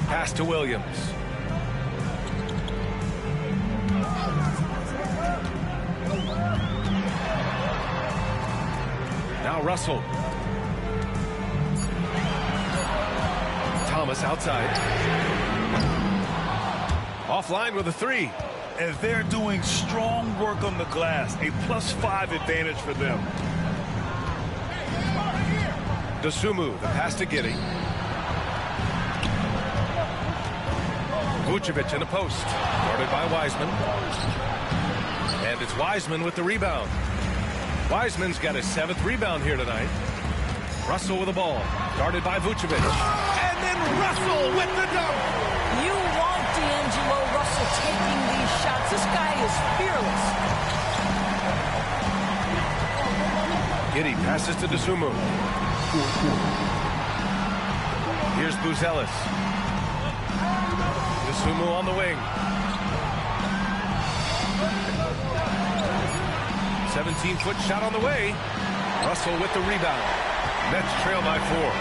Pass to Williams. Now Russell. Thomas outside. Offline with a three. And they're doing strong work on the glass. A +5 advantage for them. Dosumu, the pass to Giddey. Vucevic in the post. Guarded by Wiseman. And it's Wiseman with the rebound. Wiseman's got his 7th rebound here tonight. Russell with the ball. Guarded by Vucevic. And then Russell with the dunk. You want D'Angelo Russell taking these shots. This guy is fearless. Giddey passes to Dosumu. Here's Buzelis. Dosumu on the wing. 17-foot shot on the way. Russell with the rebound. Nets trail by 4.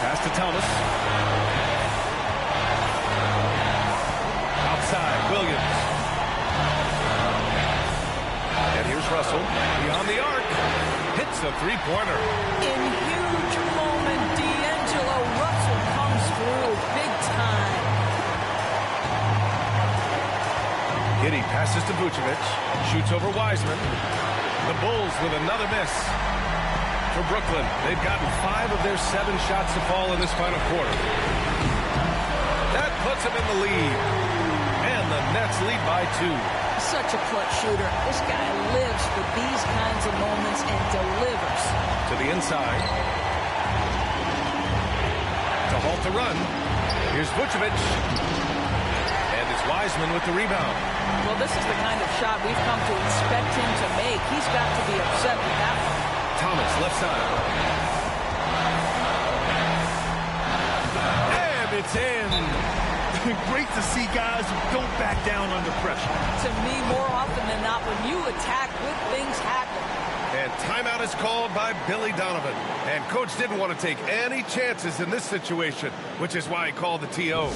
Pass to Thomas. Outside, Williams. And here's Russell. Beyond the arc. Hits a three-pointer. In huge moment, D'Angelo Russell comes through big time. Giddey passes to Vucevic. Shoots over Wiseman. The Bulls with another miss. For Brooklyn, they've gotten 5 of their 7 shots to fall in this final quarter. That puts them in the lead. And the Nets lead by 2. Such a clutch shooter. This guy lives for these kinds of moments and delivers. To the inside. To halt the run. Here's Vucevic. And it's Wiseman with the rebound. Well, this is the kind of shot we've come to expect him to make. He's got to be upset with that one. Thomas, left side. And it's in. Great to see guys who don't back down under pressure. To me, more often than not, when you attack, good things happen. And timeout is called by Billy Donovan. And coach didn't want to take any chances in this situation, which is why he called the TO.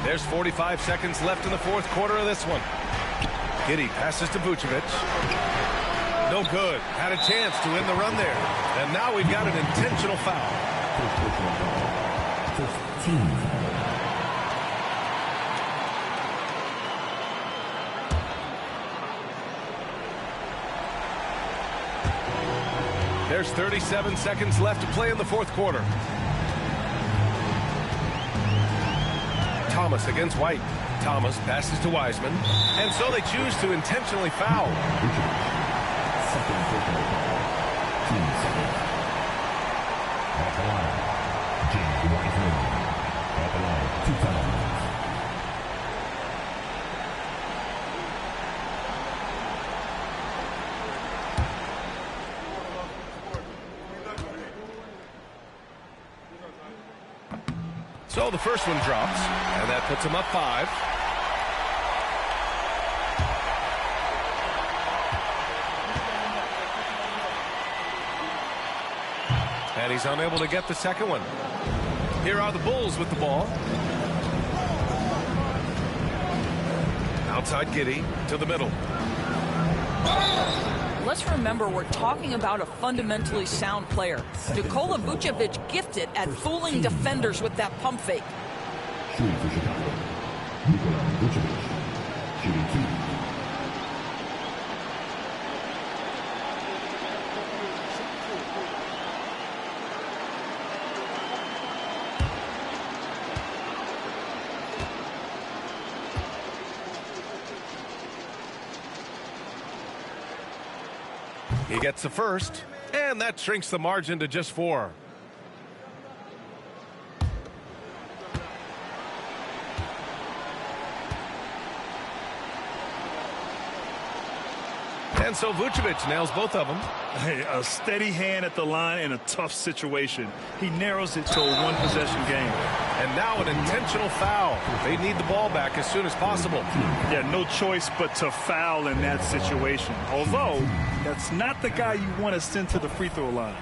There's 45 seconds left in the fourth quarter of this one. Giddey passes to Vucevic. No good. Had a chance to win the run there. And now we've got an intentional foul. 15. There's 37 seconds left to play in the fourth quarter. Thomas against White. Thomas passes to Wiseman. And so they choose to intentionally foul. Second quarter. 2 seconds. At the line. James Wiseman. At the line. 2 times. So the first one drops, and that puts him up 5. And he's unable to get the second one. Here are the Bulls with the ball. Outside Giddey to the middle. Let's remember we're talking about a fundamentally sound player. Nikola Vucevic gifted at fooling defenders with that pump fake. Shooting for Chicago. Nikola Vucevic. Shooting 2. He gets the first, and that shrinks the margin to just 4. And so Vucevic nails both of them. Hey, a steady hand at the line in a tough situation. He narrows it to a one-possession game. And now an intentional foul. They need the ball back as soon as possible. Yeah, no choice but to foul in that situation. Although, that's not the guy you want to send to the free throw line.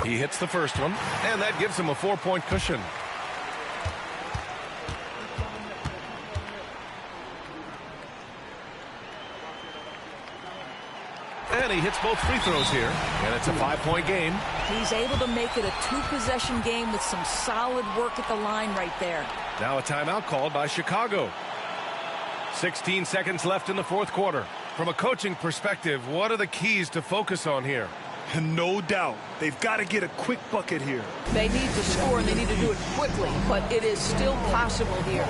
He hits the first one, and that gives him a 4-point cushion. And he hits both free throws here, and it's a 5-point game. He's able to make it a 2-possession game with some solid work at the line right there. Now a timeout called by Chicago. 16 seconds left in the fourth quarter. From a coaching perspective, what are the keys to focus on here? No doubt. They've got to get a quick bucket here. They need to score, and they need to do it quickly, but it is still possible here.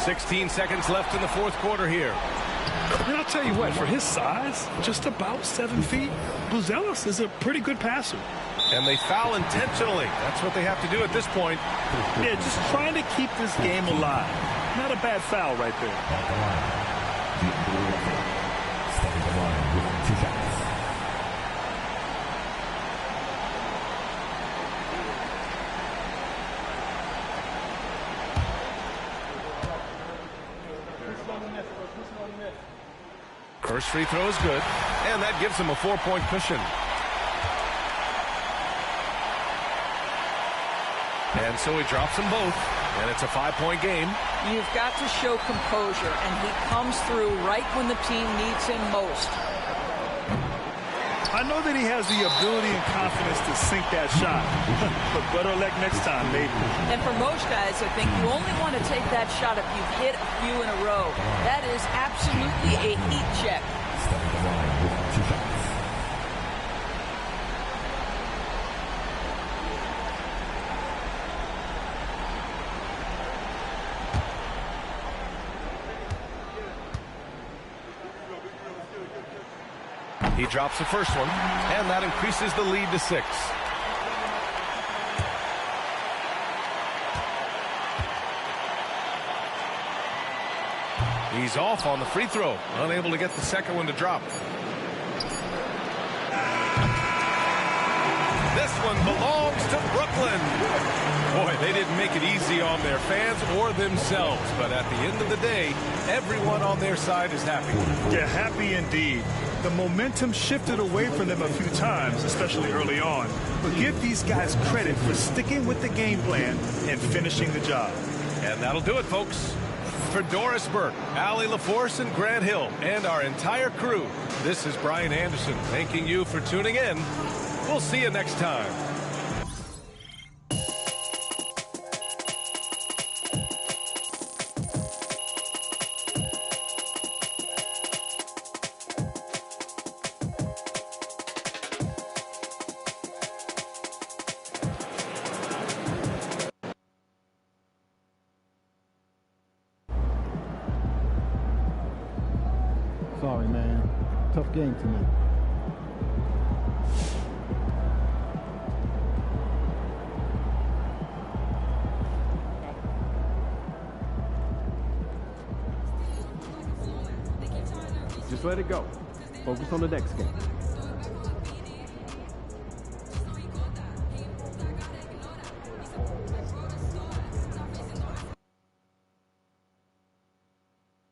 $16 seconds left in the fourth quarter here. And I'll tell you what, for his size, just about 7 feet, Buzelis is a pretty good passer. And they foul intentionally. That's what they have to do at this point. Yeah, just trying to keep this game alive. Not a bad foul right there. First free throw is good, and that gives him a 4-point cushion. And so he drops them both, and it's a 5-point game. You've got to show composure, and he comes through right when the team needs him most. I know that he has the ability and confidence to sink that shot, but better luck next time, maybe. And for most guys, I think you only want to take that shot if you've hit a few in a row. That is absolutely a heat check. He drops the first one, and that increases the lead to 6. He's off on the free throw, unable to get the second one to drop. This one belongs to Brooklyn. Boy, they didn't make it easy on their fans or themselves, but at the end of the day, everyone on their side is happy. Yeah, happy indeed. The momentum shifted away from them a few times, especially early on. But give these guys credit for sticking with the game plan and finishing the job. And that'll do it, folks. For Doris Burke, Allie LaForce, and Grant Hill, and our entire crew, this is Brian Anderson thanking you for tuning in. We'll see you next time. Sorry, man. Tough game tonight. Just let it go. Focus on the next game.